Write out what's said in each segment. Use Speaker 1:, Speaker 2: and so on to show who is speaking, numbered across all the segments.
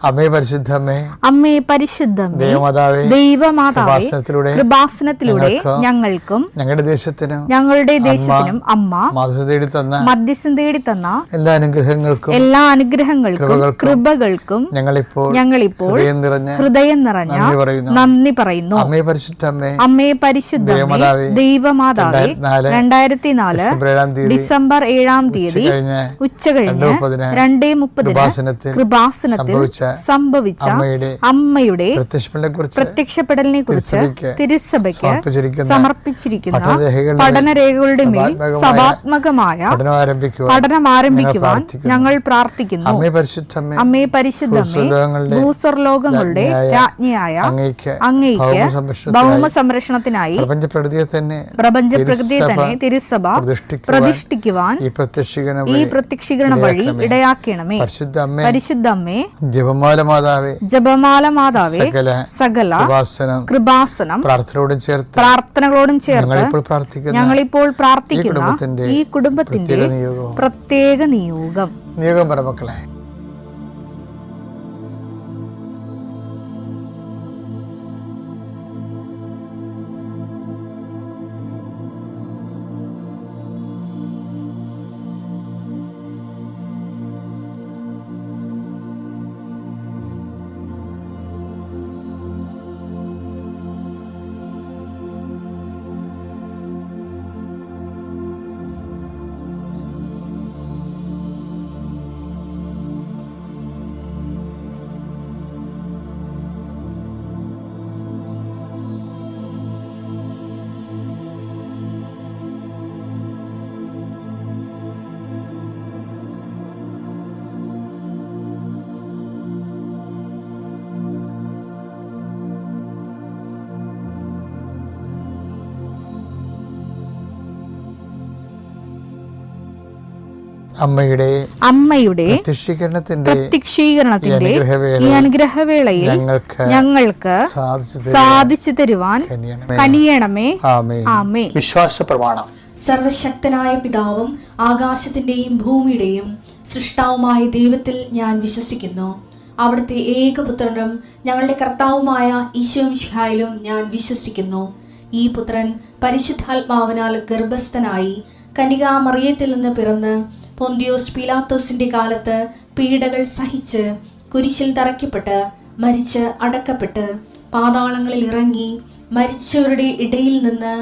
Speaker 1: അമ്മേ പരിശുദ്ധമേ,
Speaker 2: അമ്മേ പരിശുദ്ധമേ,
Speaker 1: ദൈവമാതാവേ,
Speaker 2: ദൈവമാതാവേ, കൃപാസനത്തിലൂടെ ഞങ്ങൾക്കും ഞങ്ങളുടെ ദേശത്തിനും അമ്മ മധ്യസ്ഥം തേടി തന്ന എല്ലാ അനുഗ്രഹങ്ങൾക്കും കൃപകൾക്കും ഞങ്ങളിപ്പോൾ ഹൃദയം നിറഞ്ഞ നന്ദി പറയുന്നു. അമ്മേ പരിശുദ്ധമേ, ദൈവമാതാവേ, 2004 ഡിസംബർ 7 ഉച്ചകഴിഞ്ഞ് 2:30 കൃപാസനത്തിൽ സംഭവിച്ച അമ്മയുടെ പ്രത്യക്ഷപ്പെടലിനെ കുറിച്ച് തിരുസഭയ്ക്ക് സമർപ്പിച്ചിരിക്കുന്ന പഠനരേഖകളുടെ മേൽ സഭാത്മകമായ പഠനം ആരംഭിക്കുവാൻ ഞങ്ങൾ പ്രാർത്ഥിക്കുന്നു. അമ്മേ പരിശുദ്ധമേ, ഭൂസ്വർലോകങ്ങളുടെ രാജ്ഞിയായ അങ്ങയ്ക്ക് ഭൗമ സംരക്ഷണത്തിനായി പ്രപഞ്ചപ്രകൃതിയെ തന്നെ തിരുസഭ പ്രതിഷ്ഠിക്കുവാൻ ഈ പ്രത്യക്ഷീകരണ വഴി ഇടയാക്കണമേ. പരിശുദ്ധമ്മേ, ജപമാല മാതാവേ, സകല കൃപാസനം പ്രാർത്ഥനകളോടും ചേർത്ത് ഞങ്ങളിപ്പോൾ പ്രാർത്ഥിക്കുന്ന ഈ കുടുംബത്തിന്റെ പ്രത്യേക നിയോഗം
Speaker 1: പറമക്കളെ. അമ്മയുടെ പ്രത്യക്ഷീകരണത്തിന്റെ ഈ അനുഗ്രഹവേളയിൽ ഞങ്ങൾക്ക് സാധിച്ചു തരുവാൻ കനിയണമേ. ആമേൻ. വിശ്വാസ പ്രമാണം.
Speaker 3: സർവശക്തനായ പിതാവും ആകാശത്തിന്റെയും ഭൂമിയുടെയും സൃഷ്ടാവുമായ ദൈവത്തിൽ ഞാൻ വിശ്വസിക്കുന്നു. അവിടുത്തെ ഏകപുത്രനും ഞങ്ങളുടെ കർത്താവുമായ ഈശോമിശിഹായിലും ഞാൻ വിശ്വസിക്കുന്നു. ഈ പുത്രൻ പരിശുദ്ധാത്മാവിനാൽ ഗർഭസ്ഥനായി കന്യകാമറിയത്തിൽ നിന്ന് പിറന്ന് പൊന്തിയോസ് പീലാത്തോസിന്റെ കാലത്ത് പീഡകൾ സഹിച്ച് കുരിശിൽ തറയ്ക്കപ്പെട്ട് മരിച്ച് അടക്കപ്പെട്ട് പാതാളങ്ങളിൽ ഇറങ്ങി മരിച്ചവരുടെ ഇടയിൽ നിന്ന്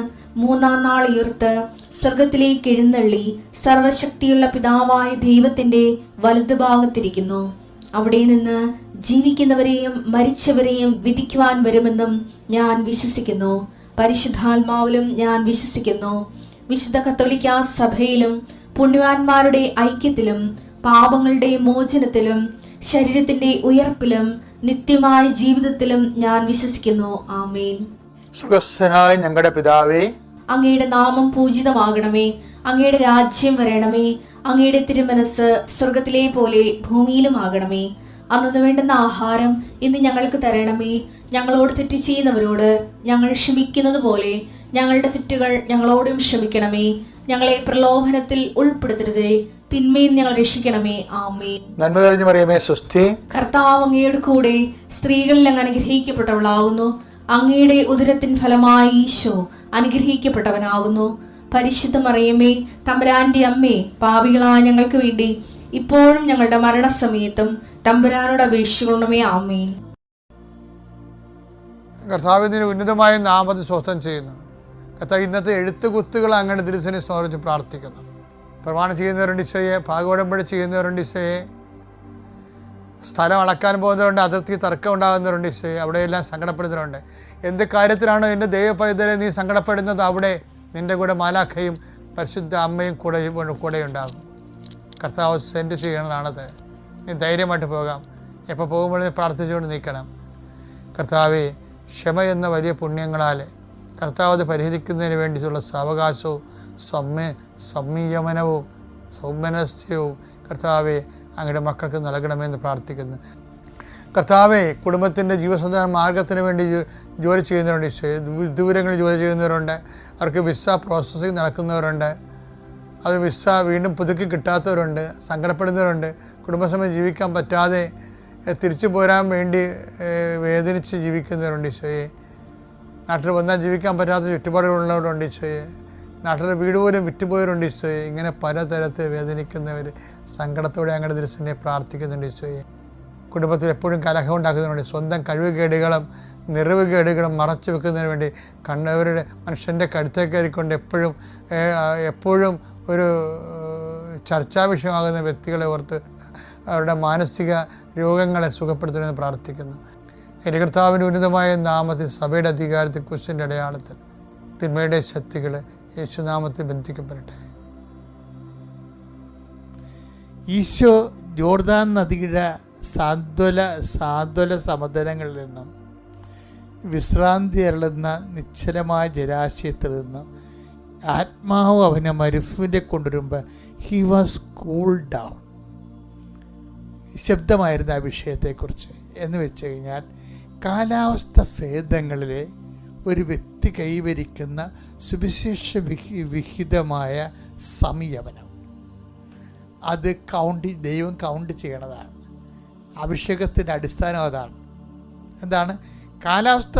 Speaker 3: 3-ാം നാൾ ഉയർത്ത് സ്വർഗത്തിലേക്ക് എഴുന്നള്ളി സർവശക്തിയുള്ള പിതാവായ ദൈവത്തിന്റെ വലതുഭാഗത്തിരിക്കുന്നു. അവിടെ നിന്ന് ജീവിക്കുന്നവരെയും മരിച്ചവരെയും വിധിക്കുവാൻ വരുമെന്നും ഞാൻ വിശ്വസിക്കുന്നു. പരിശുദ്ധാത്മാവിലും ഞാൻ വിശ്വസിക്കുന്നു. വിശുദ്ധ കത്തോലിക്കാ സഭയിലും പുണ്യവാന്മാരുടെ ഐക്യത്തിലും പാപങ്ങളുടെ മോചനത്തിലും ശരീരത്തിന്റെ ഉയർപ്പിലും നിത്യമായ ജീവിതത്തിലും ഞാൻ വിശ്വസിക്കുന്നു. ആമേൻ.
Speaker 1: സ്വർഗ്ഗസ്ഥനായ ഞങ്ങളുടെ പിതാവേ,
Speaker 3: അങ്ങയുടെ നാമം പൂജിതമാകണമേ. അങ്ങയുടെ രാജ്യം വരണമേ. അങ്ങയുടെ തിരുമനസ് സ്വർഗത്തിലെ പോലെ ഭൂമിയിലും ആകണമേ. അന്നു വേണ്ടുന്ന ആഹാരം ഇന്ന് ഞങ്ങൾക്ക് തരണമേ. ഞങ്ങളോട് തെറ്റ് ചെയ്യുന്നവരോട് ഞങ്ങൾ ക്ഷമിക്കുന്നത് പോലെ ഞങ്ങളുടെ തെറ്റുകൾ ഞങ്ങളോടും ക്ഷമിക്കണമേ. ഞങ്ങളെ പ്രലോഭനത്തിൽ ഉൾപ്പെടുത്തരുതേ, തിന്മയിൽ ഞങ്ങൾ രക്ഷിക്കണമേ. ആമേൻ.
Speaker 1: നന്മ നിറഞ്ഞ മറിയമേ, സ്വസ്തി.
Speaker 3: കർത്താവ് അങ്ങയുടെ കൂടെ സ്ത്രീകളിൽ അങ്ങ് അനുഗ്രഹിക്കപ്പെട്ടവളാകുന്നു. അങ്ങയുടെ ഉദരത്തിൻ ഫലമായി ഈശോ അനുഗ്രഹിക്കപ്പെട്ടവനാകുന്നു. പരിശുദ്ധ മറിയമേ, തമ്പുരാന്റെ അമ്മേ, പാപികളായ ഞങ്ങൾക്ക് വേണ്ടി ഇപ്പോഴും ഞങ്ങളുടെ മരണസമയത്തും തമ്പുരാനോട് അപേക്ഷിക്കണമേ. ആമേൻ.
Speaker 1: കർത്താവിന്റെ ഉന്നതമായ നാമത്തെ സ്വസ്ഥം ചെയ്യുന്നു. കർത്താവ് ഇന്നത്തെ എഴുത്തുകുത്തുകൾ അങ്ങയുടെ തിരുസനെ സമർപ്പിച്ച് പ്രാർത്ഥിക്കുന്നു. പ്രമാണം ചെയ്യുന്നവരുണ്ട് ഈശോയെ, ഭാഗോടമ്പടി ചെയ്യുന്നവരുണ്ട് ഈശോയെ, സ്ഥലം അളക്കാൻ പോകുന്നവരുണ്ട്, അതിർത്തി തർക്കം ഉണ്ടാകുന്നവരുണ്ട് ഈശോയെ, അവിടെയെല്ലാം സങ്കടപ്പെടുന്നവരുണ്ട്. എന്ത് കാര്യത്തിലാണോ എൻ്റെ ദൈവപൈതലെ നീ സങ്കടപ്പെടുന്നത്, അവിടെ നിൻ്റെ കൂടെ മാലാഖയും പരിശുദ്ധ അമ്മയും കൂടെ ഉണ്ടാകും. കർത്താവ് സെൻഡ് ചെയ്യണതാണത്. നീ ധൈര്യമായിട്ട് പോകാം. എപ്പോൾ പോകുമ്പോഴും പ്രാർത്ഥിച്ചുകൊണ്ട് നിൽക്കണം. കർത്താവെ, ക്ഷമ എന്ന വലിയ പുണ്യങ്ങളാൽ കർത്താവ് അത് പരിഹരിക്കുന്നതിന് വേണ്ടിയിട്ടുള്ള സാവകാശവും സംയമനവും സൗമനസ്യവും കർത്താവെ അങ്ങയുടെ മക്കൾക്ക് നൽകണമെന്ന് പ്രാർത്ഥിക്കുന്നു. കർത്താവെ, കുടുംബത്തിൻ്റെ ജീവസന്ധാന മാർഗത്തിന് വേണ്ടി ജോലി ചെയ്യുന്നവരുണ്ട്, ദൂരങ്ങളിൽ ജോലി ചെയ്യുന്നവരുണ്ട്, അവർക്ക് വിസ പ്രോസസ്സിങ് നടക്കുന്നവരുണ്ട്, അത് വിസ വീണ്ടും പുതുക്കി കിട്ടാത്തവരുണ്ട്, സങ്കടപ്പെടുന്നവരുണ്ട്, കുടുംബസമയം ജീവിക്കാൻ പറ്റാതെ തിരിച്ചു പോരാൻ വേണ്ടി വേദനിച്ച് ജീവിക്കുന്നവരുണ്ട് ഈശോയെ. നാട്ടിൽ വന്നാൽ ജീവിക്കാൻ പറ്റാത്ത ചുറ്റുപാടുകളുള്ളവരുണ്ട് ഈശോയെ. നാട്ടിലെ വീട് പോലും വിറ്റുപോയവരുണ്ട് ഈശോയെ. ഇങ്ങനെ പലതരത്തിൽ വേദനിക്കുന്നവർ സങ്കടത്തോടെ അങ്ങയുടെ തിരുസനെ പ്രാർത്ഥിക്കുന്നുണ്ട് ഈശോയെ. കുടുംബത്തിൽ എപ്പോഴും കലഹം ഉണ്ടാക്കുന്നതിന് സ്വന്തം കഴിവുകേടുകളും നിറവുകേടുകളും മറച്ചു വെക്കുന്നതിന് വേണ്ടി കണ്ടവരുടെ മനുഷ്യൻ്റെ കഴുത്തേക്ക് കയറിക്കൊണ്ട് എപ്പോഴും ഒരു ചർച്ചാ വിഷയമാകുന്ന വ്യക്തികളെ ഓർത്ത് അവരുടെ മാനസിക രോഗങ്ങളെ സുഖപ്പെടുത്തണമെന്ന് പ്രാർത്ഥിക്കുന്നു. എൻ്റെ കർത്താവിൻ്റെ ഉന്നതമായ നാമത്തിൽ സഭയുടെ അധികാരത്തിൽ കുരിശിൻ്റെ അടയാളത്തിൽ തിന്മയുടെ ശക്തികൾ യേശുനാമത്തിൽ ബന്ധിക്കപ്പെടട്ടെ.
Speaker 4: ഈശോ ജോർദാൻ നദിയുടെ സാന്ത്വല സമതലങ്ങളിൽ നിന്നും വിശ്രാന്തി അരുളുന്ന നിശ്ചലമായ ജലാശയത്തിൽ നിന്നും ആത്മാവ് അവനെ മരുഭൂമിയിൽ കൊണ്ടുവരുമ്പോൾ ഹി വാസ് കൂൾ ഡൗൺ. ശബ്ദമായിരുന്നു ആ വിഷയത്തെക്കുറിച്ച്. എന്ന് വെച്ച് കഴിഞ്ഞാൽ കാലാവസ്ഥ ഭേദങ്ങളിൽ ഒരു വ്യക്തി കൈവരിക്കുന്ന സുവിശേഷ വിഹിതമായ സംയമനം, അത് ദൈവം കൗണ്ട് ചെയ്യണതാണ്. അഭിഷേകത്തിൻ്റെ അടിസ്ഥാനം അതാണ്. എന്താണ്? കാലാവസ്ഥ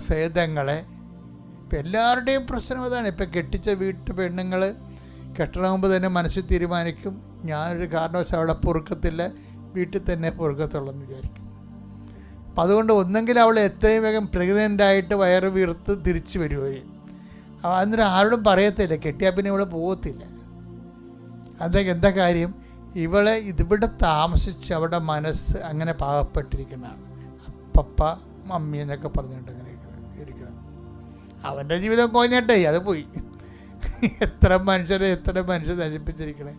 Speaker 4: ഭേദങ്ങളെ ഇപ്പം എല്ലാവരുടെയും പ്രശ്നം അതാണ്. ഇപ്പം കെട്ടിച്ച പെണ്ണുങ്ങൾ കെട്ടണമെന്ന് തന്നെ മനസ്സിൽ തീരുമാനിക്കും, ഞാനൊരു കാരണവശാൽ അവിടെ പൊറുക്കത്തില്ല, വീട്ടിൽ തന്നെ പൊറുക്കത്തുള്ളെന്ന് വിചാരിക്കും. അപ്പം അതുകൊണ്ട് ഒന്നെങ്കിൽ അവൾ എത്രയും വേഗം പ്രഗ്നൻ്റായിട്ട് വയറ് വീർത്ത് തിരിച്ചു വരുകയും അന്നേരം ആരോടും പറയത്തില്ല, കെട്ടിയാൽ പിന്നെ ഇവളെ പോകത്തില്ല. എന്താ കാര്യം? ഇതിവിടെ താമസിച്ച് അവരുടെ മനസ്സ് അങ്ങനെ പാകപ്പെട്ടിരിക്കുന്നതാണ്. അപ്പപ്പ മമ്മി എന്നൊക്കെ പറഞ്ഞുകൊണ്ട് അങ്ങനെ ഇരിക്കണം. അവൻ്റെ ജീവിതം കോഞ്ഞിട്ടേ അത് പോയി. എത്ര മനുഷ്യരെ നശിപ്പിച്ചിരിക്കണേ.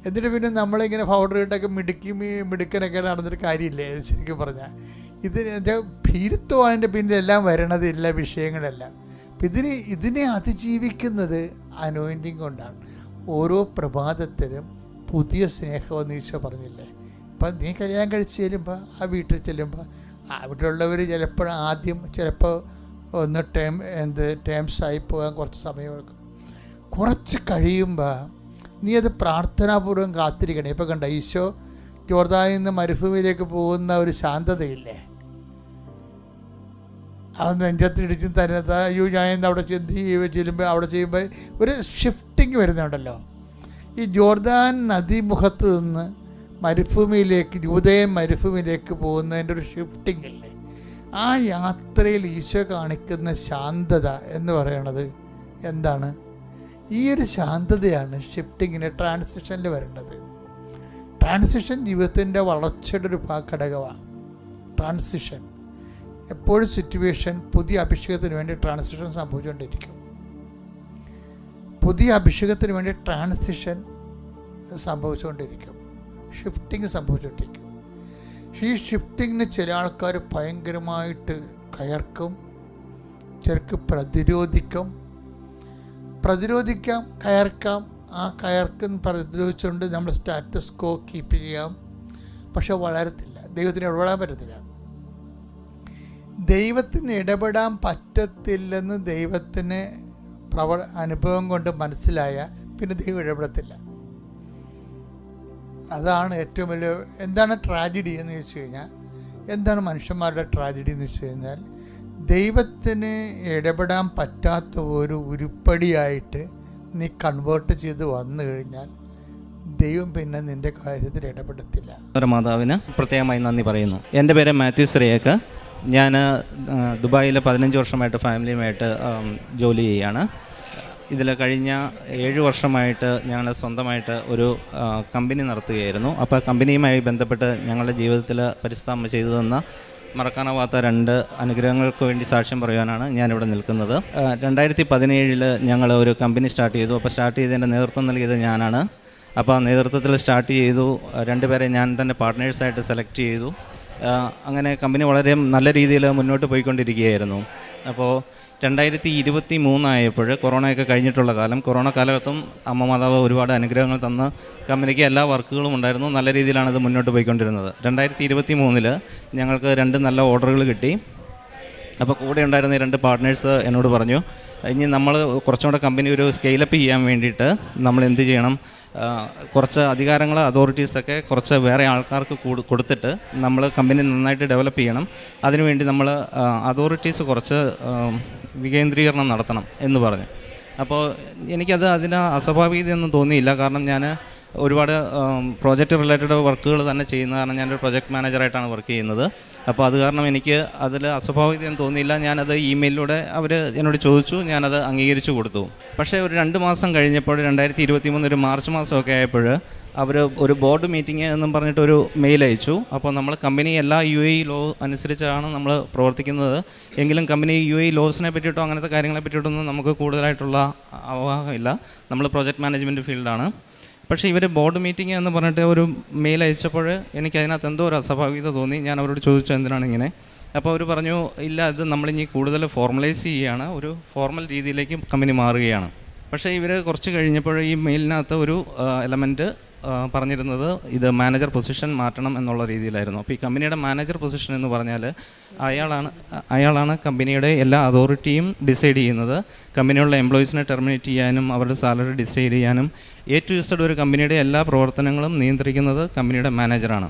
Speaker 4: എന്നിട്ട് പിന്നെ നമ്മളിങ്ങനെ പൗഡർ ഇട്ടൊക്കെ മിടുക്കനൊക്കെ നടന്നിട്ട് കാര്യമില്ലേ ശരിക്കും പറഞ്ഞാൽ. ഭീരുത്വം അതിൻ്റെ പിന്നിലെല്ലാം വരണത് എല്ലാ വിഷയങ്ങളെല്ലാം. അപ്പം ഇതിനെ അതിജീവിക്കുന്നത് അനോയിൻറ്റിങ് കൊണ്ടാണ്. ഓരോ പ്രഭാതത്തിലും പുതിയ സ്നേഹമെന്ന് ഈശോ പറഞ്ഞില്ലേ. ഇപ്പം നീ കല്യാണം കഴിച്ച് ചെല്ലുമ്പോൾ ആ വീട്ടിൽ ചെല്ലുമ്പോൾ ആ വീട്ടിലുള്ളവർ ചിലപ്പോൾ ഒന്ന് ടേംസായി പോകാൻ കുറച്ച് സമയമെടുക്കും. കുറച്ച് കഴിയുമ്പോൾ നീ അത് പ്രാർത്ഥനാപൂർവ്വം കാത്തിരിക്കണേ. ഇപ്പം കണ്ട ഈശോ ജോർദാനിൽ നിന്ന് മരുഭൂമിയിലേക്ക് പോകുന്ന ഒരു ശാന്തതയില്ലേ, അത് നെഞ്ചത്തിടിച്ചും തരുന്നത്. അയ്യോ ഞാൻ അവിടെ ചെല്ലുമ്പോൾ അവിടെ ചെയ്യുമ്പോൾ ഒരു ഷിഫ്റ്റിങ് വരുന്നുണ്ടല്ലോ. ഈ ജോർദാൻ നദീമുഖത്ത് നിന്ന് യൂദയൻ മരുഭൂമിയിലേക്ക് പോകുന്നതിൻ്റെ ഒരു ഷിഫ്റ്റിംഗ് ഇല്ലേ, ആ യാത്രയിൽ ഈശോ കാണിക്കുന്ന ശാന്തത എന്ന് പറയണത് എന്താണ്? ഈ ഒരു ശാന്തതയാണ് ഷിഫ്റ്റിങ്ങിന് ട്രാൻസിഷനിൽ വരേണ്ടത്. ട്രാൻസിഷൻ ജീവിതത്തിൻ്റെ വളർച്ചയുടെ ഒരു ഘടകമാണ്. ട്രാൻസിഷൻ എപ്പോഴും സിറ്റുവേഷൻ പുതിയ അഭിഷേകത്തിന് വേണ്ടി ട്രാൻസിഷൻ സംഭവിച്ചുകൊണ്ടിരിക്കും. പുതിയ അഭിഷേകത്തിന് വേണ്ടി ട്രാൻസിഷൻ സംഭവിച്ചുകൊണ്ടിരിക്കും, ഷിഫ്റ്റിംഗ് സംഭവിച്ചുകൊണ്ടിരിക്കും. ഈ ഷിഫ്റ്റിങ്ങിന് ചില ആൾക്കാർ ഭയങ്കരമായിട്ട് കയർക്കും, ചിലർക്ക് പ്രതിരോധിക്കാം, കയർക്കാം. ആ പ്രതിരോധിച്ചുകൊണ്ട് നമ്മൾ സ്റ്റാറ്റസ് കോ കീപ്പ് ചെയ്യാം, പക്ഷെ വളരത്തില്ല, ദൈവത്തിന് ഇടപെടാൻ പറ്റത്തില്ല. ദൈവത്തിന് ഇടപെടാൻ പറ്റത്തില്ലെന്ന് ദൈവത്തിന് അനുഭവം കൊണ്ട് മനസ്സിലായ പിന്നെ ദൈവം ഇടപെടത്തില്ല. അതാണ് ഏറ്റവും വലിയ. എന്താണ് ട്രാജഡി എന്ന് ചോദിച്ചു കഴിഞ്ഞാൽ, എന്താണ് മനുഷ്യന്മാരുടെ ട്രാജഡി എന്ന് വെച്ച് കഴിഞ്ഞാൽ, ദൈവത്തിന് ഇടപെടാൻ പറ്റാത്ത ഒരു ഉരുപ്പടിയായിട്ട് നീ കൺവേർട്ട് ചെയ്ത് വന്നു കഴിഞ്ഞാൽ ദൈവം പിന്നെ നിൻ്റെ കാര്യത്തിൽ ഇടപെടത്തില്ല.
Speaker 5: മാതാവിന് പ്രത്യേകമായി നന്ദി പറയുന്നു. എൻ്റെ പേര് മാത്യു ശ്രീയേക്ക്. ഞാൻ ദുബായിൽ 15 വർഷമായിട്ട് ഫാമിലിയുമായിട്ട് ജോലി ചെയ്യുകയാണ്. ഇതിൽ കഴിഞ്ഞ 7 വർഷമായിട്ട് ഞങ്ങൾ സ്വന്തമായിട്ട് ഒരു കമ്പനി നടത്തുകയായിരുന്നു. അപ്പോൾ കമ്പനിയുമായി ബന്ധപ്പെട്ട് ഞങ്ങളുടെ ജീവിതത്തിൽ പരിസ്ഥാപനം ചെയ്തു തന്ന മറക്കാനാവാത്ത 2 അനുഗ്രഹങ്ങൾക്ക് വേണ്ടി സാക്ഷ്യം പറയാനാണ് ഞാനിവിടെ നിൽക്കുന്നത്. 2017 ഞങ്ങൾ ഒരു കമ്പനി സ്റ്റാർട്ട് ചെയ്തു. അപ്പോൾ സ്റ്റാർട്ട് ചെയ്തതിൻ്റെ നേതൃത്വം നൽകിയത് ഞാനാണ്. അപ്പോൾ ആ നേതൃത്വത്തിൽ സ്റ്റാർട്ട് ചെയ്തു. 2 പേരെ ഞാൻ തന്നെ പാർട്ട്നേഴ്സായിട്ട് സെലക്ട് ചെയ്തു. അങ്ങനെ കമ്പനി വളരെ നല്ല രീതിയിൽ മുന്നോട്ട് പോയിക്കൊണ്ടിരിക്കുകയായിരുന്നു. അപ്പോൾ 2023 ആയപ്പോൾ കൊറോണയൊക്കെ കഴിഞ്ഞിട്ടുള്ള കാലം, കൊറോണ കാലത്തും അമ്മ മാതാവ് ഒരുപാട് അനുഗ്രഹങ്ങൾ തന്ന് കമ്പനിക്ക് എല്ലാ വർക്കുകളും ഉണ്ടായിരുന്നു. നല്ല രീതിയിലാണ് ഇത് മുന്നോട്ട് പോയിക്കൊണ്ടിരുന്നത്. 2023 ഞങ്ങൾക്ക് 2 നല്ല ഓർഡറുകൾ കിട്ടി. അപ്പോൾ കൂടെ ഉണ്ടായിരുന്ന 2 പാർട്ട്നേഴ്സ് എന്നോട് പറഞ്ഞു, ഇനി നമ്മൾ കുറച്ചും കൂടെ കമ്പനി ഒരു സ്കെയിലപ്പ് ചെയ്യാൻ വേണ്ടിയിട്ട് നമ്മൾ എന്ത് ചെയ്യണം, കുറച്ച് അധികാരങ്ങൾ അതോറിറ്റീസൊക്കെ കുറച്ച് വേറെ ആൾക്കാർക്ക് കൊടുത്തിട്ട് നമ്മൾ കമ്പനി നന്നായിട്ട് ഡെവലപ്പ് ചെയ്യണം. അതിനുവേണ്ടി നമ്മൾ അതോറിറ്റീസ് കുറച്ച് വികേന്ദ്രീകരണം നടത്തണം എന്ന് പറഞ്ഞു. അപ്പോൾ അതിന് അസ്വാഭാവികതയൊന്നും തോന്നിയില്ല. കാരണം ഞാൻ ഒരുപാട് പ്രോജക്റ്റ് റിലേറ്റഡ് വർക്കുകൾ തന്നെ ചെയ്യുന്ന കാരണം ഞാനൊരു പ്രൊജക്ട് മാനേജറായിട്ടാണ് വർക്ക് ചെയ്യുന്നത്. അപ്പോൾ അത് കാരണം എനിക്ക് അതിൽ അസ്വാഭാവികതയൊന്നും തോന്നിയില്ല. ഞാനത് ഇമെയിലിലൂടെ അവർ എന്നോട് ചോദിച്ചു, ഞാനത് അംഗീകരിച്ചു കൊടുത്തു. പക്ഷേ ഒരു 2 മാസം കഴിഞ്ഞപ്പോൾ 2023 ഒരു മാർച്ച് മാസമൊക്കെ ആയപ്പോൾ അവർ ഒരു ബോർഡ് മീറ്റിംഗ് എന്നും പറഞ്ഞിട്ടൊരു മെയിൽ അയച്ചു. അപ്പോൾ നമ്മൾ കമ്പനി എല്ലാ UAE ലോ അനുസരിച്ചാണ് നമ്മൾ പ്രവർത്തിക്കുന്നത്. എങ്കിലും കമ്പനി UAE ലോസിനെ പറ്റിയിട്ടോ അങ്ങനത്തെ കാര്യങ്ങളെ പറ്റിയിട്ടൊന്നും നമുക്ക് കൂടുതലായിട്ടുള്ള അവഗാഹമില്ല. നമ്മൾ പ്രോജക്റ്റ് മാനേജ്മെൻറ്റ് ഫീൽഡാണ്. പക്ഷേ ഇവർ ബോർഡ് മീറ്റിംഗ് എന്ന് പറഞ്ഞിട്ട് ഒരു മെയിൽ അയച്ചപ്പോൾ എനിക്കതിനകത്ത് എന്തോ ഒരു അസ്വാഭാവികത തോന്നി. ഞാൻ അവരോട് ചോദിച്ചു എന്തിനാണ് ഇങ്ങനെ. അപ്പോൾ അവർ പറഞ്ഞു, ഇല്ല, ഇത് നമ്മളിനി കൂടുതൽ ഫോർമലൈസ് ചെയ്യുകയാണ്, ഒരു ഫോർമൽ രീതിയിലേക്ക് കമ്പനി മാറുകയാണ്. പക്ഷേ ഇവർ കുറച്ച് കഴിഞ്ഞപ്പോൾ ഈ മെയിലിനകത്ത് ഒരു എലമെൻറ്റ് പറഞ്ഞിരുന്നത് ഇത് മാനേജർ പൊസിഷൻ മാറ്റണം എന്നുള്ള രീതിയിലായിരുന്നു. അപ്പോൾ ഈ കമ്പനിയുടെ മാനേജർ പൊസിഷൻ എന്ന് പറഞ്ഞാൽ അയാളാണ് കമ്പനിയുടെ എല്ലാ അതോറിറ്റിയും ഡിസൈഡ് ചെയ്യുന്നത്. കമ്പനിയുള്ള എംപ്ലോയീസിനെ ടെർമിനേറ്റ് ചെയ്യാനും അവരുടെ സാലറി ഡിസൈഡ് ചെയ്യാനും A to Z ഒരു കമ്പനിയുടെ എല്ലാ പ്രവർത്തനങ്ങളും നിയന്ത്രിക്കുന്നത് കമ്പനിയുടെ മാനേജറാണ്.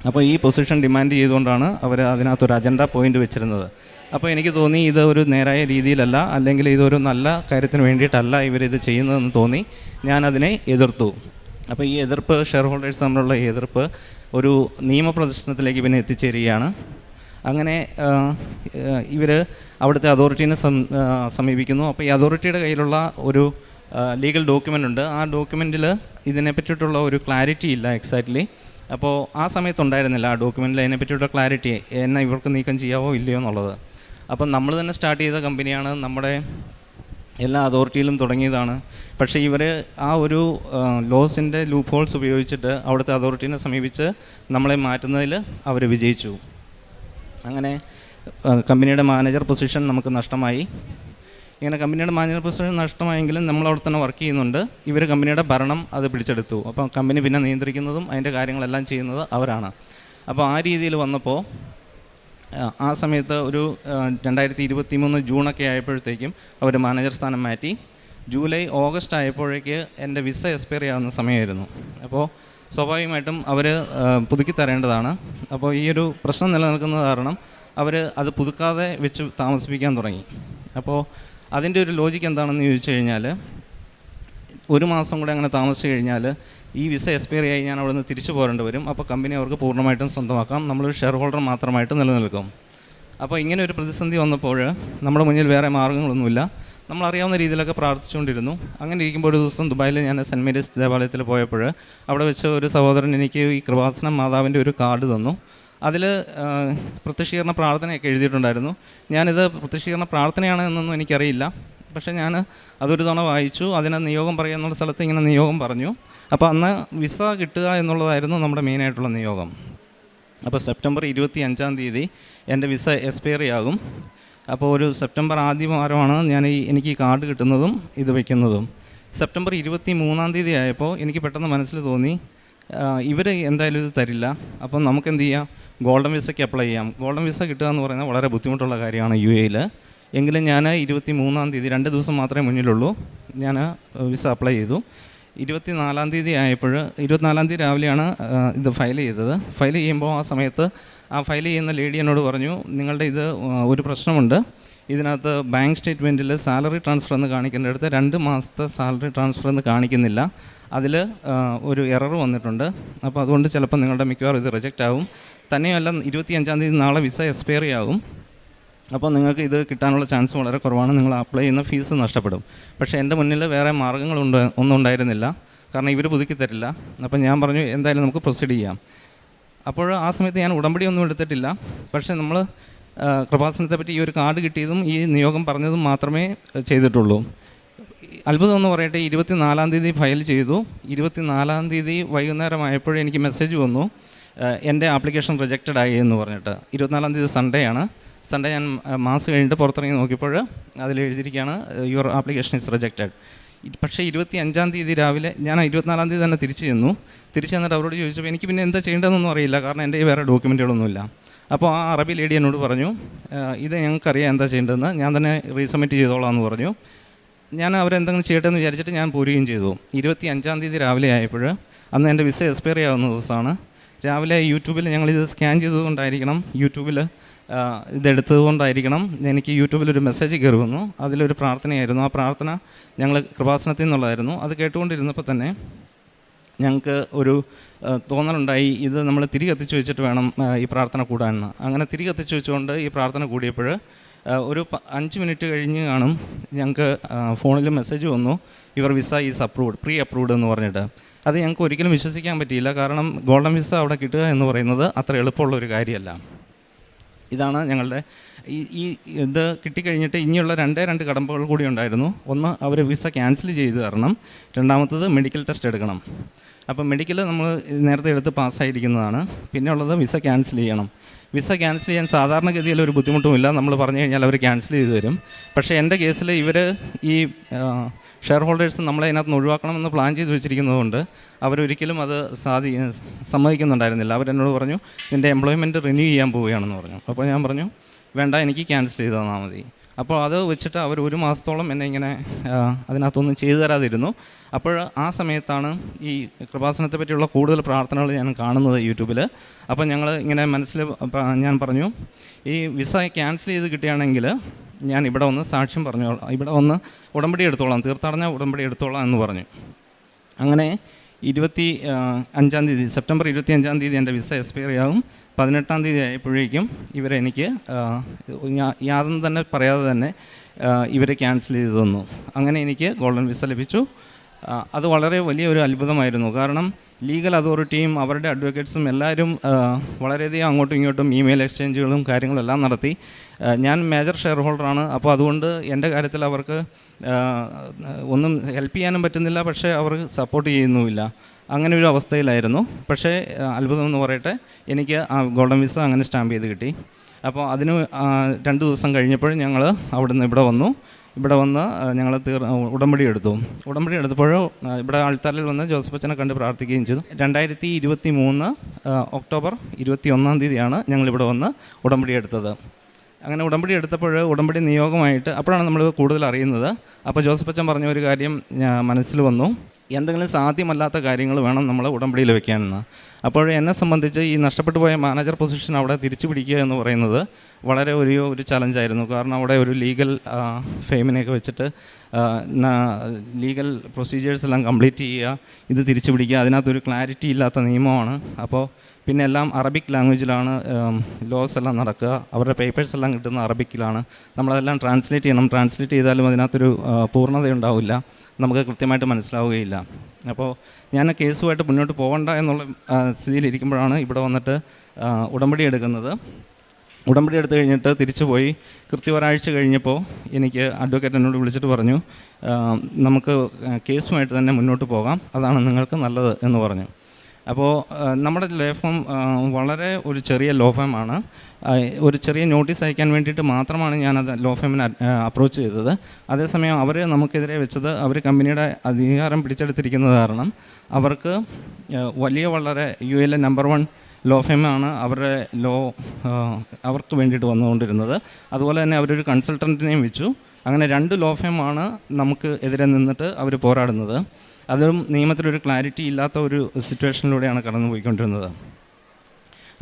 Speaker 5: അപ്പോൾ ഈ പൊസിഷൻ ഡിമാൻഡ് ചെയ്തുകൊണ്ടാണ് അവർ അതിനകത്തൊരു അജണ്ട പോയിൻ്റ് വെച്ചിരുന്നത്. അപ്പോൾ എനിക്ക് തോന്നി ഇത് ഒരു നേരായ രീതിയിലല്ല, അല്ലെങ്കിൽ ഇതൊരു നല്ല കാര്യത്തിന് വേണ്ടിയിട്ടല്ല ഇവരിത് ചെയ്യുന്നതെന്ന് തോന്നി. ഞാനതിനെ എതിർത്തു. അപ്പോൾ ഈ എതിർപ്പ്, ഷെയർ ഹോൾഡേഴ്സ് തമ്മിലുള്ള എതിർപ്പ് ഒരു നിയമപ്രദർശനത്തിലേക്ക് പിന്നെ എത്തിച്ചേരുകയാണ്. അങ്ങനെ ഇവർ അവിടുത്തെ അതോറിറ്റീനെ സമീപിക്കുന്നു. അപ്പോൾ ഈ അതോറിറ്റിയുടെ കയ്യിലുള്ള ഒരു ലീഗൽ ഡോക്യുമെൻ്റ് ഉണ്ട്. ആ ഡോക്യുമെൻറ്റിൽ ഇതിനെ പറ്റിയിട്ടുള്ള ഒരു ക്ലാരിറ്റി ഇല്ല എക്സാക്ട്ലി. അപ്പോൾ ആ സമയത്തുണ്ടായിരുന്നില്ല ആ ഡോക്യുമെൻറ്റിൽ അതിനെ പറ്റിയിട്ടുള്ള ക്ലാരിറ്റി, എന്നെ ഇവർക്ക് നീക്കം ചെയ്യാവോ ഇല്ലയോ എന്നുള്ളത്. അപ്പം നമ്മൾ തന്നെ സ്റ്റാർട്ട് ചെയ്ത കമ്പനിയാണ്, നമ്മുടെ എല്ലാ അതോറിറ്റിയിലും തുടങ്ങിയതാണ്. പക്ഷേ ഇവർ ആ ഒരു ലോസിൻ്റെ ലൂപ്പ് ഹോൾസ് ഉപയോഗിച്ചിട്ട് അവിടുത്തെ അതോറിറ്റീനെ സമീപിച്ച് നമ്മളെ മാറ്റുന്നതിൽ അവർ വിജയിച്ചു. അങ്ങനെ കമ്പനിയുടെ മാനേജർ പൊസിഷൻ നമുക്ക് നഷ്ടമായി. ഇങ്ങനെ കമ്പനിയുടെ മാനേജർ പൊസിഷൻ നഷ്ടമായെങ്കിലും നമ്മളവിടെ തന്നെ വർക്ക് ചെയ്യുന്നുണ്ട്. ഇവർ കമ്പനിയുടെ ഭരണം അത് പിടിച്ചെടുത്തു. അപ്പം കമ്പനി പിന്നെ നിയന്ത്രിക്കുന്നതും അതിൻ്റെ കാര്യങ്ങളെല്ലാം ചെയ്യുന്നത് അവരാണ്. അപ്പോൾ ആ രീതിയിൽ വന്നപ്പോൾ ആ സമയത്ത് ഒരു 2023 ജൂണൊക്കെ ആയപ്പോഴത്തേക്കും അവർ മാനേജർ സ്ഥാനം മാറ്റി. ജൂലൈ ഓഗസ്റ്റ് ആയപ്പോഴേക്ക് എൻ്റെ വിസ എക്സ്പയർ ആവുന്ന സമയമായിരുന്നു. അപ്പോൾ സ്വാഭാവികമായിട്ടും അവർ പുതുക്കി തരേണ്ടതാണ്. അപ്പോൾ ഈ ഒരു പ്രശ്നം നിലനിൽക്കുന്നത് കാരണം അവർ അത് പുതുക്കാതെ വെച്ച് താമസിപ്പിക്കാൻ തുടങ്ങി. അപ്പോൾ അതിൻ്റെ ഒരു ലോജിക്ക് എന്താണെന്ന് ചോദിച്ചു കഴിഞ്ഞാൽ, 1 മാസം കൂടെ അങ്ങനെ താമസിച്ച് കഴിഞ്ഞാൽ ഈ വിസ എക്സ്പയർ ആയി ഞാൻ അവിടെ നിന്ന് തിരിച്ചു പോരേണ്ടി വരും. അപ്പോൾ കമ്പനി അവർക്ക് പൂർണ്ണമായിട്ടും സ്വന്തമാക്കാം, നമ്മളൊരു ഷെയർ ഹോൾഡർ മാത്രമായിട്ട് നിലനിൽക്കും. അപ്പോൾ ഇങ്ങനെ ഒരു പ്രതിസന്ധി വന്നപ്പോൾ നമ്മുടെ മുന്നിൽ വേറെ മാർഗ്ഗങ്ങളൊന്നുമില്ല. നമ്മളറിയാവുന്ന രീതിയിലൊക്കെ പ്രാർത്ഥിച്ചുകൊണ്ടിരുന്നു. അങ്ങനെ ഇരിക്കുമ്പോൾ ഒരു ദിവസം ദുബായിൽ ഞാൻ സെൻറ്റ് മേരീസ് ദേവാലയത്തിൽ പോയപ്പോൾ അവിടെ വെച്ച് ഒരു സഹോദരൻ എനിക്ക് ഈ കൃപാസനം മാതാവിൻ്റെ ഒരു കാർഡ് തന്നു. അതിൽ പ്രത്യക്ഷീകരണ പ്രാർത്ഥനയൊക്കെ എഴുതിയിട്ടുണ്ടായിരുന്നു. ഞാനിത് പ്രത്യക്ഷീകരണ പ്രാർത്ഥനയാണ് എന്നൊന്നും എനിക്കറിയില്ല. പക്ഷേ ഞാൻ അതൊരു തവണ വായിച്ചു. അതിനെ നിയോഗം പറയുക എന്നുള്ള സ്ഥലത്ത് ഇങ്ങനെ നിയോഗം പറഞ്ഞു. അപ്പോൾ അന്ന് വിസ കിട്ടുക എന്നുള്ളതായിരുന്നു നമ്മുടെ മെയിനായിട്ടുള്ള നിയോഗം. അപ്പോൾ സെപ്റ്റംബർ 25 എൻ്റെ വിസ എക്സ്പയറി ആകും. അപ്പോൾ ഒരു സെപ്റ്റംബർ ആദ്യ വാരമാണ് എനിക്ക് ഈ കാർഡ് കിട്ടുന്നതും ഇത് വയ്ക്കുന്നതും. സെപ്റ്റംബർ 23 ആയപ്പോൾ എനിക്ക് പെട്ടെന്ന് മനസ്സിൽ തോന്നി, ഇവർ എന്തായാലും ഇത് തരില്ല, അപ്പം നമുക്കെന്ത് ചെയ്യാം, ഗോൾഡൻ വിസയ്ക്ക് അപ്ലൈ ചെയ്യാം. ഗോൾഡൻ വിസ കിട്ടുക എന്ന് പറയുന്നത് വളരെ ബുദ്ധിമുട്ടുള്ള കാര്യമാണ് UAE-ൽ. എങ്കിലും ഞാൻ 23 2 ദിവസം മാത്രമേ മുന്നിലുള്ളൂ, ഞാൻ വിസ അപ്ലൈ ചെയ്തു. 24 ആയപ്പോൾ 24 രാവിലെയാണ് ഇത് ഫയൽ ചെയ്തത്. ഫയൽ ചെയ്യുമ്പോൾ ആ സമയത്ത് ആ ഫയൽ ചെയ്യുന്ന ലേഡി എന്നോട് പറഞ്ഞു, നിങ്ങളുടെ ഇത് ഒരു പ്രശ്നമുണ്ട്, ഇതിനകത്ത് ബാങ്ക് സ്റ്റേറ്റ്മെൻറ്റിൽ സാലറി ട്രാൻസ്ഫർ എന്ന് കാണിക്കേണ്ടടുത്ത് 2 മാസത്തെ സാലറി ട്രാൻസ്ഫർ എന്ന് കാണിക്കുന്നില്ല, അതിൽ ഒരു എറർ വന്നിട്ടുണ്ട്. അപ്പോൾ അതുകൊണ്ട് ചിലപ്പോൾ നിങ്ങളുടെ മിക്കവാറും ഇത് റിജക്റ്റ് ആകും. തന്നെയല്ല 25 നാളെ വിസ എക്സ്പയറി ആകും. അപ്പോൾ നിങ്ങൾക്ക് ഇത് കിട്ടാനുള്ള ചാൻസ് വളരെ കുറവാണ്, നിങ്ങൾ അപ്ലൈ ചെയ്യുന്ന ഫീസ് നഷ്ടപ്പെടും. പക്ഷേ എൻ്റെ മുന്നിൽ വേറെ ഒന്നും ഉണ്ടായിരുന്നില്ല, കാരണം ഇവർ പുതുക്കി തരില്ല. അപ്പോൾ ഞാൻ പറഞ്ഞു എന്തായാലും നമുക്ക് പ്രൊസീഡ് ചെയ്യാം. അപ്പോൾ ആ സമയത്ത് ഞാൻ ഉടമ്പടി ഒന്നും എടുത്തിട്ടില്ല. പക്ഷേ നമ്മൾ കൃപാസനത്തെ പറ്റി ഈ ഒരു കാർഡ് കിട്ടിയതും ഈ നിയോഗം പറഞ്ഞതും മാത്രമേ ചെയ്തിട്ടുള്ളൂ. അത്ഭുതം എന്ന് പറയട്ടെ, 24 ഫയൽ ചെയ്തു. 24 വൈകുന്നേരമായപ്പോഴേ എനിക്ക് മെസ്സേജ് വന്നു, എൻ്റെ ആപ്ലിക്കേഷൻ റിജക്റ്റഡ് ആയി എന്ന് പറഞ്ഞിട്ട്. 24 സൺഡേ ആണ്. സൺഡേ ഞാൻ മാസം കഴിഞ്ഞിട്ട് പുറത്തിറങ്ങി നോക്കിയപ്പോൾ അതിൽ എഴുതിയിരിക്കുകയാണ് യുവർ ആപ്ലിക്കേഷൻ ഇസ് റിജക്റ്റഡ്. പക്ഷേ 25 രാവിലെ ഞാൻ 24 തന്നെ തിരിച്ചു ചെന്നിട്ട് അവരോട് ചോദിച്ചപ്പോൾ എനിക്ക് പിന്നെ എന്താ ചെയ്യേണ്ടതെന്നൊന്നും അറിയില്ല, കാരണം എൻ്റെ വേറെ ഡോക്യുമെൻറ്റുകളൊന്നുമില്ല. അപ്പോൾ ആ അറബി ലേഡി എന്നോട് പറഞ്ഞു, ഇത് ഞങ്ങൾക്കറിയാം എന്താ ചെയ്യേണ്ടതെന്ന്, ഞാൻ തന്നെ റീസബ്മിറ്റ് ചെയ്തോളാം എന്ന് പറഞ്ഞു. ഞാൻ അവരെന്തെങ്കിലും ചെയ്യട്ടെ എന്ന് വിചാരിച്ചിട്ട് ഞാൻ പോരുകയും ചെയ്തു. 25-ാം തീയതി രാവിലെ ആയപ്പോൾ, അന്ന് എൻ്റെ വിസ എക്സ്പയറി ആവുന്ന ദിവസമാണ്. രാവിലെ യൂട്യൂബിൽ ഞങ്ങളിത് സ്കാൻ ചെയ്തുകൊണ്ടായിരിക്കണം, യൂട്യൂബിൽ ഇതെടുത്തതുകൊണ്ടായിരിക്കണം, എനിക്ക് യൂട്യൂബിലൊരു മെസ്സേജ് കയറി വന്നു. അതിലൊരു പ്രാർത്ഥനയായിരുന്നു. ആ പ്രാർത്ഥന ഞങ്ങൾ കൃപാസനത്തിൽ നിന്നുള്ളതായിരുന്നു. അത് കേട്ടുകൊണ്ടിരുന്നപ്പോൾ തന്നെ ഞങ്ങൾക്ക് ഒരു തോന്നലുണ്ടായി, ഇത് നമ്മൾ തിരി കത്തിച്ച് വെച്ചിട്ട് വേണം ഈ പ്രാർത്ഥന കൂടാനെന്ന്. അങ്ങനെ തിരി കത്തിച്ച് വെച്ചുകൊണ്ട് ഈ പ്രാർത്ഥന കൂടിയപ്പോൾ ഒരു 5 മിനിറ്റ് കഴിഞ്ഞ് കാണും, ഞങ്ങൾക്ക് ഫോണിൽ മെസ്സേജ് വന്നു, your visa is approved, pre approved എന്ന് പറഞ്ഞിട്ട്. അത് ഞങ്ങൾക്ക് ഒരിക്കലും വിശ്വസിക്കാൻ പറ്റിയില്ല. കാരണം ഗോൾഡൻ വിസ അവിടെ കിട്ടുക എന്ന് പറയുന്നത് അത്ര എളുപ്പമുള്ളൊരു കാര്യമല്ല. ഇതാണ് ഞങ്ങളുടെ ഈ ഇത് കിട്ടിക്കഴിഞ്ഞിട്ട് ഇനിയുള്ള 2 കടമ്പകൾ കൂടി ഉണ്ടായിരുന്നു. ഒന്ന്, അവർ വിസ ക്യാൻസൽ ചെയ്ത് തരണം. രണ്ടാമത്തത് മെഡിക്കൽ ടെസ്റ്റ് എടുക്കണം. അപ്പോൾ മെഡിക്കൽ നമ്മൾ നേരത്തെ എടുത്ത് പാസ്സായിരിക്കുന്നതാണ്. പിന്നെ ഉള്ളത് വിസ ക്യാൻസൽ ചെയ്യണം. വിസ ക്യാൻസൽ ചെയ്യാൻ സാധാരണഗതിയിൽ ഒരു ബുദ്ധിമുട്ടുമില്ല. നമ്മൾ പറഞ്ഞു കഴിഞ്ഞാൽ അവർ ക്യാൻസൽ ചെയ്ത് തരും. പക്ഷേ എൻ്റെ കേസിൽ ഇവർ ഈ ഷെയർ ഹോൾഡേഴ്സ് നമ്മളെ അതിനകത്ത് നിന്ന് ഒഴിവാക്കണമെന്ന് പ്ലാൻ ചെയ്ത് വെച്ചിരിക്കുന്നതുകൊണ്ട് അവരൊരിക്കലും അത് സമ്മതിക്കുന്നുണ്ടായിരുന്നില്ല. അവരെന്നോട് പറഞ്ഞു, നിൻ്റെ എംപ്ലോയ്മെൻറ്റ് റിന്യൂ ചെയ്യാൻ പോവുകയാണെന്ന് പറഞ്ഞു. അപ്പോൾ ഞാൻ പറഞ്ഞു, വേണ്ട, എനിക്ക് ക്യാൻസൽ ചെയ്ത് തന്നാൽ മതി. അപ്പോൾ അത് വെച്ചിട്ട് അവർ 1 മാസത്തോളം എന്നെ ഇങ്ങനെ അതിനകത്തൊന്നും ചെയ്തു തരാതിരുന്നു. അപ്പോൾ ആ സമയത്താണ് ഈ കൃപാസനത്തെ പറ്റിയുള്ള കൂടുതൽ പ്രാർത്ഥനകൾ ഞാൻ കാണുന്നത് യൂട്യൂബിൽ. അപ്പോൾ ഞങ്ങൾ ഇങ്ങനെ ഞാൻ പറഞ്ഞു, ഈ വിസ ക്യാൻസൽ ചെയ്ത് കിട്ടുകയാണെങ്കിൽ ഞാൻ ഇവിടെ വന്ന് സാക്ഷ്യം പറഞ്ഞോളാം, ഇവിടെ വന്ന് ഉടമ്പടി എടുത്തോളാം, തീർത്ഥാടന ഉടമ്പടി എടുത്തോളാം എന്ന് പറഞ്ഞു. അങ്ങനെ 25-ാം തീയതി, സെപ്റ്റംബർ 25-ാം തീയതി എൻ്റെ വിസ എക്സ്പയറി ആകും. 18-ാം തീയതി ആയപ്പോഴേക്കും ഇവരെനിക്ക് യാതൊന്നും തന്നെ പറയാതെ തന്നെ ഇവരെ ക്യാൻസൽ ചെയ്ത് തന്നു. അങ്ങനെ എനിക്ക് ഗോൾഡൻ വിസ ലഭിച്ചു. അത് വളരെ വലിയൊരു അത്ഭുതമായിരുന്നു. കാരണം ലീഗൽ അതോറിറ്റിയും അവരുടെ അഡ്വക്കേറ്റ്സും എല്ലാവരും വളരെയധികം അങ്ങോട്ടും ഇങ്ങോട്ടും ഇമെയിൽ എക്സ്ചേഞ്ചുകളും കാര്യങ്ങളെല്ലാം നടത്തി. ഞാൻ മേജർ ഷെയർ ഹോൾഡറാണ്. അപ്പോൾ അതുകൊണ്ട് എൻ്റെ കാര്യത്തിൽ അവർക്ക് ഒന്നും ഹെൽപ്പ് ചെയ്യാനും പറ്റുന്നില്ല, പക്ഷേ അവർ സപ്പോർട്ട് ചെയ്യുന്നുമില്ല. അങ്ങനെ ഒരു അവസ്ഥയിലായിരുന്നു. പക്ഷേ അത്ഭുതം എന്ന് പറയട്ടെ, എനിക്ക് ആ ഗോൾഡൻ വിസ അങ്ങനെ സ്റ്റാമ്പ് ചെയ്ത് കിട്ടി. അപ്പോൾ അതിന് 2 ദിവസം കഴിഞ്ഞപ്പോൾ ഞങ്ങൾ അവിടുന്ന് ഇവിടെ വന്ന് ഞങ്ങൾ ഉടമ്പടി എടുത്തു. ഉടമ്പടി എടുത്തപ്പോൾ ഇവിടെ ആൾത്താരിൽ വന്ന് ജോസഫ് അച്ഛനെ കണ്ട് പ്രാർത്ഥിക്കുകയും ചെയ്തു. 2023 ഒക്ടോബർ 21-ാം തീയതിയാണ് ഞങ്ങളിവിടെ വന്ന് ഉടമ്പടി എടുത്തത്. അങ്ങനെ ഉടമ്പടി എടുത്തപ്പോൾ ഉടമ്പടി നിയോഗമായിട്ട് അപ്പോഴാണ് നമ്മൾ കൂടുതൽ അറിയുന്നത്. അപ്പോൾ ജോസഫ് അച്ഛൻ പറഞ്ഞ ഒരു കാര്യം മനസ്സിൽ വന്നു, എന്തെങ്കിലും സാധ്യമല്ലാത്ത കാര്യങ്ങൾ വേണം നമ്മൾ ഉടമ്പടിയിൽ വെക്കാനെന്ന്. അപ്പോൾ എന്നെ സംബന്ധിച്ച് ഈ നഷ്ടപ്പെട്ടു പോയ മാനേജർ പൊസിഷൻ അവിടെ തിരിച്ചു പിടിക്കുക എന്ന് പറയുന്നത് വളരെ ഒരു ചലഞ്ചായിരുന്നു. കാരണം അവിടെ ഒരു ലീഗൽ ഫെയിമിനെയൊക്കെ വെച്ചിട്ട് ലീഗൽ പ്രൊസീജിയേഴ്സ് എല്ലാം കംപ്ലീറ്റ് ചെയ്യുക, ഇത് തിരിച്ചു പിടിക്കുക, അതിനകത്തൊരു ക്ലാരിറ്റി ഇല്ലാത്ത നിയമമാണ്. അപ്പോൾ പിന്നെ എല്ലാം അറബിക് ലാംഗ്വേജിലാണ് ലോസ് എല്ലാം നടക്കുക, അവരുടെ പേപ്പേഴ്സ് എല്ലാം കിട്ടുന്ന അറബിക്കിലാണ്. നമ്മളതെല്ലാം ട്രാൻസ്ലേറ്റ് ചെയ്യണം. ട്രാൻസ്ലേറ്റ് ചെയ്താലും അതിനകത്തൊരു പൂർണ്ണതയുണ്ടാവില്ല, നമുക്ക് കൃത്യമായിട്ട് മനസ്സിലാവുകയില്ല. അപ്പോൾ ഞാൻ കേസുമായിട്ട് മുന്നോട്ട് പോകണ്ട എന്നുള്ള സ്ഥിതിയിലിരിക്കുമ്പോഴാണ് ഇവിടെ വന്നിട്ട് ഉടമ്പടി എടുക്കുന്നത്. ഉടമ്പടി എടുത്തു കഴിഞ്ഞിട്ട് തിരിച്ചു പോയി. ഒരാഴ്ച കഴിഞ്ഞപ്പോൾ എനിക്ക് അഡ്വക്കേറ്റ് എന്നോട് വിളിച്ചിട്ട് പറഞ്ഞു, നമുക്ക് കേസുമായിട്ട് തന്നെ മുന്നോട്ട് പോകാം, അതാണ് നിങ്ങൾക്ക് നല്ലത് എന്ന് പറഞ്ഞു. അപ്പോൾ നമ്മുടെ ലോ ഫേം വളരെ ഒരു ചെറിയ ലോ ഫേമാണ്. ഒരു ചെറിയ നോട്ടീസ് അയക്കാൻ വേണ്ടിയിട്ട് മാത്രമാണ് ഞാനത് ലോ ഫേമിനെ അപ്രോച്ച് ചെയ്തത്. അതേസമയം അവർ നമുക്കെതിരെ വെച്ചത്, അവർ കമ്പനിയുടെ അധികാരം പിടിച്ചെടുത്തിരിക്കുന്നത് കാരണം അവർക്ക് വളരെ UAE നമ്പർ 1 ലോ ഫേമാണ് അവരുടെ അവർക്ക് വേണ്ടിയിട്ട് വന്നുകൊണ്ടിരുന്നത്. അതുപോലെ തന്നെ അവരൊരു കൺസൾട്ടൻറ്റിനെയും വെച്ചു. അങ്ങനെ 2 ലോ ഫേമാണ് നമുക്ക് എതിരെ നിന്നിട്ട് അവർ പോരാടുന്നത്. അതും നിയമത്തിലൊരു ക്ലാരിറ്റി ഇല്ലാത്ത ഒരു സിറ്റുവേഷനിലൂടെയാണ് കടന്നു പോയിക്കൊണ്ടിരുന്നത്.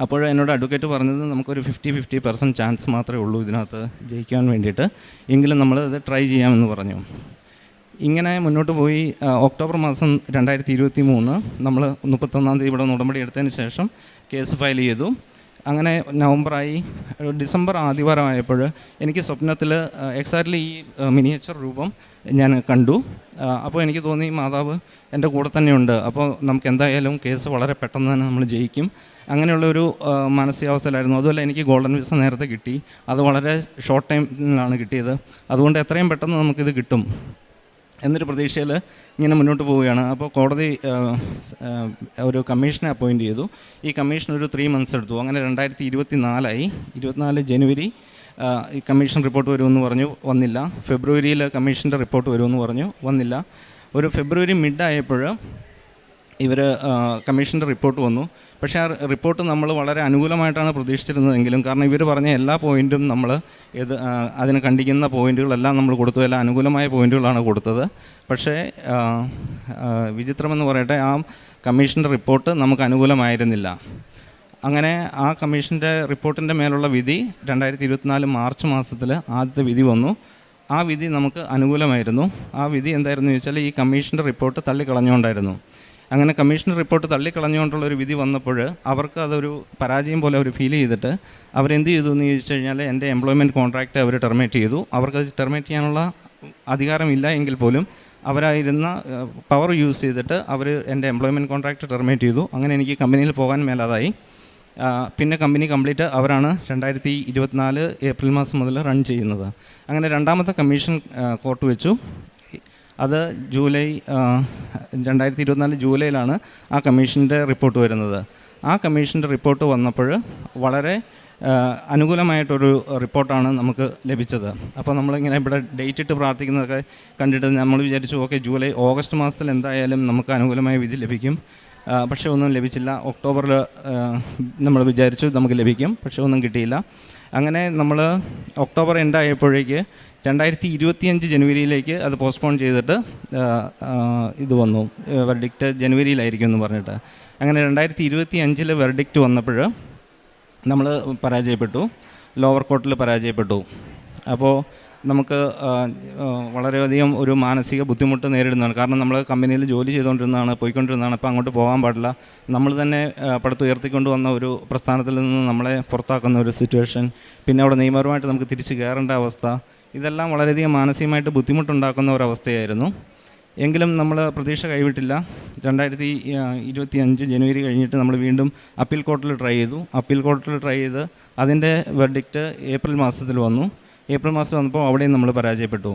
Speaker 5: അപ്പോൾ എന്നോട് അഡ്വക്കേറ്റ് പറഞ്ഞത്, നമുക്കൊരു 50% ചാൻസ് മാത്രമേ ഉള്ളൂ ഇതിനകത്ത് ജയിക്കാൻ വേണ്ടിയിട്ട്, എങ്കിലും നമ്മൾ ഇത് ട്രൈ ചെയ്യാമെന്ന് പറഞ്ഞു. ഇങ്ങനെ മുന്നോട്ട് പോയി. ഒക്ടോബർ മാസം 2023 നമ്മൾ 31-ാം തീയതി ഇവിടെ ഉടമ്പടി എടുത്തതിന് ശേഷം കേസ് ഫയൽ ചെയ്തു. അങ്ങനെ നവംബറായി. ഡിസംബർ ആദ്യവാരമായപ്പോൾ എനിക്ക് സ്വപ്നത്തിൽ എക്സാക്ട്ലി ഈ മിനിയേച്ചർ രൂപം ഞാൻ കണ്ടു. അപ്പോൾ എനിക്ക് തോന്നി, മാതാവ് എൻ്റെ കൂടെ തന്നെയുണ്ട്, അപ്പോൾ നമുക്ക് എന്തായാലും കേസ് വളരെ പെട്ടെന്ന് തന്നെ നമ്മൾ ജയിക്കും. അങ്ങനെയുള്ളൊരു മാനസികാവസ്ഥയിലായിരുന്നു. അതുപോലെ എനിക്ക് ഗോൾഡൻ വിസ നേരത്തെ കിട്ടി, അത് വളരെ ഷോർട്ട് ടൈമിലാണ് കിട്ടിയത്. അതുകൊണ്ട് എത്രയും പെട്ടെന്ന് നമുക്കിത് കിട്ടും എന്നൊരു പ്രതീക്ഷയിൽ ഇങ്ങനെ മുന്നോട്ട് പോവുകയാണ്. അപ്പോൾ കോടതി ഒരു കമ്മീഷനെ അപ്പോയിൻറ്റ് ചെയ്തു. ഈ കമ്മീഷൻ ഒരു 3 മന്ത്സ് എടുത്തു. അങ്ങനെ 2024 24 ജനുവരി ഈ കമ്മീഷൻ റിപ്പോർട്ട് വരുമെന്ന് പറഞ്ഞു, വന്നില്ല. ഫെബ്രുവരിയിൽ കമ്മീഷൻ്റെ റിപ്പോർട്ട് വരുമെന്ന് പറഞ്ഞു, വന്നില്ല. ഒരു ഫെബ്രുവരി മിഡായപ്പോൾ കമ്മീഷൻ്റെ റിപ്പോർട്ട് വന്നു. പക്ഷേ ആ റിപ്പോർട്ട് നമ്മൾ വളരെ അനുകൂലമായിട്ടാണ് പ്രതീക്ഷിച്ചിരുന്നതെങ്കിലും, കാരണം ഇവർ പറഞ്ഞ എല്ലാ പോയിൻറ്റും നമ്മൾ അതിന് ഖണ്ഡിക്കുന്ന പോയിൻറ്റുകളെല്ലാം നമ്മൾ കൊടുത്തു, എല്ലാം അനുകൂലമായ പോയിൻറ്റുകളാണ് കൊടുത്തത്. പക്ഷേ വിചിത്രമെന്ന് പറയട്ടെ, ആ കമ്മീഷൻ്റെ റിപ്പോർട്ട് നമുക്ക് അനുകൂലമായിരുന്നില്ല. അങ്ങനെ ആ കമ്മീഷൻ്റെ റിപ്പോർട്ടിൻ്റെ മേലുള്ള വിധി 2024 മാർച്ച് മാസത്തിൽ ആദ്യത്തെ വിധി വന്നു. ആ വിധി നമുക്ക് അനുകൂലമായിരുന്നു. ആ വിധി എന്തായിരുന്നു ചോദിച്ചാൽ, ഈ കമ്മീഷൻ്റെ റിപ്പോർട്ട് തള്ളിക്കളഞ്ഞുകൊണ്ടായിരുന്നു. അങ്ങനെ കമ്മീഷൻ്റെ റിപ്പോർട്ട് തള്ളിക്കളഞ്ഞുകൊണ്ടുള്ളൊരു വിധി വന്നപ്പോൾ അവർക്ക് അതൊരു പരാജയം പോലെ അവർ ഫീൽ ചെയ്തിട്ട് അവരെന്ത് ചെയ്തു എന്ന് ചോദിച്ചു കഴിഞ്ഞാൽ, എൻ്റെ എംപ്ലോയ്മെൻറ്റ് കോൺട്രാക്റ്റ് അവർ ടെർമിനേറ്റ് ചെയ്തു. അവർക്കത് ടെർമിനേറ്റ് ചെയ്യാനുള്ള അധികാരമില്ല എങ്കിൽ പോലും അവരായിരുന്ന പവർ യൂസ് ചെയ്തിട്ട് അവർ എൻ്റെ എംപ്ലോയ്മെൻറ്റ് കോൺട്രാക്റ്റ് ടെർമിനേറ്റ് ചെയ്തു. അങ്ങനെ എനിക്ക് കമ്പനിയിൽ പോകാൻ മേലാതായി. പിന്നെ കമ്പനി കംപ്ലീറ്റ് അവരാണ് 2024 ഏപ്രിൽ മാസം മുതൽ റൺ ചെയ്യുന്നത്. അങ്ങനെ രണ്ടാമത്തെ കമ്മീഷൻ കോർട്ട് വെച്ചു. അത് 2024 ജൂലൈയിലാണ് ആ കമ്മീഷൻ്റെ റിപ്പോർട്ട് വരുന്നത്. ആ കമ്മീഷൻ്റെ റിപ്പോർട്ട് വന്നപ്പോൾ വളരെ അനുകൂലമായിട്ടൊരു റിപ്പോർട്ടാണ് നമുക്ക് ലഭിച്ചത്. അപ്പോൾ നമ്മളിങ്ങനെ ഇവിടെ ഡേറ്റ് ഇട്ട് പ്രാർത്ഥിക്കുന്നതൊക്കെ കണ്ടിട്ട് നമ്മൾ വിചാരിച്ചു, ഓക്കെ ഓഗസ്റ്റ് മാസത്തിൽ എന്തായാലും നമുക്ക് അനുകൂലമായ വിധി ലഭിക്കും. പക്ഷേ ഒന്നും ലഭിച്ചില്ല. ഒക്ടോബറിൽ നമ്മൾ വിചാരിച്ചു നമുക്ക് ലഭിക്കും, പക്ഷേ ഒന്നും കിട്ടിയില്ല. അങ്ങനെ നമ്മൾ ഒക്ടോബർ എൻഡ് ആയപ്പോഴേക്ക് 2025 ജനുവരിയിലേക്ക് അത് പോസ്റ്റ്പോൺ ചെയ്തിട്ട് ഇത് വന്നു, വെർഡിക്റ്റ് ജനുവരിയിലായിരിക്കും എന്ന് പറഞ്ഞിട്ട്. അങ്ങനെ 2025 വെർഡിക്റ്റ് വന്നപ്പോൾ നമ്മൾ പരാജയപ്പെട്ടു, ലോവർ കോർട്ടിൽ പരാജയപ്പെട്ടു. അപ്പോൾ നമുക്ക് വളരെയധികം ഒരു മാനസിക ബുദ്ധിമുട്ട് നേരിടുന്നതാണ്. കാരണം നമ്മൾ കമ്പനിയിൽ ജോലി പോയിക്കൊണ്ടിരുന്നതാണ്. അപ്പോൾ അങ്ങോട്ട് പോകാൻ പാടില്ല. നമ്മൾ തന്നെ പടുത്തുയർത്തിക്കൊണ്ട് വന്ന ഒരു പ്രസ്ഥാനത്തിൽ നിന്ന് നമ്മളെ പുറത്താക്കുന്ന ഒരു സിറ്റുവേഷൻ, പിന്നെ അവിടെ നിയമപരമായിട്ട് നമുക്ക് തിരിച്ച് കയറേണ്ട അവസ്ഥ, ഇതെല്ലാം വളരെയധികം മാനസികമായിട്ട് ബുദ്ധിമുട്ടുണ്ടാക്കുന്ന ഒരവസ്ഥയായിരുന്നു. എങ്കിലും നമ്മൾ പ്രതീക്ഷ കൈവിട്ടില്ല. 2025 ജനുവരി കഴിഞ്ഞിട്ട് നമ്മൾ വീണ്ടും അപ്പീൽ കോർട്ടിൽ ട്രൈ ചെയ്ത് അതിൻ്റെ വെർഡിക്റ്റ് ഏപ്രിൽ മാസത്തിൽ വന്നു. ഏപ്രിൽ മാസം വന്നപ്പോൾ അവിടെയും നമ്മൾ പരാജയപ്പെട്ടു.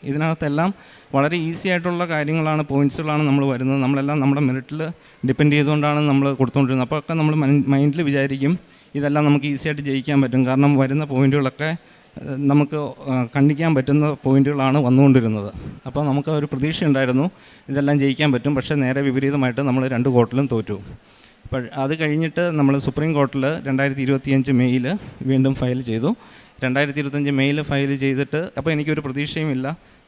Speaker 5: ഇതിനകത്തെല്ലാം വളരെ ഈസി ആയിട്ടുള്ള കാര്യങ്ങളാണ്, പോയിൻറ്റ്സുകളാണ് നമ്മൾ വരുന്നത്. നമ്മളെല്ലാം നമ്മുടെ മെറിറ്റിൽ ഡിപ്പെൻഡ് ചെയ്തുകൊണ്ടാണ് നമ്മൾ കൊടുത്തുകൊണ്ടിരുന്നത്. അപ്പോൾ ഒക്കെ നമ്മൾ മൈൻഡിൽ വിചാരിക്കും ഇതെല്ലാം നമുക്ക് ഈസിയായിട്ട് ജയിക്കാൻ പറ്റും, കാരണം വരുന്ന പോയിൻറ്റുകളൊക്കെ നമുക്ക് കണ്ടിക്കാൻ പറ്റുന്ന പോയിൻറ്റുകളാണ് വന്നുകൊണ്ടിരുന്നത്. അപ്പോൾ നമുക്ക് ഒരു പ്രതീക്ഷ ഉണ്ടായിരുന്നു ഇതെല്ലാം ജയിക്കാൻ പറ്റും. പക്ഷേ നേരെ വിപരീതമായിട്ട് നമ്മൾ 2 കോർട്ടിലും തോറ്റു. അപ്പോൾ അത് കഴിഞ്ഞിട്ട് നമ്മൾ സുപ്രീം കോർട്ടിൽ 2025 മെയ്യിൽ വീണ്ടും ഫയൽ ചെയ്തു. 2025 മെയ്യിൽ ഫയൽ ചെയ്തിട്ട് അപ്പോൾ എനിക്കൊരു പ്രതീക്ഷയുമില്ല.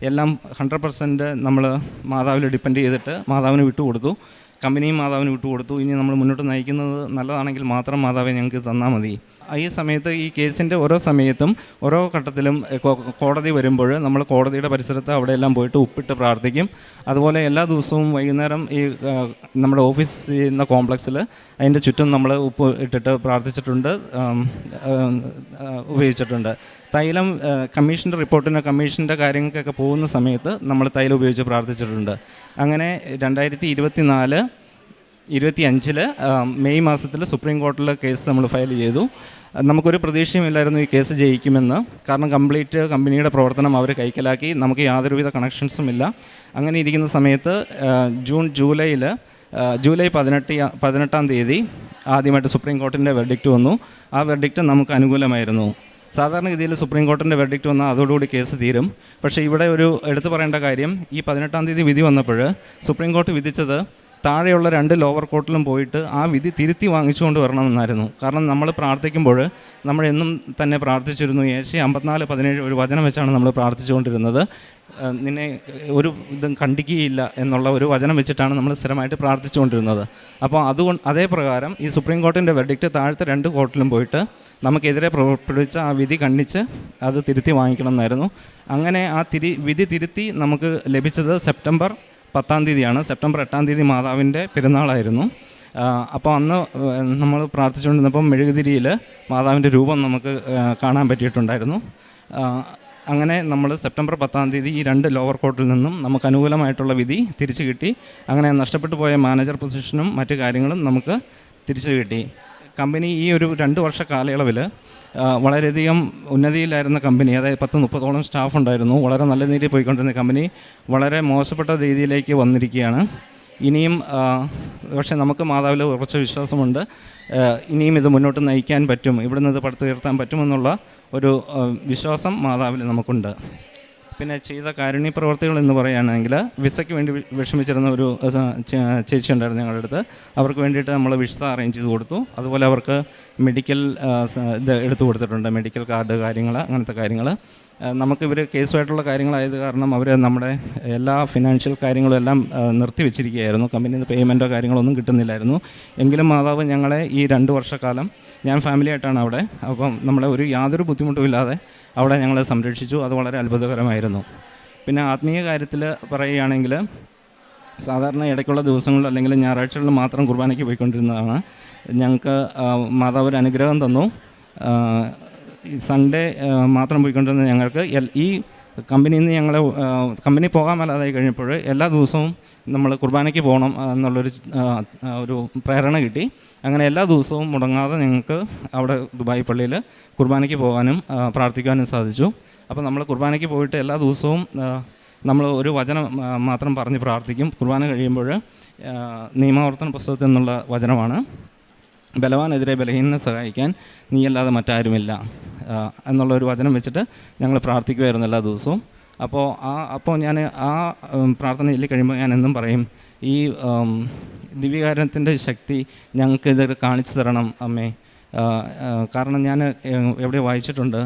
Speaker 5: എല്ലാം 100% നമ്മൾ മാതാവിൽ ഡിപ്പെൻഡ് ചെയ്തിട്ട് മാതാവിന് വിട്ടുകൊടുത്തു. കമ്പനിയും മാതാവിന് വിട്ടുകൊടുത്തു. ഇനി നമ്മൾ മുന്നോട്ട് നയിക്കുന്നത് നല്ലതാണെങ്കിൽ മാത്രം മാതാവെ ഞങ്ങൾക്ക് തന്നാൽ മതി. ഈ സമയത്ത് ഈ കേസിൻ്റെ ഓരോ സമയത്തും ഓരോ ഘട്ടത്തിലും കോടതി വരുമ്പോൾ നമ്മൾ കോടതിയുടെ പരിസരത്ത് അവിടെയെല്ലാം പോയിട്ട് ഉപ്പിട്ട് പ്രാർത്ഥിക്കും. അതുപോലെ എല്ലാ ദിവസവും വൈകുന്നേരം ഈ നമ്മുടെ ഓഫീസ് ചെയ്യുന്ന കോംപ്ലക്സിൽ അതിൻ്റെ ചുറ്റും നമ്മൾ ഉപ്പ് ഇട്ടിട്ട് പ്രാർത്ഥിച്ചിട്ടുണ്ട്, ഉപയോഗിച്ചിട്ടുണ്ട്. തൈലം കമ്മീഷൻ്റെ റിപ്പോർട്ടിന് കമ്മീഷൻ്റെ കാര്യങ്ങൾക്കൊക്കെ പോകുന്ന സമയത്ത് നമ്മൾ തൈലം ഉപയോഗിച്ച് പ്രാർത്ഥിച്ചിട്ടുണ്ട്. അങ്ങനെ 2025 മെയ് മാസത്തിൽ സുപ്രീം കോർട്ടിൽ കേസ് നമ്മൾ ഫയൽ ചെയ്തു. നമുക്കൊരു പ്രതീക്ഷയുമില്ലായിരുന്നു ഈ കേസ് ജയിക്കുമെന്ന്. കാരണം കംപ്ലീറ്റ് കമ്പനിയുടെ പ്രവർത്തനം അവർ കൈക്കലാക്കി, നമുക്ക് യാതൊരുവിധ കണക്ഷൻസും ഇല്ല. അങ്ങനെ ഇരിക്കുന്ന സമയത്ത് ജൂലൈ 18-ാം തീയതി ആദ്യമായിട്ട് സുപ്രീം കോർട്ടിൻ്റെ വെർഡിക്റ്റ് വന്നു. ആ വെർഡിക്റ്റ് നമുക്ക് അനുകൂലമായിരുന്നു. സാധാരണഗതിയിൽ സുപ്രീം കോർട്ടിൻ്റെ വെർഡിക്റ്റ് വന്നാൽ അതോടുകൂടി കേസ് തീരും. പക്ഷേ ഇവിടെ ഒരു എടുത്തു പറയേണ്ട കാര്യം, ഈ 18-ാം തീയതി വിധി വന്നപ്പോൾ സുപ്രീം കോർട്ട് വിധിച്ചത് താഴെയുള്ള 2 ലോവർ കോർട്ടിലും പോയിട്ട് ആ വിധി തിരുത്തി വാങ്ങിച്ചുകൊണ്ട് വരണമെന്നായിരുന്നു. കാരണം നമ്മൾ പ്രാർത്ഥിക്കുമ്പോൾ നമ്മൾ എന്നും തന്നെ പ്രാർത്ഥിച്ചിരുന്നു, ഏശയ്യ 54:17 ഒരു വചനം വെച്ചാണ് നമ്മൾ പ്രാർത്ഥിച്ചുകൊണ്ടിരുന്നത്. നിന്നെ ഒരു ഇതും കണ്ടിക്കുകയില്ല എന്നുള്ള ഒരു വചനം വെച്ചിട്ടാണ് നമ്മൾ സ്ഥിരമായിട്ട് പ്രാർത്ഥിച്ചുകൊണ്ടിരുന്നത്. അപ്പോൾ അതേ പ്രകാരം ഈ സുപ്രീം കോർട്ടിൻ്റെ വെർഡിക്റ്റ് താഴത്തെ 2 കോർട്ടിലും പോയിട്ട് നമുക്കെതിരെ പുറപ്പെടുവിച്ച ആ വിധി കണ്ണിച്ച് അത് തിരുത്തി വാങ്ങിക്കണം എന്നായിരുന്നു. അങ്ങനെ ആ വിധി തിരുത്തി നമുക്ക് ലഭിച്ചത് സെപ്റ്റംബർ 10-ാം തീയതിയാണ്. സെപ്റ്റംബർ 8-ാം തീയതി മാതാവിൻ്റെ പെരുന്നാളായിരുന്നു. അപ്പോൾ അന്ന് നമ്മൾ പ്രാർത്ഥിച്ചുകൊണ്ടിരുന്നപ്പം മെഴുകുതിരിയിൽ മാതാവിൻ്റെ രൂപം നമുക്ക് കാണാൻ പറ്റിയിട്ടുണ്ടായിരുന്നു. അങ്ങനെ നമ്മൾ സെപ്റ്റംബർ 10-ാം തീയതി ഈ 2 ലോവർ കോർട്ടിൽ നിന്നും നമുക്ക് അനുകൂലമായിട്ടുള്ള വിധി തിരിച്ചു കിട്ടി. അങ്ങനെ നഷ്ടപ്പെട്ടു പോയ മാനേജർ പൊസിഷനും മറ്റു കാര്യങ്ങളും നമുക്ക് തിരിച്ചു കിട്ടി. കമ്പനി ഈ ഒരു 2 വർഷ കാലയളവിൽ വളരെയധികം ഉന്നതിയിലായിരുന്ന കമ്പനി, അതായത് 10-30ഓളം സ്റ്റാഫ് ഉണ്ടായിരുന്നു. വളരെ നല്ല രീതിയിൽ പോയിക്കൊണ്ടിരുന്ന കമ്പനി വളരെ മോശപ്പെട്ട രീതിയിലേക്ക് വന്നിരിക്കുകയാണ്. ഇനിയും പക്ഷേ നമുക്ക് മാതാവിൽ കുറച്ച് വിശ്വാസമുണ്ട്. ഇനിയും ഇത് മുന്നോട്ട് നയിക്കാൻ പറ്റും, ഇവിടെ നിന്ന് ഇത് പടുത്തുയർത്താൻ പറ്റുമെന്നുള്ള ഒരു വിശ്വാസം മാതാവിൽ നമുക്കുണ്ട്. പിന്നെ ചെയ്ത കാരുണ്യ പ്രവർത്തികൾ എന്ന് പറയുകയാണെങ്കിൽ വിസയ്ക്ക് വേണ്ടി വിഷമിച്ചിരുന്ന ഒരു ചേച്ചി ഉണ്ടായിരുന്നു ഞങ്ങളുടെ അടുത്ത്. അവർക്ക് വേണ്ടിയിട്ട് നമ്മൾ വിസ അറേഞ്ച് ചെയ്ത് കൊടുത്തു. അതുപോലെ അവർക്ക് മെഡിക്കൽ ഇത് എടുത്തു കൊടുത്തിട്ടുണ്ട്, മെഡിക്കൽ കാർഡ് കാര്യങ്ങൾ, അങ്ങനത്തെ കാര്യങ്ങൾ. നമുക്കിവർ കേസുമായിട്ടുള്ള കാര്യങ്ങളായത് കാരണം അവർ നമ്മുടെ എല്ലാ ഫിനാൻഷ്യൽ കാര്യങ്ങളും എല്ലാം നിർത്തിവെച്ചിരിക്കുകയായിരുന്നു. കമ്പനിയിൽ നിന്ന് പേയ്മെൻറ്റോ കാര്യങ്ങളൊന്നും കിട്ടുന്നില്ലായിരുന്നു. എങ്കിലും മാതാവ് ഞങ്ങളെ ഈ 2 വർഷക്കാലം, ഞാൻ ഫാമിലിയായിട്ടാണ് അവിടെ, അപ്പം നമ്മളെ യാതൊരു ബുദ്ധിമുട്ടും ഇല്ലാതെ അവിടെ ഞങ്ങളെ സംരക്ഷിച്ചു. അത് വളരെ അത്ഭുതകരമായിരുന്നു. പിന്നെ ആത്മീയ കാര്യത്തിൽ പറയുകയാണെങ്കിൽ സാധാരണ ഇടയ്ക്കുള്ള ദിവസങ്ങളിൽ അല്ലെങ്കിൽ ഞായറാഴ്ചകളിൽ മാത്രം കുർബാനയ്ക്ക് പോയിക്കൊണ്ടിരുന്നതാണ്. ഞങ്ങൾക്ക് മാതാവ് ഒരു അനുഗ്രഹം തന്നു. സൺഡേ മാത്രം പോയിക്കൊണ്ടിരുന്ന ഞങ്ങൾക്ക് ഈ കമ്പനിയിൽ നിന്ന് ഞങ്ങളെ കമ്പനി പോകാൻ മേലാതായി കഴിഞ്ഞപ്പോൾ എല്ലാ ദിവസവും നമ്മൾ കുർബാനയ്ക്ക് പോകണം എന്നുള്ളൊരു പ്രേരണ കിട്ടി. അങ്ങനെ എല്ലാ ദിവസവും മുടങ്ങാതെ ഞങ്ങൾക്ക് അവിടെ ദുബായ് പള്ളിയിൽ കുർബാനയ്ക്ക് പോകാനും പ്രാർത്ഥിക്കാനും സാധിച്ചു. അപ്പോൾ നമ്മൾ കുർബാനയ്ക്ക് പോയിട്ട് എല്ലാ ദിവസവും നമ്മൾ ഒരു വചനം മാത്രം പറഞ്ഞ് പ്രാർത്ഥിക്കും. കുർബാന കഴിയുമ്പോൾ നിയമാവർത്തന പുസ്തകത്തിൽ നിന്നുള്ള വചനമാണ്, ബലവാനെതിരെ ബലഹീനനെ സഹായിക്കാൻ നീയല്ലാതെ മറ്റാരുമില്ല എന്നുള്ളൊരു വചനം വെച്ചിട്ട് ഞങ്ങൾ പ്രാർത്ഥിക്കുമായിരുന്നു എല്ലാ ദിവസവും. അപ്പോൾ ഞാൻ ആ പ്രാർത്ഥന ചൊല്ലി കഴിയുമ്പോൾ ഞാൻ എന്നും പറയും, ഈ ദിവ്യകാരുണ്യത്തിൻ്റെ ശക്തി ഞങ്ങൾക്ക് ഇത് കാണിച്ചു തരണം അമ്മേ. കാരണം ഞാൻ എവിടെ വായിച്ചിട്ടുണ്ട്,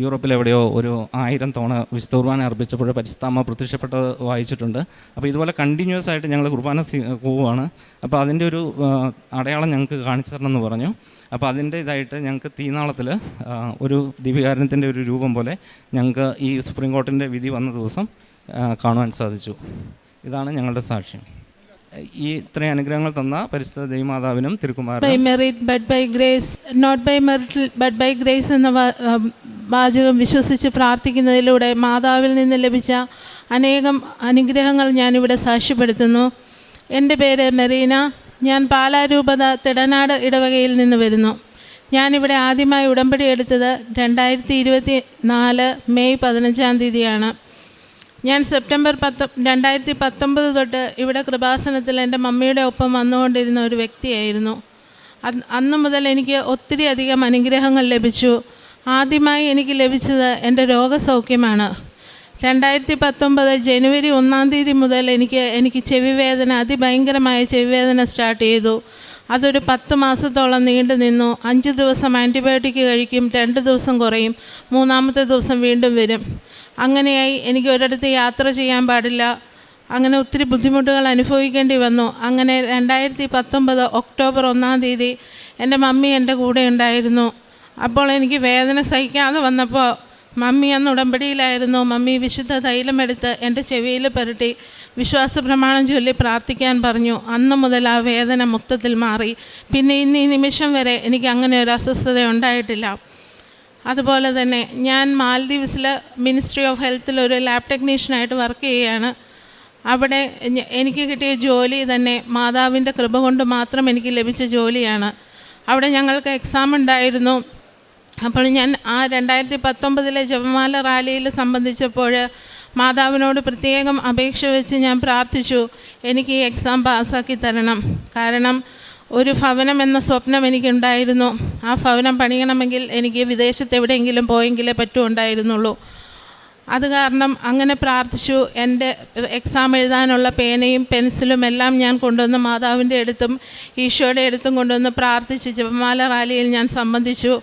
Speaker 5: യൂറോപ്പിലെവിടെയോ ഒരു 1000 തവണ വിശുദ്ധ കുർബാന അർപ്പിച്ചപ്പോൾ പരിശുദ്ധാമ്മ പ്രത്യക്ഷപ്പെട്ടത് വായിച്ചിട്ടുണ്ട്. അപ്പോൾ ഇതുപോലെ കണ്ടിന്യൂസ് ആയിട്ട് ഞങ്ങൾ കുർബാന പോവുകയാണ്. അപ്പോൾ അതിൻ്റെ ഒരു അടയാളം ഞങ്ങൾക്ക് കാണിച്ചു തരണം എന്ന് പറഞ്ഞു. അപ്പോൾ അതിൻ്റെ ഇതായിട്ട് ഞങ്ങൾക്ക് തീനാളത്തിൽ ഒരു ദിവ്യകാരുണ്യത്തിൻ്റെ ഒരു രൂപം പോലെ ഞങ്ങൾക്ക് ഈ സുപ്രീം കോടതിൻ്റെ വിധി വന്ന ദിവസം കാണുവാൻ സാധിച്ചു. ഇതാണ് ഞങ്ങളുടെ സാക്ഷ്യം. ഈ ഇത്രയും അനുഗ്രഹങ്ങൾ തന്ന പരിശുദ്ധ ദൈവമാതാവിനും തിരുക്കുമാരനും
Speaker 6: by merit but by grace, not by merit but by grace എന്ന വാചകം വിശ്വസിച്ച് പ്രാർത്ഥിക്കുന്നതിലൂടെ മാതാവിൽ നിന്ന് ലഭിച്ച അനേകം അനുഗ്രഹങ്ങൾ ഞാനിവിടെ സാക്ഷ്യപ്പെടുത്തുന്നു. എൻ്റെ പേര് മെറീന. ഞാൻ പാലാരൂപത തിടനാട് ഇടവകയിൽ നിന്ന് വരുന്നു. ഞാനിവിടെ ആദ്യമായി ഉടമ്പടി എടുത്തത് 2024 മെയ് 15-ാം തീയതിയാണ്. ഞാൻ സെപ്റ്റംബർ 2019 തൊട്ട് ഇവിടെ കൃപാസനത്തിൽ എൻ്റെ മമ്മിയുടെ ഒപ്പം വന്നുകൊണ്ടിരുന്ന ഒരു വ്യക്തിയായിരുന്നു. അന്ന് മുതൽ എനിക്ക് ഒത്തിരി അധികം അനുഗ്രഹങ്ങൾ ലഭിച്ചു. ആദ്യമായി എനിക്ക് ലഭിച്ചത് എൻ്റെ രോഗസൗഖ്യമാണ്. 2019 ജനുവരി 1-ാം തീയതി മുതൽ എനിക്ക് ചെവിവേദന, അതിഭയങ്കരമായ ചെവിവേദന സ്റ്റാർട്ട് ചെയ്തു. അതൊരു 10 മാസത്തോളം നീണ്ടു നിന്നു. 5 ദിവസം ആൻറ്റിബയോട്ടിക് കഴിക്കും, 2 ദിവസം കുറയും, 3-ാമത്തെ ദിവസം വീണ്ടും വരും. അങ്ങനെയായി എനിക്ക് ഒരിടത്ത് യാത്ര ചെയ്യാൻ പാടില്ല. അങ്ങനെ ഒത്തിരി ബുദ്ധിമുട്ടുകൾ അനുഭവിക്കേണ്ടി വന്നു. അങ്ങനെ 2019 ഒക്ടോബർ 1-ാം തീയതി എൻ്റെ മമ്മി എൻ്റെ കൂടെ ഉണ്ടായിരുന്നു. അപ്പോൾ എനിക്ക് വേദന സഹിക്കാതെ വന്നപ്പോൾ മമ്മി അന്ന് ഉടമ്പടിയിലായിരുന്നു. മമ്മി വിശുദ്ധ തൈലമെടുത്ത് എൻ്റെ ചെവിയിൽ പുരട്ടി വിശ്വാസ പ്രമാണം ചൊല്ലി പ്രാർത്ഥിക്കാൻ പറഞ്ഞു. അന്ന് മുതൽ ആ വേദന മൊത്തത്തിൽ മാറി. പിന്നെ ഇന്ന് ഈ നിമിഷം വരെ എനിക്ക് അങ്ങനെ ഒരു അസ്വസ്ഥത ഉണ്ടായിട്ടില്ല. അതുപോലെ തന്നെ ഞാൻ മാൽദീവ്സിൽ മിനിസ്ട്രി ഓഫ് ഹെൽത്തിൽ ഒരു ലാബ് ടെക്നീഷ്യനായിട്ട് വർക്ക് ചെയ്യുകയാണ്. അവിടെ എനിക്ക് കിട്ടിയ ജോലി തന്നെ മാതാവിൻ്റെ കൃപ കൊണ്ട് മാത്രം എനിക്ക് ലഭിച്ച ജോലിയാണ്. അവിടെ ഞങ്ങൾക്ക് എക്സാം ഉണ്ടായിരുന്നു. അപ്പോൾ ഞാൻ ആ 2019 ജപമാല റാലിയിൽ സംബന്ധിച്ചപ്പോൾ മാതാവിനോട് പ്രത്യേകം അപേക്ഷ വെച്ച് ഞാൻ പ്രാർത്ഥിച്ചു, എനിക്ക് ഈ എക്സാം പാസ്സാക്കി തരണം. കാരണം ഒരു ഭവനം എന്ന സ്വപ്നം എനിക്കുണ്ടായിരുന്നു. ആ ഭവനം പണിയണമെങ്കിൽ എനിക്ക് വിദേശത്ത് എവിടെയെങ്കിലും പോയെങ്കിലേ പറ്റുമുണ്ടായിരുന്നുള്ളൂ. അത് കാരണം അങ്ങനെ പ്രാർത്ഥിച്ചു. എൻ്റെ എക്സാം എഴുതാനുള്ള പേനയും പെൻസിലും എല്ലാം ഞാൻ കൊണ്ടുവന്ന് മാതാവിൻ്റെ അടുത്തും ഈശോയുടെ അടുത്തും കൊണ്ടുവന്ന് പ്രാർത്ഥിച്ച് ജപമാല റാലിയിൽ ഞാൻ സംബന്ധിച്ചു.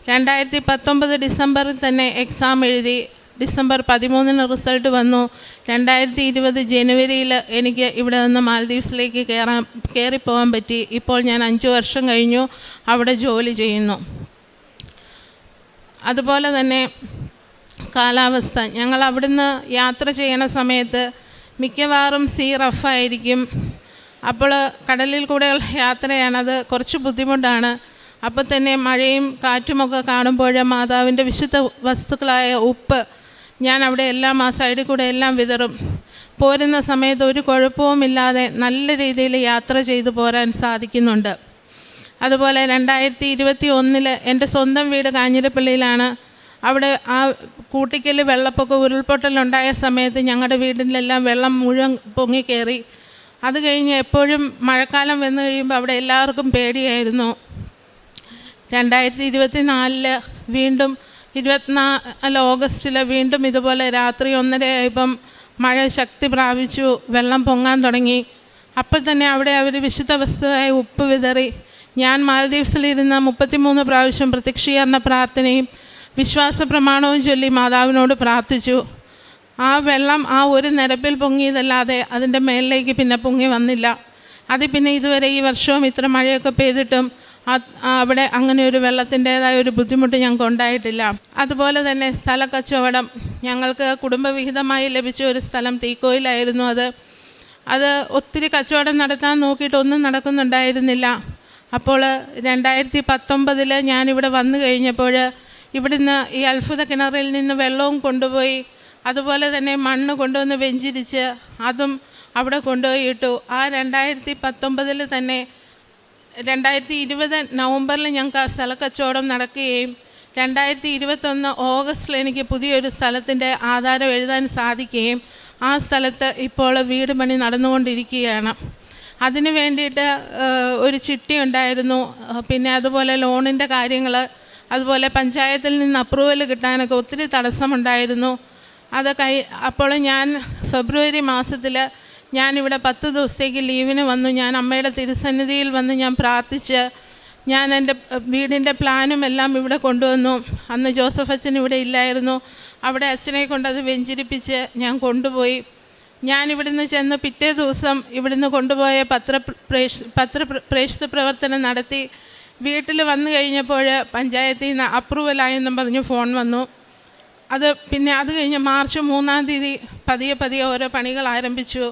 Speaker 6: 2019 ഡിസംബറിൽ തന്നെ എക്സാം എഴുതി. ഡിസംബർ 13 റിസൾട്ട് വന്നു. 2020 ജനുവരിയിൽ എനിക്ക് ഇവിടെ നിന്ന് മാൽദീവ്സിലേക്ക് കയറിപ്പോകാൻ പറ്റി. ഇപ്പോൾ ഞാൻ 5 വർഷം കഴിഞ്ഞു അവിടെ ജോലി ചെയ്യുന്നു. അതുപോലെ തന്നെ കാലാവസ്ഥ, ഞങ്ങൾ അവിടുന്ന് യാത്ര ചെയ്യണ സമയത്ത് മിക്കവാറും സീ റഫായിരിക്കും. അപ്പോൾ കടലിൽ കൂടെയുള്ള യാത്രയാണത്, കുറച്ച് ബുദ്ധിമുട്ടാണ്. അപ്പോൾ തന്നെ മഴയും കാറ്റുമൊക്കെ കാണുമ്പോൾ മാതാവിൻ്റെ വിശുദ്ധ വസ്തുക്കളായ ഉപ്പ് ഞാൻ അവിടെ എല്ലാം ആ സൈഡിൽ കൂടെ എല്ലാം വിതറും. പോരുന്ന സമയത്ത് ഒരു കുഴപ്പവുമില്ലാതെ നല്ല രീതിയിൽ യാത്ര ചെയ്തു പോരാൻ സാധിക്കുന്നുണ്ട്. അതുപോലെ 2021 എൻ്റെ സ്വന്തം വീട് കാഞ്ഞിരപ്പള്ളിയിലാണ്. അവിടെ ആ കൂട്ടിക്കൽ വെള്ളപ്പൊക്കം ഉരുൾപൊട്ടലുണ്ടായ സമയത്ത് ഞങ്ങളുടെ വീടിലെല്ലാം വെള്ളം മുഴുവൻ പൊങ്ങിക്കയറി. അത് കഴിഞ്ഞ് എപ്പോഴും മഴക്കാലം വന്നു കഴിയുമ്പോൾ അവിടെ എല്ലാവർക്കും പേടിയായിരുന്നു. 2024 വീണ്ടും 24 ഓഗസ്റ്റിൽ വീണ്ടും ഇതുപോലെ രാത്രി 1:30 ആയപ്പം മഴ ശക്തി പ്രാപിച്ചു, വെള്ളം പൊങ്ങാൻ തുടങ്ങി. അപ്പോൾ തന്നെ അവിടെ അവർ വിശുദ്ധ വസ്തുവായ ഉപ്പ് വിതറി. ഞാൻ മാലദ്വീപ്സിലിരുന്ന 33 പ്രാവശ്യം പ്രത്യക്ഷീകരണ പ്രാർത്ഥനയും വിശ്വാസ പ്രമാണവും ചൊല്ലി മാതാവിനോട് പ്രാർത്ഥിച്ചു. ആ വെള്ളം ആ ഒരു നിരപ്പിൽ പൊങ്ങിയതല്ലാതെ അതിൻ്റെ മേളിലേക്ക് പിന്നെ പൊങ്ങി വന്നില്ല. അത് പിന്നെ ഇതുവരെ ഈ വർഷവും ഇത്ര മഴയൊക്കെ പെയ്തിട്ടും അവിടെ അങ്ങനെ ഒരു വെള്ളത്തിൻ്റേതായ ഒരു ബുദ്ധിമുട്ട് ഞങ്ങൾക്ക് ഉണ്ടായിട്ടില്ല. അതുപോലെ തന്നെ സ്ഥല കച്ചവടം, ഞങ്ങൾക്ക് കുടുംബവിഹിതമായി ലഭിച്ച ഒരു സ്ഥലം തീക്കോയിലായിരുന്നു. അത് ഒത്തിരി കച്ചവടം നടത്താൻ നോക്കിയിട്ട് ഒന്നും നടക്കുന്നുണ്ടായിരുന്നില്ല. അപ്പോൾ 2019 ഞാനിവിടെ വന്നു കഴിഞ്ഞപ്പോൾ ഇവിടുന്ന് ഈ അത്ഭുത കിണറിൽ നിന്ന് വെള്ളവും കൊണ്ടുപോയി, അതുപോലെ തന്നെ മണ്ണ് കൊണ്ടുവന്ന് വെഞ്ചിരിച്ച് അതും അവിടെ കൊണ്ടുപോയി ഇട്ടു. ആ 2019 തന്നെ 2020 നവംബറിൽ ഞങ്ങൾക്ക് ആ സ്ഥല കച്ചവടം നടക്കുകയും 2021 ഓഗസ്റ്റിൽ എനിക്ക് പുതിയൊരു സ്ഥലത്തിൻ്റെ ആധാരം എഴുതാൻ സാധിക്കുകയും ആ സ്ഥലത്ത് ഇപ്പോൾ വീട് പണി നടന്നുകൊണ്ടിരിക്കുകയാണ്. അതിന് വേണ്ടിയിട്ട് ഒരു ചിട്ടി ഉണ്ടായിരുന്നു. പിന്നെ അതുപോലെ ലോണിൻ്റെ കാര്യങ്ങൾ, അതുപോലെ പഞ്ചായത്തിൽ നിന്ന് അപ്രൂവൽ കിട്ടാനൊക്കെ ഒത്തിരി തടസ്സമുണ്ടായിരുന്നു. അപ്പോൾ ഞാൻ ഫെബ്രുവരി മാസത്തിൽ ഞാനിവിടെ 10 ദിവസത്തേക്ക് ലീവിന് വന്നു. ഞാൻ അമ്മയുടെ തിരുസന്നിധിയിൽ വന്ന് ഞാൻ പ്രാർത്ഥിച്ച് ഞാൻ എൻ്റെ വീടിൻ്റെ പ്ലാനും എല്ലാം ഇവിടെ കൊണ്ടുവന്നു. അന്ന് ജോസഫ് അച്ഛൻ ഇവിടെ ഇല്ലായിരുന്നു. അവിടെ അച്ഛനെ കൊണ്ടത് വെഞ്ചരിപ്പിച്ച് ഞാൻ കൊണ്ടുപോയി. ഞാനിവിടുന്ന് ചെന്ന് പിറ്റേ ദിവസം ഇവിടുന്ന് കൊണ്ടുപോയ പത്രപ്രേക്ഷിത പ്രവർത്തനം നടത്തി വീട്ടിൽ വന്നു കഴിഞ്ഞപ്പോൾ പഞ്ചായത്തിൽ നിന്ന് അപ്രൂവലായെന്നും പറഞ്ഞ് ഫോൺ വന്നു. പിന്നെ അത് കഴിഞ്ഞ് മാർച്ച് 3-ാം തീയതി പതിയെ ഓരോ പണികൾ ആരംഭിച്ചു.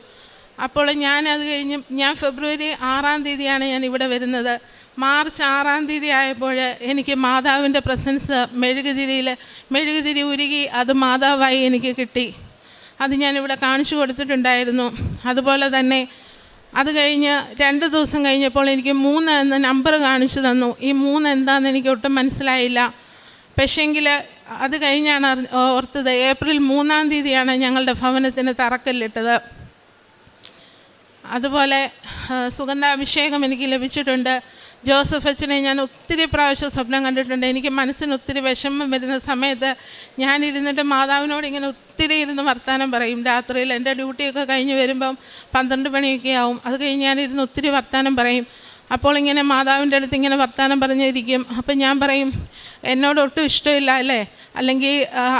Speaker 6: അപ്പോൾ ഞാൻ ഫെബ്രുവരി 6-ാം തീയതിയാണ് ഞാൻ ഇവിടെ വരുന്നത്. മാർച്ച് 6-ാം തീയതി ആയപ്പോൾ എനിക്ക് മാതാവിൻ്റെ പ്രസൻസ് മെഴുകുതിരി ഉരുകി അത് മാതാവായി എനിക്ക് കിട്ടി. അത് ഞാനിവിടെ കാണിച്ചു കൊടുത്തിട്ടുണ്ടായിരുന്നു. അതുപോലെ തന്നെ അത് കഴിഞ്ഞ് 2 ദിവസം കഴിഞ്ഞപ്പോൾ എനിക്ക് 3 എന്ന നമ്പർ കാണിച്ചു തന്നു. ഈ 3 എന്താണെന്ന് എനിക്ക് ഒട്ടും മനസ്സിലായില്ല. പക്ഷേങ്കിൽ അത് കഴിഞ്ഞാണ് ഓർത്തത് ഏപ്രിൽ 3-ാം തീയതിയാണ് ഞങ്ങളുടെ ഭവനത്തിന് തറക്കല്ലിട്ടത്. അതുപോലെ സുഗന്ധാഭിഷേകം എനിക്ക് ലഭിച്ചിട്ടുണ്ട്. ജോസഫ് അച്ഛനെ ഞാൻ ഒത്തിരി പ്രാവശ്യം സ്വപ്നം കണ്ടിട്ടുണ്ട്. എനിക്ക് മനസ്സിന് ഒത്തിരി വിഷമം വരുന്ന സമയത്ത് ഞാനിരുന്നിട്ട് മാതാവിനോട് ഇങ്ങനെ ഒത്തിരി ഇരുന്ന് വർത്തമാനം പറയും. രാത്രിയിൽ എൻ്റെ ഡ്യൂട്ടിയൊക്കെ കഴിഞ്ഞ് വരുമ്പം 12 മണിയൊക്കെ ആവും. അത് കഴിഞ്ഞ് ഞാനിരുന്ന് ഒത്തിരി വർത്തമാനം പറയും. അപ്പോൾ ഇങ്ങനെ മാതാവിൻ്റെ അടുത്ത് ഇങ്ങനെ വർത്തമാനം പറഞ്ഞിരിക്കും. അപ്പം ഞാൻ പറയും, എന്നോട് ഒട്ടും ഇഷ്ടമില്ല അല്ലേ, അല്ലെങ്കിൽ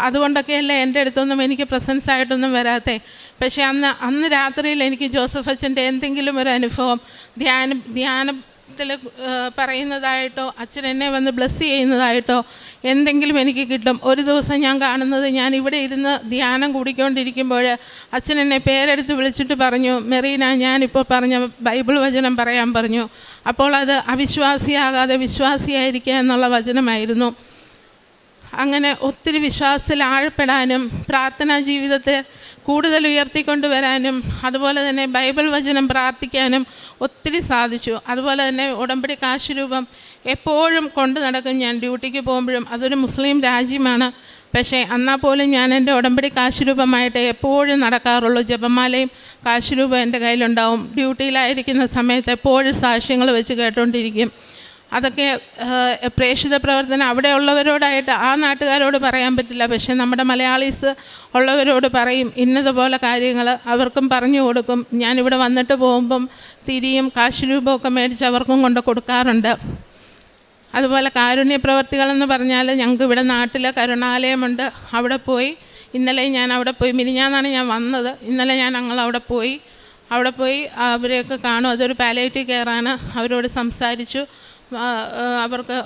Speaker 6: അതുകൊണ്ടൊക്കെയല്ലേ എൻ്റെ അടുത്തൊന്നും എനിക്ക് പ്രസൻസ് ആയിട്ടൊന്നും വരാത്തേ. പക്ഷേ അന്ന് രാത്രിയിൽ എനിക്ക് ജോസഫ് അച്ഛൻ്റെ എന്തെങ്കിലും ഒരു അനുഭവം ധ്യാനത്തിൽ പറയുന്നതായിട്ടോ അച്ഛൻ എന്നെ വന്ന് ബ്ലെസ് ചെയ്യുന്നതായിട്ടോ എന്തെങ്കിലും എനിക്ക് കിട്ടും. ഒരു ദിവസം ഞാൻ കാണുന്നത്, ഞാൻ ഇവിടെ ഇരുന്ന് ധ്യാനം കൂടിക്കൊണ്ടിരിക്കുമ്പോൾ അച്ഛൻ എന്നെ പേരെടുത്ത് വിളിച്ചിട്ട് പറഞ്ഞു, മെറീന, ഞാനിപ്പോൾ പറഞ്ഞ ബൈബിൾ വചനം പറയാൻ പറഞ്ഞു. അപ്പോൾ അത് അവിശ്വാസിയാകാതെ വിശ്വാസിയായിരിക്കുക എന്നുള്ള വചനമായിരുന്നു. അങ്ങനെ ഒത്തിരി വിശ്വാസത്തിൽ ആഴപ്പെടാനും പ്രാർത്ഥനാ ജീവിതത്തെ കൂടുതൽ ഉയർത്തിക്കൊണ്ടുവരാനും അതുപോലെ തന്നെ ബൈബിൾ വചനം പ്രാർത്ഥിക്കാനും ഒത്തിരി സാധിച്ചു. അതുപോലെ തന്നെ ഉടമ്പടി കാശ് രൂപം എപ്പോഴും കൊണ്ടു നടക്കും. ഞാൻ ഡ്യൂട്ടിക്ക് പോകുമ്പോഴും അതൊരു മുസ്ലിം രാജ്യമാണ്. പക്ഷേ എന്നാൽ പോലും ഞാൻ എൻ്റെ ഉടമ്പടി കാശ് രൂപമായിട്ട് എപ്പോഴും നടക്കാറുള്ളൂ. ജപമാലയും കാശ് രൂപം എൻ്റെ കയ്യിലുണ്ടാവും. ഡ്യൂട്ടിയിലായിരിക്കുന്ന സമയത്ത് എപ്പോഴും സാക്ഷ്യങ്ങൾ വെച്ച് കേട്ടുകൊണ്ടിരിക്കും. അതൊക്കെ പ്രേക്ഷിത പ്രവർത്തനം അവിടെ ഉള്ളവരോടായിട്ട് ആ നാട്ടുകാരോട് പറയാൻ പറ്റില്ല. പക്ഷേ നമ്മുടെ മലയാളീസ് ഉള്ളവരോട് പറയും, ഇന്നതുപോലെ കാര്യങ്ങൾ അവർക്കും പറഞ്ഞു കൊടുക്കും. ഞാനിവിടെ വന്നിട്ട് പോകുമ്പം തിരിയും കാശ് രൂപമൊക്കെ മേടിച്ച് അവർക്കും കൊണ്ട് കൊടുക്കാറുണ്ട്. അതുപോലെ കാരുണ്യ പ്രവർത്തികളെന്ന് പറഞ്ഞാൽ ഞങ്ങൾക്ക് ഇവിടെ നാട്ടിൽ കരുണാലയമുണ്ട്. അവിടെ പോയി ഇന്നലെ ഞാൻ അവിടെ പോയി, മിനിഞ്ഞാന്നാണ് ഞാൻ വന്നത്. ഇന്നലെ ഞങ്ങളവിടെ പോയി അവരെയൊക്കെ കാണും. അതൊരു പാലിയേറ്റീവ് കെയറാണ്. അവരോട് സംസാരിച്ചു. അവർക്ക്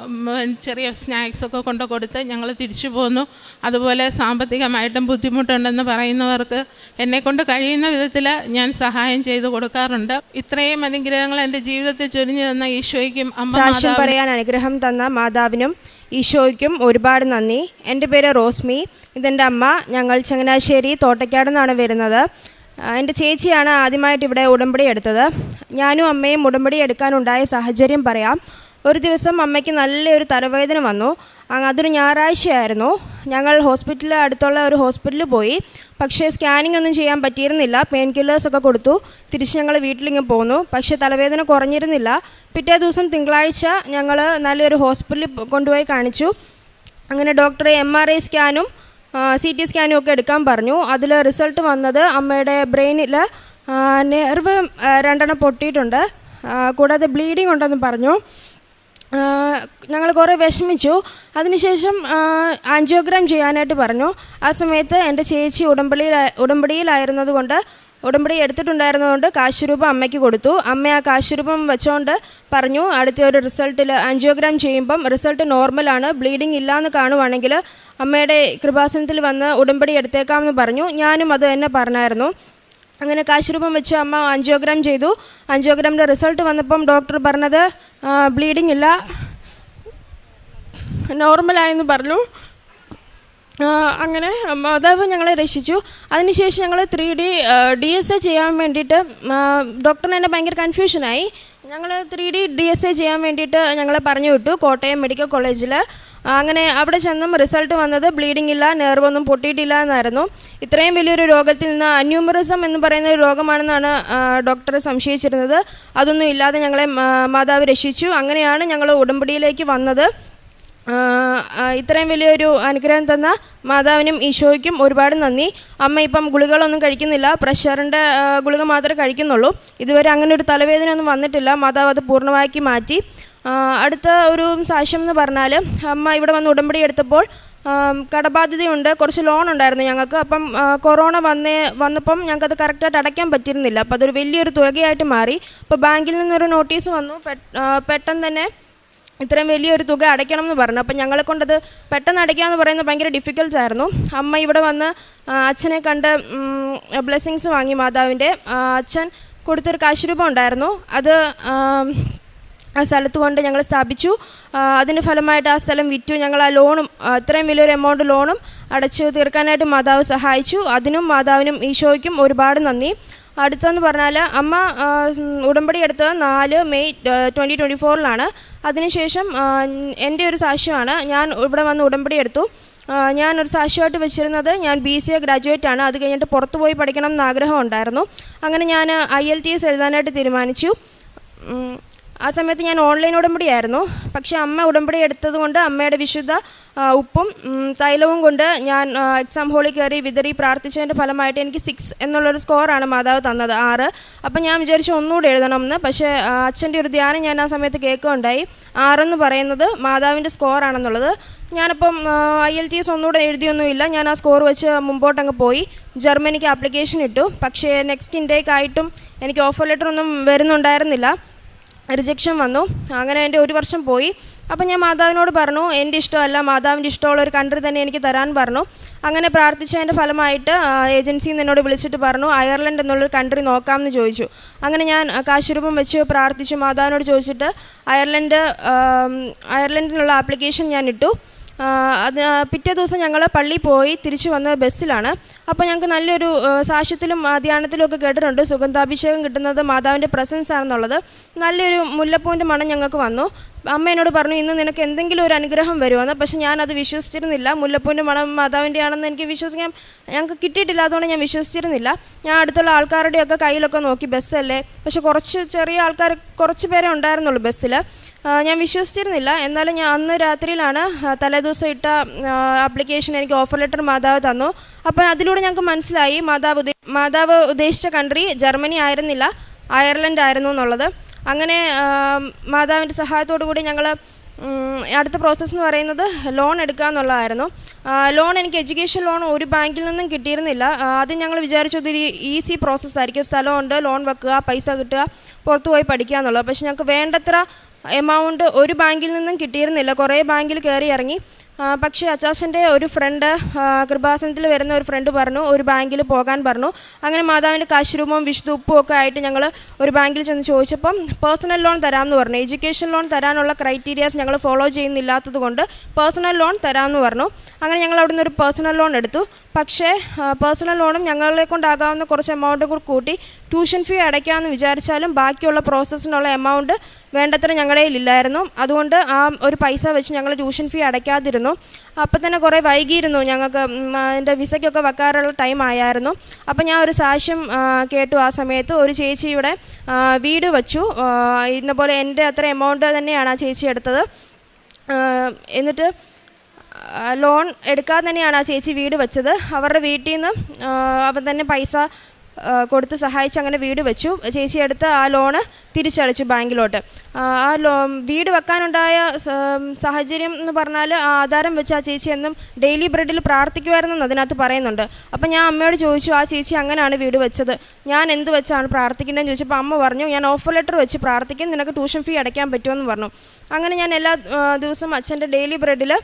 Speaker 6: ചെറിയ സ്നാക്സൊക്കെ കൊണ്ട് കൊടുത്ത് ഞങ്ങൾ തിരിച്ചു പോന്നു. അതുപോലെ സാമ്പത്തികമായിട്ടും ബുദ്ധിമുട്ടുണ്ടെന്ന് പറയുന്നവർക്ക് എന്നെക്കൊണ്ട് കഴിയുന്ന വിധത്തിൽ ഞാൻ സഹായം ചെയ്തു കൊടുക്കാറുണ്ട്. ഇത്രയും അനുഗ്രഹങ്ങൾ എൻ്റെ ജീവിതത്തിൽ ചൊരിഞ്ഞു തന്ന ഈശോയ്ക്കും
Speaker 7: സാക്ഷ്യം പറയാൻ അനുഗ്രഹം തന്ന മാതാവിനും ഈശോയ്ക്കും ഒരുപാട് നന്ദി. എൻ്റെ പേര് റോസ്മി, ഇതെൻ്റെ അമ്മ. ഞങ്ങൾ ചങ്ങനാശ്ശേരി തോട്ടയ്ക്കാട് നിന്നാണ് വരുന്നത്. എൻ്റെ ചേച്ചിയാണ് ആദ്യമായിട്ട് ഇവിടെ ഉടമ്പടി എടുത്തത്. ഞാനും അമ്മയും ഉടമ്പടി എടുക്കാനുണ്ടായ സാഹചര്യം പറയാം. ഒരു ദിവസം അമ്മയ്ക്ക് നല്ലൊരു തലവേദന വന്നു. അതൊരു ഞായറാഴ്ചയായിരുന്നു. ഞങ്ങൾ അടുത്തുള്ള ഒരു ഹോസ്പിറ്റലിൽ പോയി. പക്ഷേ സ്കാനിങ് ഒന്നും ചെയ്യാൻ പറ്റിയിരുന്നില്ല. പെയിൻ കില്ലേഴ്സൊക്കെ കൊടുത്തു. തിരിച്ച് ഞങ്ങൾ വീട്ടിലിങ്ങ് പോന്നു. പക്ഷേ തലവേദന കുറഞ്ഞിരുന്നില്ല. പിറ്റേ ദിവസം തിങ്കളാഴ്ച ഞങ്ങൾ നല്ലൊരു ഹോസ്പിറ്റലിൽ കൊണ്ടുപോയി കാണിച്ചു. അങ്ങനെ ഡോക്ടറെ MRI സ്കാനും CT സ്കാനും ഒക്കെ എടുക്കാൻ പറഞ്ഞു. അതിൽ റിസൾട്ട് വന്നത് അമ്മയുടെ ബ്രെയിനിൽ നെർവ് 2 പൊട്ടിയിട്ടുണ്ട്, കൂടാതെ ബ്ലീഡിങ് ഉണ്ടെന്ന് പറഞ്ഞു. ഞങ്ങൾ കുറേ വിഷമിച്ചു. അതിനുശേഷം ആൻജിയോഗ്രാം ചെയ്യാനായിട്ട് പറഞ്ഞു. ആ സമയത്ത് എൻ്റെ ചേച്ചി ഉടമ്പടിയിലായിരുന്നത് കൊണ്ട്, ഉടമ്പടി എടുത്തിട്ടുണ്ടായിരുന്നതുകൊണ്ട് കാശ് രൂപം അമ്മയ്ക്ക് കൊടുത്തു. അമ്മ ആ കാശ് രൂപം വെച്ചുകൊണ്ട് പറഞ്ഞു, അടുത്ത ഒരു റിസൾട്ടിൽ ആൻജിയോഗ്രാം ചെയ്യുമ്പം റിസൾട്ട് നോർമലാണ്, ബ്ലീഡിങ് ഇല്ലയെന്ന് കാണുവാണെങ്കിൽ അമ്മയുടെ കൃപാസനത്തിൽ വന്ന് ഉടമ്പടി എടുത്തേക്കാമെന്ന് പറഞ്ഞു. ഞാനും അത് തന്നെ പറഞ്ഞായിരുന്നു. അങ്ങനെ കാശ് രൂപം വെച്ച് അമ്മ ആൻജിയോഗ്രാം ചെയ്തു. ആൻജിയോഗ്രാമിൻ്റെ റിസൾട്ട് വന്നപ്പം ഡോക്ടർ പറഞ്ഞത് ബ്ലീഡിങ് ഇല്ല, നോർമലായെന്ന് പറഞ്ഞു. അങ്ങനെ മാതാവ് ഞങ്ങളെ രക്ഷിച്ചു. അതിനുശേഷം ഞങ്ങൾ 3D DSA ചെയ്യാൻ വേണ്ടിയിട്ട്, ഡോക്ടറിന് തന്നെ ഭയങ്കര കൺഫ്യൂഷനായി. ഞങ്ങൾ 3D DSA ചെയ്യാൻ വേണ്ടിയിട്ട് ഞങ്ങളെ പറഞ്ഞു വിട്ടു കോട്ടയം മെഡിക്കൽ കോളേജിൽ. അങ്ങനെ അവിടെ ചെന്നും റിസൾട്ട് വന്നത് ബ്ലീഡിങ് ഇല്ല, നെർവൊന്നും പൊട്ടിയിട്ടില്ല എന്നായിരുന്നു. ഇത്രയും വലിയൊരു രോഗത്തിൽ നിന്ന് അന്യൂമറിസം എന്ന് പറയുന്ന ഒരു രോഗമാണെന്നാണ് ഡോക്ടർ സംശയിച്ചിരുന്നത്. അതൊന്നും ഇല്ലാതെ ഞങ്ങളെ മാതാവ് രക്ഷിച്ചു. അങ്ങനെയാണ് ഞങ്ങൾ ഉടമ്പടിയിലേക്ക് വന്നത്. ഇത്രയും വലിയൊരു അനുഗ്രഹം തന്ന മാതാവിനും ഈശോയ്ക്കും ഒരുപാട് നന്ദി. അമ്മ ഇപ്പം ഗുളികളൊന്നും കഴിക്കുന്നില്ല, പ്രഷറിൻ്റെ ഗുളിക മാത്രമേ കഴിക്കുന്നുള്ളൂ. ഇതുവരെ അങ്ങനെ ഒരു തലവേദന ഒന്നും വന്നിട്ടില്ല. മാതാവ് അത് പൂർണ്ണമാക്കി മാറ്റി. അടുത്ത ഒരു സാക്ഷ്യം എന്ന് പറഞ്ഞാൽ, അമ്മ ഇവിടെ വന്ന് ഉടമ്പടി എടുത്തപ്പോൾ കടബാധ്യതയുണ്ട്, കുറച്ച് ലോൺ ഉണ്ടായിരുന്നു ഞങ്ങൾക്ക്. അപ്പം കൊറോണ വന്നപ്പം ഞങ്ങൾക്കത് കറക്റ്റായിട്ട് അടയ്ക്കാൻ പറ്റിയിരുന്നില്ല. അപ്പോൾ അതൊരു വലിയൊരു തുകയായിട്ട് മാറി. അപ്പോൾ ബാങ്കിൽ നിന്നൊരു നോട്ടീസ് വന്നു, പെട്ടെന്ന് തന്നെ ഇത്രയും വലിയൊരു തുക അടയ്ക്കണം എന്ന് പറഞ്ഞു. അപ്പം ഞങ്ങളെ കൊണ്ടത് പെട്ടെന്ന് അടയ്ക്കാമെന്ന് പറയുന്നത് ഭയങ്കര ഡിഫിക്കൽട്ട്സ് ആയിരുന്നു. അമ്മ ഇവിടെ വന്ന് അച്ഛനെ കണ്ട് ബ്ലെസ്സിങ്സ് വാങ്ങി. മാതാവിൻ്റെ അച്ഛൻ കൊടുത്തൊരു കാശ് രൂപം ഉണ്ടായിരുന്നു, അത് ആ സ്ഥലത്ത് കൊണ്ട് ഞങ്ങൾ സ്ഥാപിച്ചു. അതിന് ഫലമായിട്ട് ആ സ്ഥലം വിറ്റു. ഞങ്ങൾ ആ ലോണും ഇത്രയും വലിയൊരു എമൗണ്ട് ലോണും അടച്ചു തീർക്കാനായിട്ട് മാതാവ് സഹായിച്ചു. അതിനും മാതാവിനും ഈശോയ്ക്കും ഒരുപാട് നന്ദി. അടുത്തെന്ന് പറഞ്ഞാൽ, അമ്മ ഉടമ്പടി എടുത്തത് 4 മെയ് 2024 അതിനുശേഷം എൻ്റെ ഒരു സാക്ഷ്യമാണ്. ഞാൻ ഇവിടെ വന്ന് ഉടമ്പടി എടുത്തു. ഞാനൊരു സാക്ഷ്യമായിട്ട് വെച്ചിരുന്നത് ഞാൻ BCA ഗ്രാജുവേറ്റ് ആണ്. അത് കഴിഞ്ഞിട്ട് പുറത്ത് പോയി പഠിക്കണം എന്ന് ആഗ്രഹം ഉണ്ടായിരുന്നു. അങ്ങനെ ഞാൻ IELTS എഴുതാനായിട്ട് തീരുമാനിച്ചു. ആ സമയത്ത് ഞാൻ ഓൺലൈൻ ഉടമ്പടിയായിരുന്നു. പക്ഷേ അമ്മ ഉടമ്പടി എടുത്തത് കൊണ്ട് അമ്മയുടെ വിശുദ്ധ ഉപ്പും തൈലവും കൊണ്ട് ഞാൻ എക്സാം ഹോളിൽ കയറി വിതറി പ്രാർത്ഥിച്ചതിൻ്റെ ഫലമായിട്ട് എനിക്ക് 6 എന്നുള്ളൊരു സ്കോറാണ് മാതാവ് തന്നത്, 6. അപ്പം ഞാൻ വിചാരിച്ചു ഒന്നുകൂടെ എഴുതണമെന്ന്. പക്ഷേ അച്ഛൻ്റെ ഒരു ധ്യാനം ഞാൻ ആ സമയത്ത് കേൾക്കുകയുണ്ടായി, 6 എന്ന് പറയുന്നത് മാതാവിൻ്റെ സ്കോറാണെന്നുള്ളത്. ഞാനപ്പം IELTS ഒന്നുകൂടെ എഴുതിയൊന്നുമില്ല. ഞാൻ ആ സ്കോർ വെച്ച് മുമ്പോട്ടങ്ങ് പോയി ജർമ്മനിക്ക് ആപ്ലിക്കേഷൻ ഇട്ടു. പക്ഷേ നെക്സ്റ്റ് ഇൻടേക്ക് ആയിട്ടും എനിക്ക് ഓഫർ ലെറ്റർ ഒന്നും വരുന്നുണ്ടായിരുന്നില്ല, റിജക്ഷൻ വന്നു. അങ്ങനെ എൻ്റെ 1 വർഷം പോയി. അപ്പം ഞാൻ മാതാവിനോട് പറഞ്ഞു, എൻ്റെ ഇഷ്ടമല്ല, മാതാവിൻ്റെ ഇഷ്ടമുള്ള ഒരു കൺട്രി തന്നെ എനിക്ക് തരാൻ പറഞ്ഞു. അങ്ങനെ പ്രാർത്ഥിച്ചതിൻ്റെ ഫലമായിട്ട് ഏജൻസിയിൽ നിന്ന് എന്നോട് വിളിച്ചിട്ട് പറഞ്ഞു അയർലൻഡ് എന്നുള്ളൊരു കൺട്രി നോക്കാമെന്ന് ചോദിച്ചു. അങ്ങനെ ഞാൻ കാശുരൂപം വെച്ച് പ്രാർത്ഥിച്ചു. മാതാവിനോട് ചോദിച്ചിട്ട് അയർലൻഡിനുള്ള ആപ്ലിക്കേഷൻ ഞാൻ ഇട്ടു. അത് പിറ്റേ ദിവസം ഞങ്ങൾ പള്ളിയിൽ പോയി തിരിച്ചു വന്ന ബസ്സിലാണ്. അപ്പോൾ ഞങ്ങൾക്ക് നല്ലൊരു സാക്ഷ്യത്തിലും ധ്യാനത്തിലും ഒക്കെ കേട്ടിട്ടുണ്ട് സുഗന്ധാഭിഷേകം കിട്ടുന്നത് മാതാവിൻ്റെ പ്രസൻസ് ആണെന്നുള്ളത്. നല്ലൊരു മുല്ലപ്പൂവിൻ്റെ മണം ഞങ്ങൾക്ക് വന്നു. അമ്മ എന്നോട് പറഞ്ഞു ഇന്ന് നിനക്ക് എന്തെങ്കിലും ഒരു അനുഗ്രഹം വരുമെന്ന്. പക്ഷേ ഞാനത് വിശ്വസിച്ചിരുന്നില്ല. മുല്ലപ്പൂവിൻ്റെ മണം മാതാവിൻ്റെ ആണെന്ന് എനിക്ക് വിശ്വസിക്കാൻ ഞങ്ങൾക്ക് കിട്ടിയിട്ടില്ല, അതുകൊണ്ട് ഞാൻ വിശ്വസിച്ചിരുന്നില്ല. ഞാൻ അടുത്തുള്ള ആൾക്കാരുടെയൊക്കെ കയ്യിലൊക്കെ നോക്കി, ബസ്സല്ലേ, പക്ഷെ ചെറിയ ആൾക്കാർ കുറച്ച് പേരെ ഉണ്ടായിരുന്നുള്ളൂ ബസ്സിൽ. ഞാൻ വിശ്വസിച്ചിരുന്നില്ല. എന്നാലും ഞാൻ അന്ന് രാത്രിയിലാണ് തലേദിവസം ഇട്ട ആപ്ലിക്കേഷൻ എനിക്ക് ഓഫർ ലെറ്റർ മാതാവ് തന്നു. അപ്പം അതിലൂടെ ഞങ്ങൾക്ക് മനസ്സിലായി മാതാവ് ഉദ്ദേശിച്ച കൺട്രി ജർമ്മനി ആയിരുന്നില്ല, അയർലൻഡ് ആയിരുന്നു എന്നുള്ളത്. അങ്ങനെ മാതാവിൻ്റെ സഹായത്തോടു കൂടി ഞങ്ങൾ അടുത്ത പ്രോസസ്സ് എന്ന് പറയുന്നത് ലോൺ എടുക്കുക എന്നുള്ളതായിരുന്നു. ലോൺ എനിക്ക് എഡ്യൂക്കേഷൻ ലോൺ ഒരു ബാങ്കിൽ നിന്നും കിട്ടിയിരുന്നില്ല. ആദ്യം ഞങ്ങൾ വിചാരിച്ചത് ഒരു ഈസി പ്രോസസ്സായിരിക്കും, സ്ഥലമുണ്ട്, ലോൺ വെക്കുക, പൈസ കിട്ടുക, പുറത്ത് പോയി പഠിക്കുക എന്നുള്ളത്. പക്ഷെ ഞങ്ങൾക്ക് വേണ്ടത്ര എമൗണ്ട് ഒരു ബാങ്കിൽ നിന്നും കിട്ടിയിരുന്നില്ല. കുറേ ബാങ്കിൽ കയറി ഇറങ്ങി. പക്ഷേ അച്ചാച്ചൻ്റെ ഒരു ഫ്രണ്ട്, കൃപാസനത്തിൽ വരുന്ന ഒരു ഫ്രണ്ട് പറഞ്ഞു ഒരു ബാങ്കിൽ പോകാൻ പറഞ്ഞു. അങ്ങനെ മാതാവിൻ്റെ കാശുരൂപവും വിശുദ്ധ ഉപ്പും ഒക്കെ ആയിട്ട് ഞങ്ങൾ ഒരു ബാങ്കിൽ ചെന്ന് ചോദിച്ചപ്പം പേഴ്സണൽ ലോൺ തരാമെന്ന് പറഞ്ഞു. എഡ്യൂക്കേഷൻ ലോൺ തരാനുള്ള ക്രൈറ്റീരിയാസ് ഞങ്ങൾ ഫോളോ ചെയ്യുന്നില്ലാത്തത് കൊണ്ട് പേഴ്സണൽ ലോൺ തരാമെന്ന് പറഞ്ഞു. അങ്ങനെ ഞങ്ങൾ അവിടെ നിന്ന് ഒരു പേഴ്സണൽ ലോൺ എടുത്തു. പക്ഷേ പേഴ്സണൽ ലോണും ഞങ്ങളെ കൊണ്ടാകാവുന്ന കുറച്ച് എമൗണ്ട് കൂടി കൂട്ടി ട്യൂഷൻ ഫീ അടയ്ക്കാമെന്ന് വിചാരിച്ചാലും ബാക്കിയുള്ള പ്രോസസ്സിനുള്ള എമൗണ്ട് വേണ്ടത്ര ഞങ്ങളുടെ കയ്യിലില്ലായിരുന്നു. അതുകൊണ്ട് ആ ഒരു പൈസ വെച്ച് ഞങ്ങൾ ട്യൂഷൻ ഫീ അടയ്ക്കാതിരുന്നു. അപ്പം തന്നെ കുറേ വൈകിയിരുന്നു, ഞങ്ങൾക്ക് എൻ്റെ വിസയ്ക്കൊക്കെ വെക്കാറുള്ള ടൈം ആയിരുന്നു. അപ്പം ഞാൻ ഒരു സാക്ഷ്യം കേട്ടു. ആ സമയത്ത് ഒരു ചേച്ചിയുടെ വീട് വച്ചു. ഇന്നപോലെ എൻ്റെ അത്ര എമൗണ്ട് തന്നെയാണ് ആ ചേച്ചി എടുത്തത്. എന്നിട്ട് ലോൺ എടുക്കാതെ തന്നെയാണ് ആ ചേച്ചി വീട് വെച്ചത്. അവരുടെ വീട്ടിൽ നിന്ന് അവൻ തന്നെ പൈസ കൊടുത്ത് സഹായിച്ച് അങ്ങനെ വീട് വെച്ചു. ചേച്ചി എടുത്ത് ആ ലോണ് തിരിച്ചടച്ചു ബാങ്കിലോട്ട്. വീട് വെക്കാനുണ്ടായ സാഹചര്യം എന്ന് പറഞ്ഞാൽ ആ ആധാരം വെച്ച് ആ ചേച്ചി എന്നും ഡെയിലി ബ്രെഡിൽ പ്രാർത്ഥിക്കുമായിരുന്നു അതിനകത്ത് പറയുന്നുണ്ട്. അപ്പം ഞാൻ അമ്മയോട് ചോദിച്ചു, ആ ചേച്ചി അങ്ങനെയാണ് വീട് വെച്ചത്, ഞാൻ എന്ത് വെച്ചാണ് പ്രാർത്ഥിക്കേണ്ടതെന്ന് ചോദിച്ചപ്പോൾ അമ്മ പറഞ്ഞു, ഞാൻ ഓഫർ ലെറ്റർ വെച്ച് പ്രാർത്ഥിക്കും, നിനക്ക് ട്യൂഷൻ ഫീ അടയ്ക്കാൻ പറ്റുമെന്ന് പറഞ്ഞു. അങ്ങനെ ഞാൻ എല്ലാ ദിവസവും അച്ഛൻ്റെ ഡെയിലി ബ്രെഡിൽ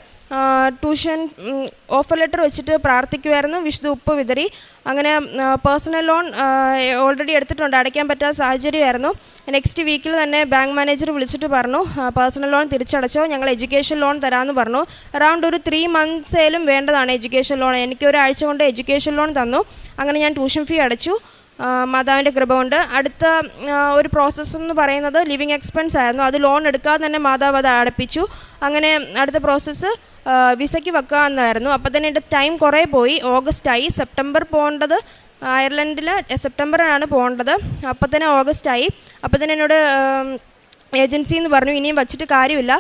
Speaker 7: ട്യൂഷൻ ഓഫർ ലെറ്റർ വെച്ചിട്ട് പ്രാർത്ഥിക്കുമായിരുന്നു. വിശുദ്ധ ഉപ്പ് വിതറി. അങ്ങനെ പേഴ്സണൽ ലോൺ ഓൾറെഡി എടുത്തിട്ടുണ്ട്, അടയ്ക്കാൻ പറ്റാത്ത സാഹചര്യമായിരുന്നു. നെക്സ്റ്റ് വീക്കിൽ തന്നെ ബാങ്ക് മാനേജർ വിളിച്ചിട്ട് പറഞ്ഞു, പേഴ്സണൽ ലോൺ തിരിച്ചടച്ചോ, ഞങ്ങൾ എഡ്യൂക്കേഷൻ ലോൺ തരാമെന്ന് പറഞ്ഞു. അറൗണ്ട് ഒരു 3 monthsേലും വേണ്ടതാണ് എഡ്യൂക്കേഷൻ ലോൺ. എനിക്ക് ഒരാഴ്ച കൊണ്ട് എഡ്യൂക്കേഷൻ ലോൺ തന്നു. അങ്ങനെ ഞാൻ ട്യൂഷൻ ഫീ അടച്ചു മാതാവിൻ്റെ കൃപ കൊണ്ട്. അടുത്ത ഒരു പ്രോസസ്സ് എന്ന് പറയുന്നത് ലിവിങ് എക്സ്പെൻസ് ആയിരുന്നു. അത് ലോൺ എടുക്കാതെ തന്നെ മാതാവ് അത് അടപ്പിച്ചു. അങ്ങനെ അടുത്ത പ്രോസസ്സ് വിസയ്ക്ക് വെക്കുക എന്നായിരുന്നു. അപ്പോൾ തന്നെ എൻ്റെ ടൈം കുറേ പോയി. ഓഗസ്റ്റായി. സെപ്റ്റംബർ പോകേണ്ടത് അയർലൻഡിൽ സെപ്റ്റംബറിനാണ് പോകേണ്ടത്. അപ്പോൾ തന്നെ ഓഗസ്റ്റായി. അപ്പോൾ തന്നെ എന്നോട് ഏജൻസി എന്ന് പറഞ്ഞു, ഇനിയും വച്ചിട്ട് കാര്യമില്ല,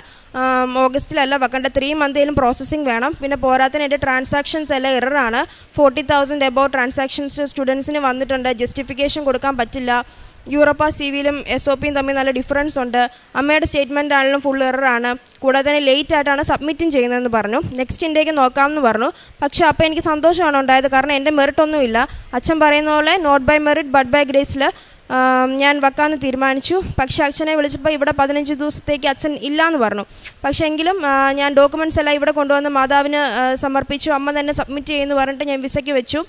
Speaker 7: ഓഗസ്റ്റിലല്ല വെക്കേണ്ട, 3 monthേലും പ്രോസസ്സിങ് വേണം. പിന്നെ പോരാത്തതിന് എൻ്റെ ട്രാൻസാക്ഷൻസ് എല്ലാം എററാണ്. 40,000 എബോവ് ട്രാൻസാക്ഷൻസ് സ്റ്റുഡൻസിന് വന്നിട്ടുണ്ട്. ജസ്റ്റിഫിക്കേഷൻ കൊടുക്കാൻ പറ്റില്ല. യൂറോപ്പ സിവിയിലും SOPയും തമ്മിൽ നല്ല ഡിഫറൻസ് ഉണ്ട്. അമ്മയുടെ സ്റ്റേറ്റ്മെൻ്റ് ആണെങ്കിലും ഫുൾ എററാണ്. കൂടാതെ തന്നെ ലേറ്റ് ആയിട്ടാണ് സബ്മിറ്റും ചെയ്യുന്നതെന്ന് പറഞ്ഞു. നെക്സ്റ്റ് ഇൻടേക്ക് നോക്കാമെന്ന് പറഞ്ഞു. പക്ഷേ അപ്പോൾ എനിക്ക് സന്തോഷമാണ് ഉണ്ടായത്, കാരണം എൻ്റെ മെറിറ്റൊന്നുമില്ല. അച്ഛൻ പറയുന്ന പോലെ not by merit but by ഗ്രേസിൽ ഞാൻ വെക്കാമെന്ന് തീരുമാനിച്ചു. പക്ഷേ അച്ഛനെ വിളിച്ചപ്പോൾ ഇവിടെ 15 ദിവസത്തേക്ക് അച്ഛൻ ഇല്ലയെന്ന് പറഞ്ഞു. പക്ഷേ എങ്കിലും ഞാൻ ഡോക്യുമെൻറ്റ്സ് എല്ലാം ഇവിടെ കൊണ്ടുവന്ന് മാതാവിന് സമർപ്പിച്ചു. അമ്മ തന്നെ സബ്മിറ്റ് ചെയ്യുമെന്ന് പറഞ്ഞിട്ട് ഞാൻ വിസയ്ക്ക് വെച്ചു.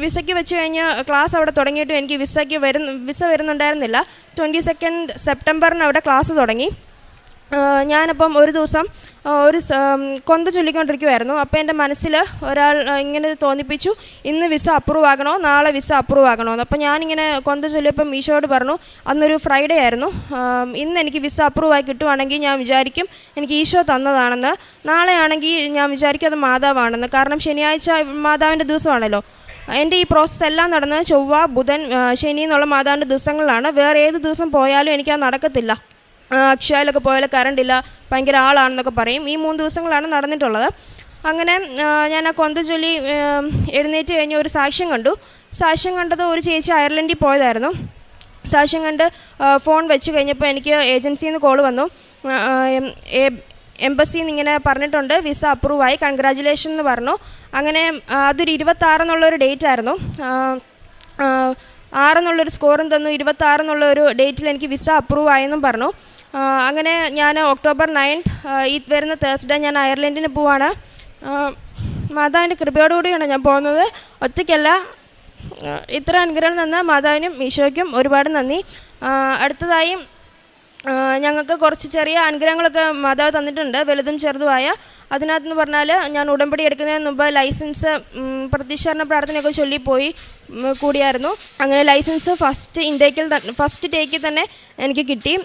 Speaker 7: വിസയ്ക്ക് വെച്ച് കഴിഞ്ഞ് ക്ലാസ് അവിടെ തുടങ്ങിയിട്ടും എനിക്ക് വിസ വരുന്നുണ്ടായിരുന്നില്ല. 22 സെപ്റ്റംബറിന് അവിടെ ക്ലാസ് തുടങ്ങി. ഞാനപ്പം ഒരു ദിവസം ഒരു കൊന്ത ചൊല്ലിക്കൊണ്ടിരിക്കുമായിരുന്നു. അപ്പോൾ എൻ്റെ മനസ്സിൽ ഒരാൾ ഇങ്ങനെ തോന്നിപ്പിച്ചു, ഇന്ന് വിസ അപ്രൂവ് ആകണോ, നാളെ വിസ അപ്രൂവ് ആകണോ എന്ന്. അപ്പോൾ ഞാനിങ്ങനെ കൊന്ത ചൊല്ലിയപ്പം ഈശോയോട് പറഞ്ഞു, അന്നൊരു ഫ്രൈഡേ ആയിരുന്നു, ഇന്ന് എനിക്ക് വിസ അപ്രൂവ് ആയി കിട്ടുവാണെങ്കിൽ ഞാൻ വിചാരിക്കും എനിക്ക് ഈശോ തന്നതാണെന്ന്. നാളെ ആണെങ്കിൽ ഞാൻ വിചാരിക്കും അത് മാതാവാണെന്ന്. കാരണം ശനിയാഴ്ച മാതാവിൻ്റെ ദിവസമാണല്ലോ. എൻ്റെ ഈ പ്രോസസ്സ് എല്ലാം നടന്നത് ചൊവ്വ, ബുധൻ, ശനി എന്നുള്ള മാതാവിൻ്റെ ദിവസങ്ങളിലാണ്. വേറെ ഏത് ദിവസം പോയാലും എനിക്കത് നടക്കത്തില്ല. അക്ഷയയിലൊക്കെ പോയാലും കറണ്ടില്ല, ഭയങ്കര ആളാണെന്നൊക്കെ പറയും. ഈ 3 ദിവസങ്ങളാണ് നടന്നിട്ടുള്ളത്. അങ്ങനെ ഞാൻ ആ കൊന്ത ചൊല്ലി എഴുന്നേറ്റ് കഴിഞ്ഞ് ഒരു സാക്ഷ്യം കണ്ടു. സാക്ഷ്യം കണ്ടത് ഒരു ചേച്ചി അയർലൻഡിൽ പോയതായിരുന്നു. സാക്ഷ്യം കണ്ട് ഫോൺ വെച്ച് കഴിഞ്ഞപ്പോൾ എനിക്ക് ഏജൻസിയിൽ നിന്ന് കോൾ വന്നു. എംബസിയിൽ നിന്ന് ഇങ്ങനെ പറഞ്ഞിട്ടുണ്ട്, വിസ അപ്രൂവായി, കൺഗ്രാജുലേഷൻ എന്ന് പറഞ്ഞു. അങ്ങനെ അതൊരു 26 എന്നുള്ളൊരു ഡേറ്റ് ആയിരുന്നു. 6 എന്നുള്ളൊരു സ്കോറും തന്നു. 26 എന്നുള്ളൊരു ഡേറ്റിൽ എനിക്ക് വിസ അപ്രൂവ് ആയെന്നും പറഞ്ഞു. അങ്ങനെ ഞാൻ October 9th ഈ വരുന്ന തേഴ്സ്ഡേ ഞാൻ അയർലൻഡിന് പോവാണ്. മാതാവിൻ്റെ കൃപയോടുകൂടിയാണ് ഞാൻ പോകുന്നത്, ഒറ്റയ്ക്കല്ല. ഇത്ര അനുഗ്രഹം തന്ന മാതാവിനും ഈശോയ്ക്കും ഒരുപാട് നന്ദി. അടുത്തതായി ഞങ്ങൾക്ക് കുറച്ച് ചെറിയ അനുഗ്രഹങ്ങളൊക്കെ മാതാവ് തന്നിട്ടുണ്ട്, വലുതും ചെറുതുമായ. അതിനകത്തെന്ന് പറഞ്ഞാൽ ഞാൻ ഉടമ്പടി എടുക്കുന്നതിന് മുമ്പ് ലൈസൻസ് പ്രതിഷ്ഠാന പ്രാർത്ഥനയൊക്കെ ചൊല്ലിപ്പോയി കൂടിയായിരുന്നു. അങ്ങനെ ലൈസൻസ് ഫസ്റ്റ് ടേക്കിൽ തന്നെ എനിക്ക് കിട്ടി.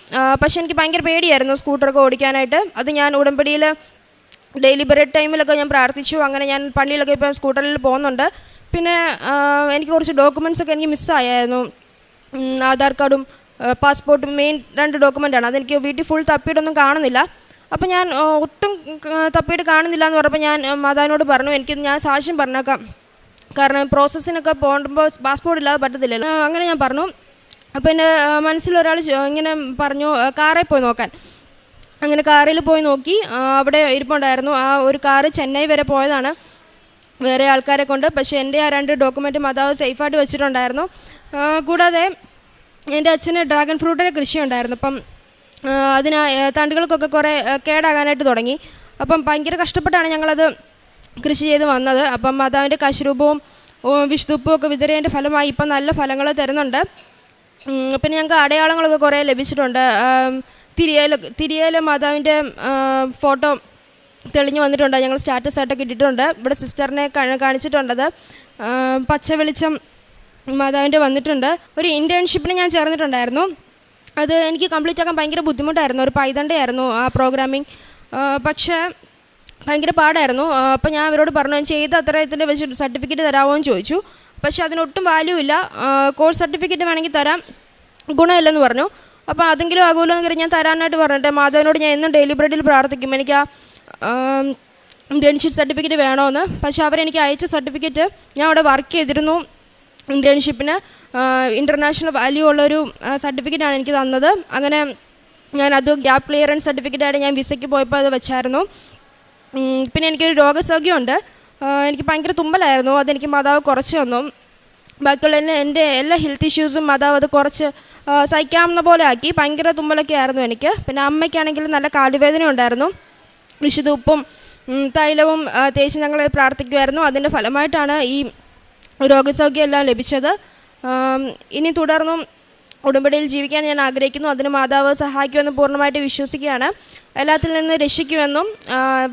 Speaker 7: പക്ഷേ എനിക്ക് ഭയങ്കര പേടിയായിരുന്നു സ്കൂട്ടറൊക്കെ ഓടിക്കാനായിട്ട്. അത് ഞാൻ ഉടമ്പടിയിൽ ഡെയിലി ബ്രെഡ് ടൈമിലൊക്കെ ഞാൻ പ്രാർത്ഥിച്ചു. അങ്ങനെ ഞാൻ പള്ളിയിലൊക്കെ ഇപ്പോൾ സ്കൂട്ടറിൽ പോകുന്നുണ്ട്. പിന്നെ എനിക്ക് കുറച്ച് ഡോക്യുമെൻറ്റ്സൊക്കെ എനിക്ക് മിസ്സായിരുന്നു. ആധാർ കാർഡും പാസ്പോർട്ടും മെയിൻ 2 ഡോക്യുമെൻ്റാണ്. അതെനിക്ക് വീട്ടിൽ ഫുൾ തപ്പിയിട്ടൊന്നും കാണുന്നില്ല. അപ്പോൾ ഞാൻ ഒട്ടും തപ്പിയിട്ട് കാണുന്നില്ല എന്ന് പറഞ്ഞപ്പോൾ ഞാൻ മാതാവിനോട് പറഞ്ഞു, ഞാൻ സാക്ഷ്യം പറഞ്ഞേക്കാം, കാരണം പ്രോസസ്സിനൊക്കെ പോകുമ്പോൾ പാസ്പോർട്ട് ഇല്ലാതെ പറ്റത്തില്ലല്ലോ. അങ്ങനെ ഞാൻ പറഞ്ഞു. അപ്പോൾ എൻ്റെ മനസ്സിലൊരാൾ ഇങ്ങനെ പറഞ്ഞു കാറിൽ പോയി നോക്കാൻ. അങ്ങനെ കാറിൽ പോയി നോക്കി. അവിടെ ഇരിപ്പുണ്ടായിരുന്നു. ആ ഒരു കാറ് ചെന്നൈ വരെ പോയതാണ് വേറെ ആൾക്കാരെ കൊണ്ട്. പക്ഷേ എൻ്റെ ആ 2 ഡോക്യുമെൻറ്റ് മാതാവ് സേഫായിട്ട് വെച്ചിട്ടുണ്ടായിരുന്നു. കൂടാതെ എൻ്റെ അച്ഛന് ഡ്രാഗൺ ഫ്രൂട്ടിൻ്റെ കൃഷി ഉണ്ടായിരുന്നു. അപ്പം അതിന് തണ്ടുകൾക്കൊക്കെ കുറേ കേടാകാനായിട്ട് തുടങ്ങി. അപ്പം ഭയങ്കര കഷ്ടപ്പെട്ടാണ് ഞങ്ങളത് കൃഷി ചെയ്ത് വന്നത്. അപ്പം മാതാവിൻ്റെ കശുരൂപവും വിശുദ്ധുപ്പും ഒക്കെ വിതറിയതിൻ്റെ ഫലമായി ഇപ്പം നല്ല ഫലങ്ങൾ തരുന്നുണ്ട്. പിന്നെ ഞങ്ങൾക്ക് അടയാളങ്ങളൊക്കെ കുറേ ലഭിച്ചിട്ടുണ്ട്. തിരിയേല മാതാവിൻ്റെ ഫോട്ടോ തെളിഞ്ഞു വന്നിട്ടുണ്ട്, ഞങ്ങൾ സ്റ്റാറ്റസായിട്ടൊക്കെ ഇട്ടിട്ടുണ്ട്. ഇവിടെ സിസ്റ്ററിനെ കാണിച്ചിട്ടുണ്ടത്. പച്ച വെളിച്ചം മാതാവിൻ്റെ വന്നിട്ടുണ്ട്. ഒരു ഇൻറ്റേൺഷിപ്പിന് ഞാൻ ചേർന്നിട്ടുണ്ടായിരുന്നു. അത് എനിക്ക് കംപ്ലീറ്റ് ആക്കാൻ ഭയങ്കര ബുദ്ധിമുട്ടായിരുന്നു. ഒരു പൈതൻ്റെ ആയിരുന്നു ആ പ്രോഗ്രാമിങ്. പക്ഷേ ഭയങ്കര പാടായിരുന്നു. അപ്പോൾ ഞാൻ അവരോട് പറഞ്ഞു, ചെയ്ത അത്രയത്തിൻ്റെ വെച്ച് സർട്ടിഫിക്കറ്റ് തരാമോ എന്ന് ചോദിച്ചു. പക്ഷേ അതിനൊട്ടും വാല്യൂ ഇല്ല. കോഴ്സ് സർട്ടിഫിക്കറ്റ് വേണമെങ്കിൽ തരാം, ഗുണമില്ലെന്ന് പറഞ്ഞു. അപ്പോൾ അതെങ്കിലും ആകുമല്ലോ എന്ന് ഞാൻ തരാനായിട്ട് പറഞ്ഞിട്ട് മാതാവിനോട് ഞാൻ എന്നും ഡെയിലി ബ്രെഡിൽ പ്രാർത്ഥിക്കും. എനിക്ക് ഇൻറ്റേൺഷിപ്പ് സർട്ടിഫിക്കറ്റ് വേണമെന്ന്. പക്ഷേ അവരെനിക്ക് അയച്ച സർട്ടിഫിക്കറ്റ്, ഞാൻ അവിടെ വർക്ക് ചെയ്തിരുന്നു ഇൻറ്റേൺഷിപ്പിന്, ഇൻ്റർനാഷണൽ വാല്യൂ ഉള്ളൊരു സർട്ടിഫിക്കറ്റാണ് എനിക്ക് തന്നത്. അങ്ങനെ ഞാനത് ഗ്യാപ്പ് ക്ലിയറൻസ് സർട്ടിഫിക്കറ്റായിട്ട് ഞാൻ വിസയ്ക്ക് പോയപ്പോൾ അത് വെച്ചായിരുന്നു. പിന്നെ എനിക്കൊരു രോഗസൗഖ്യമുണ്ട്. എനിക്ക് ഭയങ്കര തുമ്മലായിരുന്നു, അതെനിക്ക് മാതാവ് കുറച്ച് തന്നു. ബാക്കിയുള്ള എൻ്റെ എല്ലാ ഹെൽത്ത് ഇഷ്യൂസും മാതാവ് അത് കുറച്ച് സഹിക്കാവുന്ന പോലെ ആക്കി. ഭയങ്കര തുമ്മലൊക്കെ ആയിരുന്നു എനിക്ക്. പിന്നെ അമ്മയ്ക്കാണെങ്കിൽ നല്ല കാലുവേദന ഉണ്ടായിരുന്നു. വിശുദ്ധ ഉപ്പും തൈലവും തേച്ച് ഞങ്ങൾ പ്രാർത്ഥിക്കുമായിരുന്നു. അതിൻ്റെ ഫലമായിട്ടാണ് ഈ രോഗസൗഖ്യം എല്ലാം ലഭിച്ചത്. ഇനി തുടർന്നും ഉടമ്പടിയിൽ ജീവിക്കാൻ ഞാൻ ആഗ്രഹിക്കുന്നു. അതിന് മാതാവ് സഹായിക്കുമെന്ന് പൂർണ്ണമായിട്ട് വിശ്വസിക്കുകയാണ്. എല്ലാത്തിൽ നിന്ന് രക്ഷിക്കുമെന്നും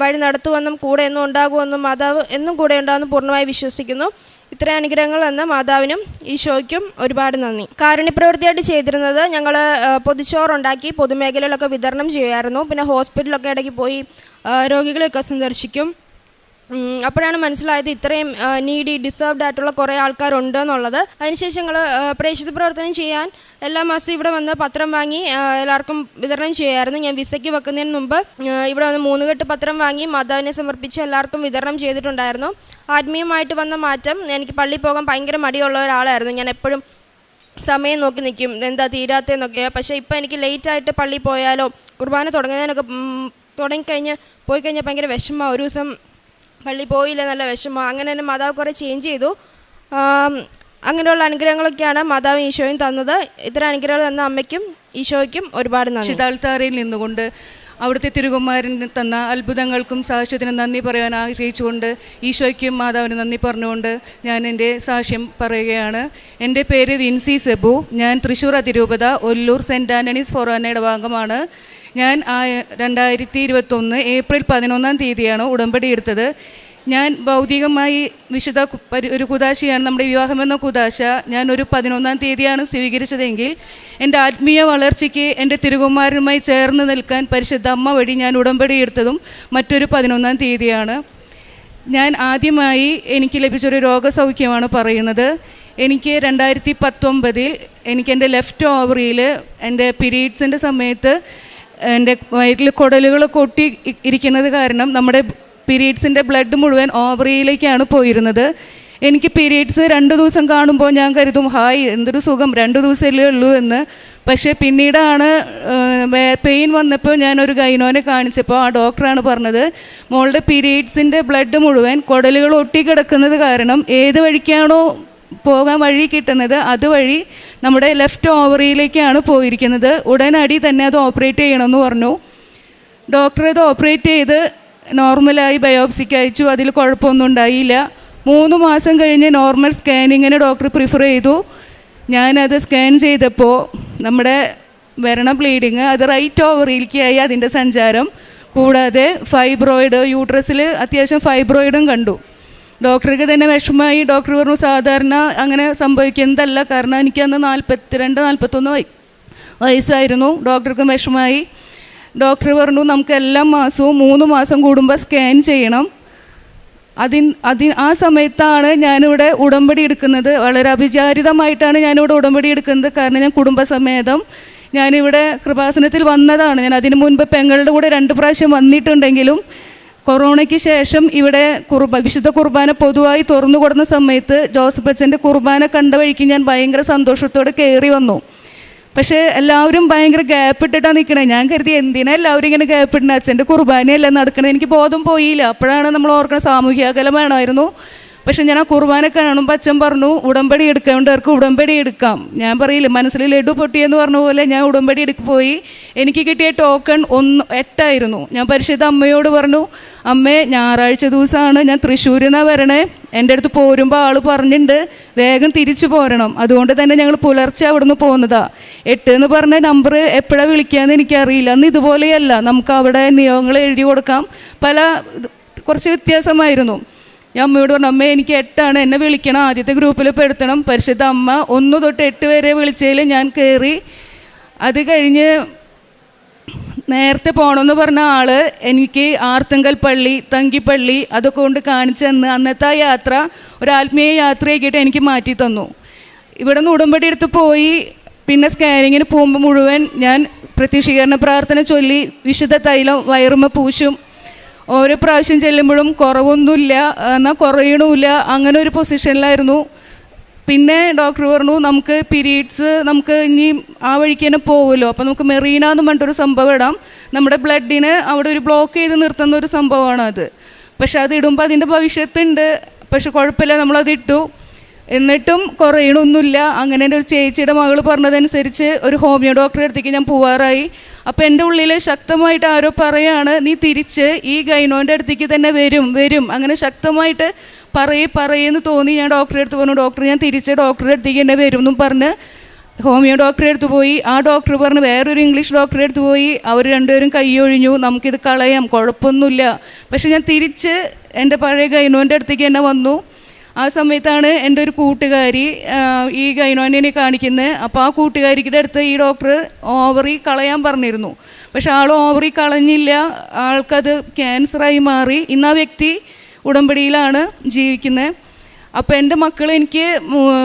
Speaker 7: വഴി നടത്തുമെന്നും കൂടെ എന്നും ഉണ്ടാകുമെന്നും മാതാവ് എന്നും കൂടെ ഉണ്ടാകുമെന്ന് പൂർണ്ണമായി വിശ്വസിക്കുന്നു. ഇത്രയും അനുഗ്രഹങ്ങൾ എന്ന മാതാവിനും ഈശോയ്ക്കും ഒരുപാട് നന്ദി. കാരുണ്യപ്രവൃത്തിയായിട്ട് ചെയ്തിരുന്നത്, ഞങ്ങൾ പൊതിച്ചോറുണ്ടാക്കി പൊതുമേഖലയിലൊക്കെ വിതരണം ചെയ്യുമായിരുന്നു. പിന്നെ ഹോസ്പിറ്റലൊക്കെ ഇടയ്ക്ക് പോയി രോഗികളെയൊക്കെ സന്ദർശിക്കും. അപ്പോഴാണ് മനസ്സിലായത് ഇത്രയും നീഡി ഡിസേർവ്ഡ് ആയിട്ടുള്ള കുറേ ആൾക്കാരുണ്ട് എന്നുള്ളത്. അതിനുശേഷം ഞങ്ങൾ പ്രേക്ഷിത പ്രവർത്തനം ചെയ്യാൻ എല്ലാ മാസവും ഇവിടെ വന്ന് പത്രം വാങ്ങി എല്ലാവർക്കും വിതരണം ചെയ്യുമായിരുന്നു. ഞാൻ വിസയ്ക്ക് വെക്കുന്നതിന് മുമ്പ് ഇവിടെ വന്ന് 3 കെട്ട് പത്രം വാങ്ങി മാതാവിനെ സമർപ്പിച്ച് എല്ലാവർക്കും വിതരണം ചെയ്തിട്ടുണ്ടായിരുന്നു. ആത്മീയമായിട്ട് വന്ന മാറ്റം, എനിക്ക് പള്ളിയിൽ പോകാൻ ഭയങ്കര മടിയുള്ള ഒരാളായിരുന്നു. ഞാൻ എപ്പോഴും സമയം നോക്കി നിൽക്കും, എന്താ തീരാത്തതെന്നൊക്കെ. പക്ഷേ ഇപ്പോൾ എനിക്ക് ലേറ്റായിട്ട് പള്ളിയിൽ പോയാലോ കുർബാന തുടങ്ങുന്നതിനൊക്കെ പോയി കഴിഞ്ഞാൽ ഭയങ്കര വിഷമമാണ്. ഒരു ദിവസം പള്ളി പോയില്ല, നല്ല വിഷമം. അങ്ങനെ തന്നെ മാതാവ് കുറേ ചേഞ്ച് ചെയ്തു. അങ്ങനെയുള്ള അനുഗ്രഹങ്ങളൊക്കെയാണ് മാതാവും ഈശോയും തന്നത്. ഇത്തരം അനുഗ്രഹങ്ങൾ തന്ന അമ്മയ്ക്കും ഈശോയ്ക്കും ഒരുപാട് നന്ദി.
Speaker 8: ശിതാൽത്താരയിൽ നിന്നുകൊണ്ട് അവിടുത്തെ തിരുകുമാരന് തന്ന അത്ഭുതങ്ങൾക്കും സാക്ഷ്യത്തിനും നന്ദി പറയാൻ ആഗ്രഹിച്ചുകൊണ്ട് ഈശോയ്ക്കും മാതാവിന് നന്ദി പറഞ്ഞുകൊണ്ട് ഞാൻ എൻ്റെ സാക്ഷ്യം പറയുകയാണ്. എൻ്റെ പേര് വിൻസി സെബു. ഞാൻ തൃശ്ശൂർ അതിരൂപത ഒല്ലൂർ സെൻറ്റ് ആൻ്റണീസ് ഫൊറോനയുടെ ഭാഗമാണ്. ഞാൻ 2021 ഏപ്രിൽ 11-ാം തീയതിയാണ് ഉടമ്പടി എടുത്തത്. ഞാൻ ഭൗതികമായി വിശുദ്ധ ഒരു കുദാശയാണ് നമ്മുടെ വിവാഹമെന്ന കുദാശ ഞാൻ ഒരു 11-ാം തീയതിയാണ് സ്വീകരിച്ചതെങ്കിൽ എൻ്റെ ആത്മീയ വളർച്ചയ്ക്ക് എൻ്റെ തിരുകുമാരനുമായി ചേർന്ന് നിൽക്കാൻ പരിശുദ്ധ അമ്മ വഴി ഞാൻ ഉടമ്പടി എടുത്തതും മറ്റൊരു 11-ാം തീയതിയാണ്. ഞാൻ ആദ്യമായി എനിക്ക് ലഭിച്ചൊരു രോഗസൗഖ്യമാണ് പറയുന്നത്. എനിക്ക് 2019 എനിക്ക് എൻ്റെ ലെഫ്റ്റ് ഓവറിയിൽ എൻ്റെ പീരീഡ്സിൻ്റെ സമയത്ത് എൻ്റെ വയറ്റിൽ കുടലുകളൊക്കെ ഒട്ടി ഇരിക്കുന്നത് കാരണം നമ്മുടെ പീരീഡ്സിൻ്റെ ബ്ലഡ് മുഴുവൻ ഓവറിയിലേക്കാണ് പോയിരുന്നത്. എനിക്ക് പീരീഡ്സ് 2 ദിവസം കാണുമ്പോൾ ഞാൻ കരുതും ഹായ് എന്തൊരു സുഖം, 2 ദിവസമല്ലേ ഉള്ളൂ എന്ന്. പക്ഷേ പിന്നീടാണ് പെയിൻ വന്നപ്പോൾ ഞാനൊരു ഗൈനോനെ കാണിച്ചപ്പോൾ ആ ഡോക്ടറാണ് പറഞ്ഞത് മോളുടെ പീരീഡ്സിൻ്റെ ബ്ലഡ് മുഴുവൻ കുടലുകൾ ഒട്ടിക്കിടക്കുന്നത് കാരണം ഏത് വഴിക്കാണോ പോകാൻ വഴി കിട്ടുന്നത് അതുവഴി നമ്മുടെ ലെഫ്റ്റ് ഓവറിയിലേക്കാണ് പോയിരിക്കുന്നത്. ഉടനടി തന്നെ അത് ഓപ്പറേറ്റ് ചെയ്യണമെന്ന് പറഞ്ഞു. ഡോക്ടർ ഇത് ഓപ്പറേറ്റ് ചെയ്ത് നോർമലായി ബയോപ്സിക്ക് അയച്ചു. അതിൽ കുഴപ്പമൊന്നും ഉണ്ടായില്ല. 3 മാസം കഴിഞ്ഞ് നോർമൽ സ്കാനിങ്ങിന് ഡോക്ടർ പ്രിഫർ ചെയ്തു. ഞാനത് സ്കാൻ ചെയ്തപ്പോൾ നമ്മുടെ വരണ ബ്ലീഡിങ് അത് റൈറ്റ് ഓവറിയിലേക്കായി അതിൻ്റെ സഞ്ചാരം. കൂടാതെ ഫൈബ്രോയിഡ്, യൂട്രസിൽ അത്യാവശ്യം ഫൈബ്രോയിഡും കണ്ടു. ഡോക്ടർക്ക് തന്നെ വിഷമമായി. ഡോക്ടർ പറഞ്ഞു സാധാരണ അങ്ങനെ സംഭവിക്കുന്നതല്ല, കാരണം എനിക്കന്ന് 42-41 വയസ്സായിരുന്നു. ഡോക്ടർക്ക് വിഷമമായി. ഡോക്ടർ പറഞ്ഞു നമുക്ക് എല്ലാ മാസവും 3 മാസം കൂടുമ്പോൾ സ്കാൻ ചെയ്യണം. ആ സമയത്താണ് ഞാനിവിടെ ഉടമ്പടി എടുക്കുന്നത്. വളരെ അവിചാരിതമായിട്ടാണ് ഞാനിവിടെ ഉടമ്പടി എടുക്കുന്നത്. കാരണം ഞാൻ കുടുംബസമേതം ഞാനിവിടെ കൃപാസനത്തിൽ വന്നതാണ്. ഞാൻ അതിനു മുൻപ് പെങ്ങളുടെ കൂടെ 2 പ്രാവശ്യം വന്നിട്ടുണ്ടെങ്കിലും കൊറോണയ്ക്ക് ശേഷം ഇവിടെ വിശുദ്ധ കുർബാന പൊതുവായി തുറന്നു കൊടുക്കുന്ന സമയത്ത് ജോസഫ് അച്ഛൻ്റെ കുർബാന കണ്ട വഴിക്ക് ഞാൻ ഭയങ്കര സന്തോഷത്തോടെ കയറി വന്നു. പക്ഷേ എല്ലാവരും ഭയങ്കര ഗ്യാപ്പ് ഇട്ടിട്ടാണ് നിൽക്കണേ. ഞാൻ കരുതി എന്തിനാ എല്ലാവരും ഇങ്ങനെ ഗ്യാപ്പ് ഇടുന്നത്, അച്ഛൻ്റെ കുർബാനയല്ല നടക്കണേ. എനിക്ക് ബോധം പോയില്ല. അപ്പോഴാണ് നമ്മൾ ഓർക്കണ സാമൂഹ്യ അകലം വേണമായിരുന്നു. പക്ഷെ ഞാൻ ആ കുർബാന കാണുമ്പോൾ അച്ഛൻ പറഞ്ഞു ഉടമ്പടി എടുക്കേണ്ടവർക്ക് ഉടമ്പടി എടുക്കാം. ഞാൻ പറയില്ല മനസ്സിൽ ലഡു പൊട്ടിയെന്ന് പറഞ്ഞ പോലെ ഞാൻ ഉടമ്പടി പോയി. എനിക്ക് കിട്ടിയ ടോക്കൺ 8 ഞാൻ പരിശുദ്ധ അമ്മയോട് പറഞ്ഞു അമ്മേ ഞായറാഴ്ച ദിവസമാണ് ഞാൻ തൃശ്ശൂരിൽ നിന്നാണ് വരണേ. എൻ്റെ അടുത്ത് പോരുമ്പോൾ ആൾ പറഞ്ഞിട്ടുണ്ട് വേഗം തിരിച്ചു പോരണം. അതുകൊണ്ട് തന്നെ ഞങ്ങൾ പുലർച്ചെ അവിടെ നിന്ന് പോകുന്നതാണ്. 8 എന്ന് പറഞ്ഞ നമ്പർ എപ്പോഴാണ് വിളിക്കാമെന്ന് എനിക്കറിയില്ല. അന്ന് ഇതുപോലെയല്ല, നമുക്ക് അവിടെ നിയമങ്ങൾ എഴുതി കൊടുക്കാം. കുറച്ച് വ്യത്യാസമായിരുന്നു. ഞാൻ അമ്മയോട് പറഞ്ഞു അമ്മ എനിക്ക് 8 എന്നെ വിളിക്കണം, ആദ്യത്തെ ഗ്രൂപ്പിൽ പെടുത്തണം. പരിശുദ്ധ അമ്മ 1 തൊട്ട് 8 വരെ വിളിച്ചതിൽ ഞാൻ കയറി. അത് കഴിഞ്ഞ് നേരത്തെ പോകണമെന്ന് പറഞ്ഞ ആൾ എനിക്ക് ആർത്തങ്കൽ പള്ളി, തങ്കിപ്പള്ളി അതൊക്കെ കൊണ്ട് കാണിച്ചു തന്ന് അന്നത്തെ ആ യാത്ര ഒരു ആത്മീയ യാത്രയാക്കിയിട്ട് എനിക്ക് മാറ്റി തന്നു. ഇവിടെ നിന്ന് ഉടമ്പടി എടുത്ത് പോയി. പിന്നെ സ്കാനിങ്ങിന് പോകുമ്പോൾ മുഴുവൻ ഞാൻ പ്രത്യക്ഷീകരണ പ്രാർത്ഥന ചൊല്ലി വിശുദ്ധ തൈലം വയറുമ്മ പൂശും. ഓരോ പ്രാവശ്യം ചെല്ലുമ്പോഴും കുറവൊന്നുമില്ല, എന്നാൽ കുറയണമില്ല, അങ്ങനെ ഒരു പൊസിഷനിലായിരുന്നു. പിന്നെ ഡോക്ടർ പറഞ്ഞു നമുക്ക് പീരീഡ്സ് നമുക്ക് ഇനി ആ വഴിക്ക് തന്നെ പോകുമല്ലോ, അപ്പോൾ നമുക്ക് മെറീന എന്ന് പറഞ്ഞിട്ടൊരു സംഭവം ഇടാം, നമ്മുടെ ബ്ലഡിന് അവിടെ ഒരു ബ്ലോക്ക് ചെയ്ത് നിർത്തുന്ന ഒരു സംഭവമാണ് അത്. പക്ഷെ അത് ഇടുമ്പോൾ അതിൻ്റെ ഭവിഷ്യത്തുണ്ട്, പക്ഷെ കുഴപ്പമില്ല, നമ്മളതിട്ടു. എന്നിട്ടും കുറയണമൊന്നുമില്ല. അങ്ങനെ എൻ്റെ ഒരു ചേച്ചിയുടെ മകൾ പറഞ്ഞതനുസരിച്ച് ഒരു ഹോമിയോ ഡോക്ടറെ അടുത്തേക്ക് ഞാൻ പോവാറായി. അപ്പോൾ എൻ്റെ ഉള്ളിൽ ശക്തമായിട്ട് ആരോ പറയാണ്, നീ തിരിച്ച് ഈ ഗൈനോൻ്റെ അടുത്തേക്ക് തന്നെ വരും അങ്ങനെ ശക്തമായിട്ട് പറയെന്ന് തോന്നി. ഞാൻ ഡോക്ടറെ അടുത്ത് പറഞ്ഞു, ഡോക്ടർ ഞാൻ തിരിച്ച് ഡോക്ടറുടെ അടുത്തേക്ക് തന്നെ വരും എന്നും പറഞ്ഞ് ഹോമിയോ ഡോക്ടറെ അടുത്ത് പോയി. ആ ഡോക്ടർ പറഞ്ഞ് വേറൊരു ഇംഗ്ലീഷ് ഡോക്ടറെ അടുത്ത് പോയി. അവർ രണ്ടുപേരും കൈയൊഴിഞ്ഞു, നമുക്കിത് കളയാം, കുഴപ്പമൊന്നുമില്ല. പക്ഷെ ഞാൻ തിരിച്ച് എൻ്റെ പഴയ ഗൈനോൻ്റെ അടുത്തേക്ക് തന്നെ വന്നു. ആ സമയത്താണ് എൻ്റെ ഒരു കൂട്ടുകാരി ഈ ഗൈനോനെ കാണിക്കുന്നത്. അപ്പോൾ ആ കൂട്ടുകാരിയുടെ അടുത്ത് ഈ ഡോക്ടർ ഓവറി കളയാൻ പറഞ്ഞിരുന്നു. പക്ഷെ ആൾ ഓവറി കളഞ്ഞില്ല, ആൾക്കത് ക്യാൻസറായി മാറി. ഇന്ന് ആ വ്യക്തി ഉടമ്പടിയിലാണ് ജീവിക്കുന്നത്. അപ്പോൾ എൻ്റെ മക്കൾ, എനിക്ക്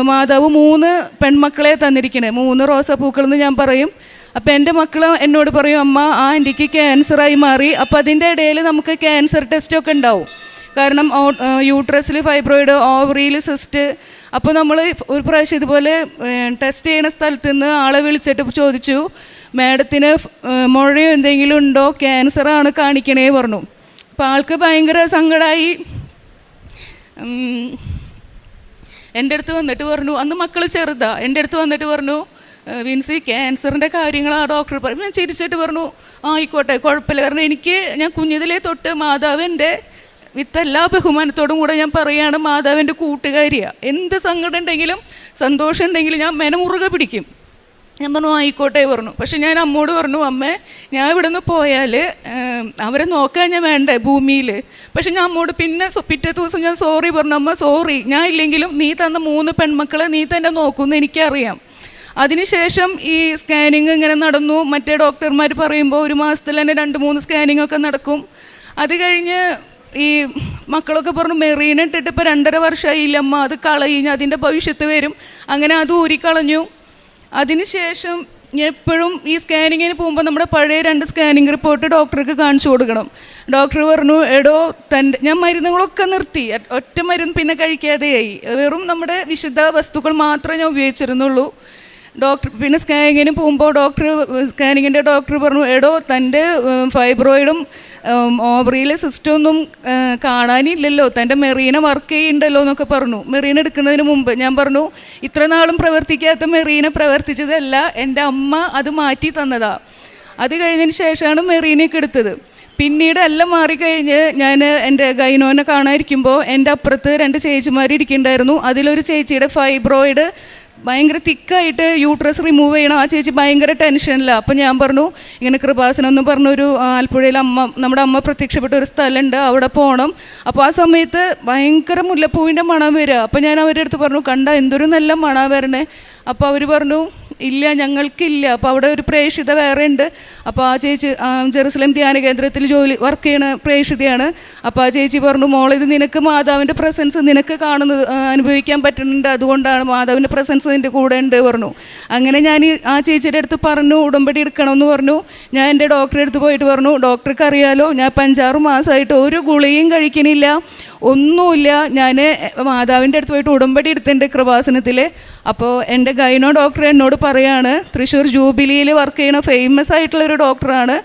Speaker 8: മാതാവ് 3 പെൺമക്കളെ തന്നിരിക്കണേ, 3 റോസാപ്പൂക്കളെന്ന് ഞാൻ പറയും. അപ്പോൾ എൻ്റെ മക്കൾ എന്നോട് പറയും, അമ്മ ആ ആൻറ്റിക്ക് ക്യാൻസറായി മാറി. അപ്പോൾ അതിൻ്റെ ഇടയിൽ നമുക്ക് ക്യാൻസർ ടെസ്റ്റൊക്കെ ഉണ്ടാവും. കാരണം യൂട്രസിൽ ഫൈബ്രോയിഡ്, ഓവറിയിൽ സിസ്റ്റ്. അപ്പോൾ നമ്മൾ ഒരു പ്രാവശ്യം ഇതുപോലെ ടെസ്റ്റ് ചെയ്യുന്ന സ്ഥലത്ത് നിന്ന് ആളെ വിളിച്ചിട്ട് ചോദിച്ചു, മാഡത്തിന് മുഴയോ എന്തെങ്കിലും ഉണ്ടോ, ക്യാൻസറാണ് കാണിക്കണേ പറഞ്ഞു. അപ്പോൾ ആൾക്ക് ഭയങ്കര സങ്കടമായി. എൻ്റെ അടുത്ത് വന്നിട്ട് പറഞ്ഞു, അന്ന് മക്കൾ ചെറുതാ, എൻ്റെ അടുത്ത് വന്നിട്ട് പറഞ്ഞു, വിൻസി ക്യാൻസറിൻ്റെ കാര്യങ്ങളാണ് ഡോക്ടർ പറയും. ഞാൻ ചിരിച്ചിട്ട് പറഞ്ഞു, ആയിക്കോട്ടെ കുഴപ്പമില്ല. കാരണം ഞാൻ കുഞ്ഞിതിലേ തൊട്ട് മാതാവിൻ്റെ വിത്ത് എല്ലാ ബഹുമാനത്തോടും കൂടെ ഞാൻ പറയുകയാണ്, മാതാവിൻ്റെ കൂട്ടുകാരിയാണ്. എന്ത് സങ്കടം ഉണ്ടെങ്കിലും സന്തോഷം ഉണ്ടെങ്കിലും ഞാൻ മെനമുറുകെ പിടിക്കും. ഞാൻ പറഞ്ഞു ആയിക്കോട്ടെ പറഞ്ഞു. പക്ഷെ ഞാൻ അമ്മോട് പറഞ്ഞു, അമ്മേ ഞാൻ ഇവിടെ നിന്ന് പോയാൽ അവരെ നോക്കാൻ ഞാൻ വേണ്ടേ ഭൂമിയിൽ. പക്ഷെ ഞാൻ അമ്മോട് പിന്നെ പിറ്റേ ദിവസം ഞാൻ സോറി പറഞ്ഞു, അമ്മ സോറി, ഞാൻ ഇല്ലെങ്കിലും നീ തന്ന 3 പെൺമക്കളെ നീ തന്നെ നോക്കുമെന്ന് എനിക്കറിയാം. അതിനുശേഷം ഈ സ്കാനിങ് ഇങ്ങനെ നടന്നു. മറ്റേ ഡോക്ടർമാർ പറയുമ്പോൾ 1 മാസത്തിൽ തന്നെ 2-3 സ്കാനിങ് ഒക്കെ നടക്കും. അത് കഴിഞ്ഞ് ഈ മക്കളൊക്കെ പറഞ്ഞു, മെറീന ഇട്ടിട്ട് ഇപ്പോൾ 2.5 വർഷമായില്ലമ്മ, അത് കളഞ്ഞ് അതിൻ്റെ ഭവിഷ്യത്ത് വരും. അങ്ങനെ അത് ഊരിക്കളഞ്ഞു. അതിനുശേഷം എപ്പോഴും ഈ സ്കാനിങ്ങിന് പോകുമ്പോൾ നമ്മുടെ പഴയ 2 സ്കാനിങ് റിപ്പോർട്ട് ഡോക്ടർക്ക് കാണിച്ചു കൊടുക്കണം. ഡോക്ടർ പറഞ്ഞു, എടോ ഞാൻ മരുന്നുകളൊക്കെ നിർത്തി, ഒറ്റ മരുന്ന് പിന്നെ കഴിക്കാതെയായി, വെറും നമ്മുടെ വിശുദ്ധ വസ്തുക്കൾ മാത്രമേ ഞാൻ ഉപയോഗിച്ചിരുന്നുള്ളൂ. ഡോക്ടർ പിന്നെ സ്കാനിങ്ങിന് പോകുമ്പോൾ സ്കാനിങ്ങിൻ്റെ ഡോക്ടർ പറഞ്ഞു, എടോ തൻ്റെ ഫൈബ്രോയിഡും ഓവറിയിലെ സിസ്റ്റമൊന്നും കാണാനില്ലല്ലോ, തൻ്റെ മെറീന വർക്ക് ചെയ്യുന്നുണ്ടല്ലോ എന്നൊക്കെ പറഞ്ഞു. മെറീന എടുക്കുന്നതിന് മുമ്പ് ഞാൻ പറഞ്ഞു, ഇത്ര നാളും പ്രവർത്തിക്കാത്ത മെറീന പ്രവർത്തിച്ചതല്ല, എൻ്റെ അമ്മ അത് മാറ്റി തന്നതാണ്. അത് കഴിഞ്ഞതിന് ശേഷമാണ് മെറീനയൊക്കെ എടുത്തത്. പിന്നീട് എല്ലാം മാറിക്കഴിഞ്ഞ് ഞാൻ എൻ്റെ ഗൈനോനെ കാണാതിരിക്കുമ്പോൾ എൻ്റെ അപ്പുറത്ത് 2 ചേച്ചിമാർ ഇരിക്കുന്നുണ്ടായിരുന്നു. അതിലൊരു ചേച്ചിയുടെ ഫൈബ്രോയിഡ് ഭയങ്കര തിക്കായിട്ട് യൂട്രസ് റിമൂവ് ചെയ്യണം. ആ ചേച്ചി ഭയങ്കര ടെൻഷനിലാണ്. അപ്പം ഞാൻ പറഞ്ഞു, ഇങ്ങനെ കൃപാസനം എന്ന് പറഞ്ഞൊരു ആലപ്പുഴയിൽ നമ്മുടെ അമ്മ പ്രത്യക്ഷപ്പെട്ട ഒരു സ്ഥലമുണ്ട്, അവിടെ പോകണം. അപ്പോൾ ആ സമയത്ത് ഭയങ്കര മുല്ലപ്പൂവിൻ്റെ മണം വരിക. അപ്പോൾ ഞാൻ അവരുടെ അടുത്ത് പറഞ്ഞു, കണ്ട എന്തൊരു നല്ല മണം വരണേ. അപ്പോൾ അവർ പറഞ്ഞു, ഇല്ല ഞങ്ങൾക്കില്ല. അപ്പോൾ അവിടെ ഒരു പ്രേക്ഷിത വേറെ ഉണ്ട്. അപ്പോൾ ആ ചേച്ചി ജെറുസലേം ധ്യാന കേന്ദ്രത്തിൽ വർക്ക് ചെയ്യണ പ്രേക്ഷിതയാണ്. അപ്പോൾ ആ ചേച്ചി പറഞ്ഞു, മോളിത് നിനക്ക് മാതാവിൻ്റെ പ്രസൻസ് നിനക്ക് കാണുന്നത് അനുഭവിക്കാൻ പറ്റുന്നുണ്ട്, അതുകൊണ്ടാണ് മാതാവിൻ്റെ പ്രസൻസ് നിൻ്റെ കൂടെ ഉണ്ട് പറഞ്ഞു. അങ്ങനെ ഞാൻ ആ ചേച്ചിയുടെ അടുത്ത് പറഞ്ഞു, ഉടമ്പടി എടുക്കണമെന്ന് പറഞ്ഞു. ഞാൻ എൻ്റെ ഡോക്ടറെ അടുത്ത് പോയിട്ട് പറഞ്ഞു, ഡോക്ടർക്ക് അറിയാലോ ഞാൻ 5-6 മാസമായിട്ട് ഒരു ഗുളികയും കഴിക്കണില്ല, ഒന്നുമില്ല. ഞാൻ മാതാവിൻ്റെ അടുത്ത് പോയിട്ട് ഉടമ്പടി എടുത്തിട്ടുണ്ട് കൃപാസനത്തിൽ. അപ്പോൾ എൻ്റെ ഗൈനോ ഡോക്ടർ എന്നോട് പറയാണ്, തൃശ്ശൂർ ജൂബിലിയിൽ വർക്ക് ചെയ്യുന്ന ഫേമസ് ആയിട്ടുള്ളൊരു ഡോക്ടറാണ്.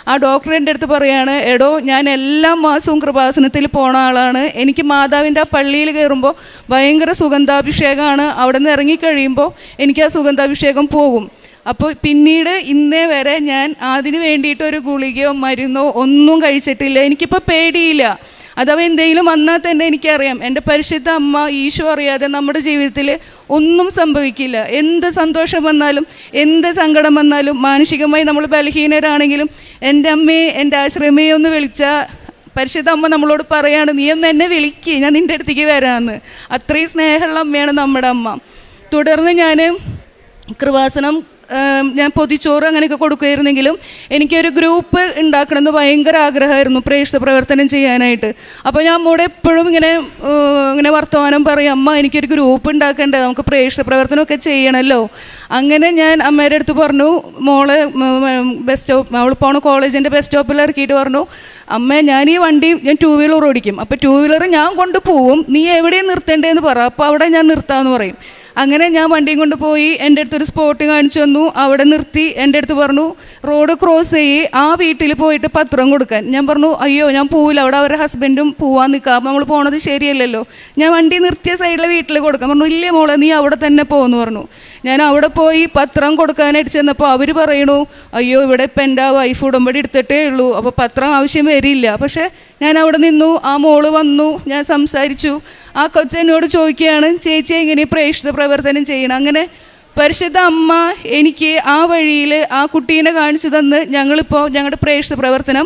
Speaker 8: ആ ഡോക്ടർ എൻ്റെ അടുത്ത് പറയാണ്, എടോ ഞാൻ എല്ലാ മാസവും കൃപാസനത്തിൽ പോണ ആളാണ്, എനിക്ക് മാതാവിൻ്റെ ആ പള്ളിയിൽ കയറുമ്പോൾ ഭയങ്കര സുഗന്ധാഭിഷേകമാണ്, അവിടെ നിന്ന് ഇറങ്ങിക്കഴിയുമ്പോൾ എനിക്ക് ആ സുഗന്ധാഭിഷേകം പോകും. അപ്പോൾ പിന്നീട് ഇന്നേ വരെ ഞാൻ അതിന് വേണ്ടിയിട്ടൊരു ഗുളികയോ മരുന്നോ ഒന്നും കഴിച്ചിട്ടില്ല. എനിക്കിപ്പോൾ പേടിയില്ല. അഥവാ എന്തെങ്കിലും വന്നാൽ തന്നെ എനിക്കറിയാം, എൻ്റെ പരിശുദ്ധ അമ്മ ഈശോ അറിയാതെ നമ്മുടെ ജീവിതത്തിൽ ഒന്നും സംഭവിക്കില്ല. എന്ത് സന്തോഷം വന്നാലും എന്ത് സങ്കടം വന്നാലും മാനസികമായി നമ്മൾ ബലഹീനരാണെങ്കിലും എൻ്റെ അമ്മയെ എൻ്റെ ആശ്രമയെ ഒന്ന് വിളിച്ചാൽ പരിശുദ്ധ അമ്മ നമ്മളോട് പറയാണ്, നീ ഒന്ന് എന്നെ വിളിക്ക്, ഞാൻ നിൻ്റെ അടുത്തേക്ക് വരാമെന്ന്. അത്രയും സ്നേഹമുള്ള അമ്മയാണ് നമ്മുടെ അമ്മ. തുടർന്ന് ഞാൻ കൃപാസനം ഞാൻ പൊതിച്ചോറ് അങ്ങനെയൊക്കെ കൊടുക്കുമായിരുന്നെങ്കിലും എനിക്കൊരു ഗ്രൂപ്പ് ഉണ്ടാക്കണമെന്ന് ഭയങ്കര ആഗ്രഹമായിരുന്നു പ്രേക്ഷിത പ്രവർത്തനം ചെയ്യാനായിട്ട്. അപ്പോൾ ഞാൻ അമ്മയോട് എപ്പോഴും ഇങ്ങനെ വർത്തമാനം പറയും, അമ്മ എനിക്കൊരു ഗ്രൂപ്പ് ഉണ്ടാക്കണ്ടേ, നമുക്ക് പ്രേക്ഷിത പ്രവർത്തനമൊക്കെ ചെയ്യണമല്ലോ. അങ്ങനെ ഞാൻ അമ്മയുടെ അടുത്ത് പറഞ്ഞു, മോളെ ബസ് സ്റ്റോപ്പ് അവൾ പോണ കോളേജിൻ്റെ ബസ് സ്റ്റോപ്പിൽ ഇറക്കിയിട്ട് പറഞ്ഞു, അമ്മ ഞാൻ ഈ വണ്ടി ഞാൻ 2 വീലർ ഓടിക്കും, അപ്പോൾ 2 വീലർ ഞാൻ കൊണ്ടുപോകും, നീ എവിടെയും നിർത്തേണ്ടതെന്ന് പറ, അപ്പോൾ അവിടെ ഞാൻ നിർത്താമെന്ന് പറയും. അങ്ങനെ ഞാൻ വണ്ടിയും കൊണ്ട് പോയി എൻ്റെ അടുത്തൊരു സ്പോട്ട് കാണിച്ചു തന്നു. അവിടെ നിർത്തി എൻ്റെ അടുത്ത് പറഞ്ഞു, റോഡ് ക്രോസ് ചെയ്യ്, ആ വീട്ടിൽ പോയിട്ട് പത്രം കൊടുക്കാൻ. ഞാൻ പറഞ്ഞു, അയ്യോ ഞാൻ പോവില്ല, അവിടെ അവരുടെ ഹസ്ബൻഡും പോവാൻ നിൽക്കുക, അപ്പോൾ നമ്മൾ പോണത് ശരിയല്ലല്ലോ, ഞാൻ വണ്ടി നിർത്തിയ സൈഡിലെ വീട്ടിൽ കൊടുക്കാൻ. പറഞ്ഞു, ഇല്ലേ മോളെ നീ അവിടെ തന്നെ പോകുമെന്ന് പറഞ്ഞു. ഞാൻ അവിടെ പോയി പത്രം കൊടുക്കാനായിട്ട് ചെന്നപ്പോൾ അവർ പറയണു, അയ്യോ ഇവിടെ ഇപ്പം എൻ്റെ വൈഫ് ഉടമ്പടി എടുത്തിട്ടേ ഉള്ളൂ, അപ്പോൾ പത്രം ആവശ്യം വരില്ല. പക്ഷേ ഞാൻ അവിടെ നിന്നു, ആ മോള് വന്നു, ഞാൻ സംസാരിച്ചു. ആ കൊച്ചെന്നോട് ചോദിക്കുകയാണ്, ചേച്ചി എങ്ങനെ പ്രേക്ഷിത പ്രവർത്തനം ചെയ്യണം. അങ്ങനെ പരിശുദ്ധ അമ്മ എനിക്ക് ആ വഴിയിൽ ആ കുട്ടീനെ കാണിച്ചു തന്ന് ഞങ്ങളിപ്പോൾ ഞങ്ങളുടെ പ്രേക്ഷിത പ്രവർത്തനം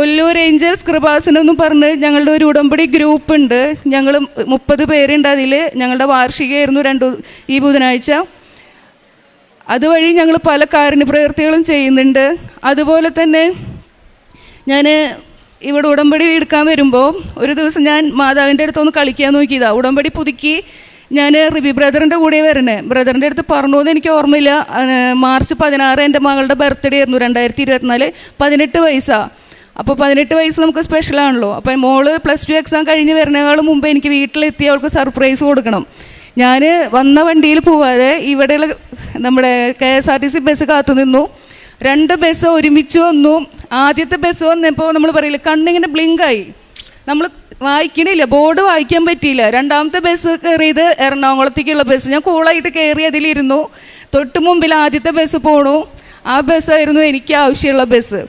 Speaker 8: ഒല്ലൂർ ഏഞ്ചൽസ് കൃപാസനം എന്ന് പറഞ്ഞ് ഞങ്ങളുടെ ഒരു ഉടമ്പടി ഗ്രൂപ്പ് ഉണ്ട്. ഞങ്ങൾ 30 പേരുണ്ട് അതിൽ. ഞങ്ങളുടെ വാർഷികമായിരുന്നു ഈ ബുധനാഴ്ച. അതുവഴി ഞങ്ങൾ പല കാരുണ്യ പ്രവൃത്തികളും ചെയ്യുന്നുണ്ട്. അതുപോലെ തന്നെ ഞാൻ ഇവിടെ ഉടമ്പടി എടുക്കാൻ വരുമ്പോൾ ഒരു ദിവസം ഞാൻ മാതാവിൻ്റെ അടുത്തൊന്ന് കളിക്കാൻ നോക്കിയതാണ്. ഉടമ്പടി പുതുക്കി ഞാൻ റിബി ബ്രദറിൻ്റെ കൂടെ വരണേ. ബ്രദറിൻ്റെ അടുത്ത് പറഞ്ഞോന്ന് എനിക്ക് ഓർമ്മയില്ല. മാർച്ച് 16 എൻ്റെ മകളുടെ ബർത്ത്ഡേ ആയിരുന്നു, 2024, 18 വയസ്സാണ്. അപ്പോൾ 18 വയസ്സ് നമുക്ക് സ്പെഷ്യലാണല്ലോ. അപ്പോൾ മോള് +2 എക്സാം കഴിഞ്ഞ് വരുന്നതിനേക്കാളും മുമ്പ് എനിക്ക് വീട്ടിലെത്തി അവൾക്ക് സർപ്രൈസ് കൊടുക്കണം. ഞാൻ വന്ന വണ്ടിയിൽ പോവാതെ ഇവിടെയുള്ള നമ്മുടെ KSRTC ബസ് കാത്തു നിന്നു. 2 ബസ് ഒരുമിച്ച് വന്നു. ആദ്യത്തെ ബസ് വന്നപ്പോൾ നമ്മൾ പറയില്ല, കണ്ണിങ്ങനെ ബ്ലിങ്കായി, നമ്മൾ വായിക്കണില്ല, ബോർഡ് വായിക്കാൻ പറ്റിയില്ല. 2ാമത്തെ ബസ് കയറിയത് എറണാകുളത്തേക്കുള്ള ബസ്. ഞാൻ കൂളായിട്ട് കയറി അതിലിരുന്നു. തൊട്ട് മുമ്പിൽ ആദ്യത്തെ ബസ് പോണു. ആ ബസ്സായിരുന്നു എനിക്ക് ആവശ്യമുള്ള ബസ്.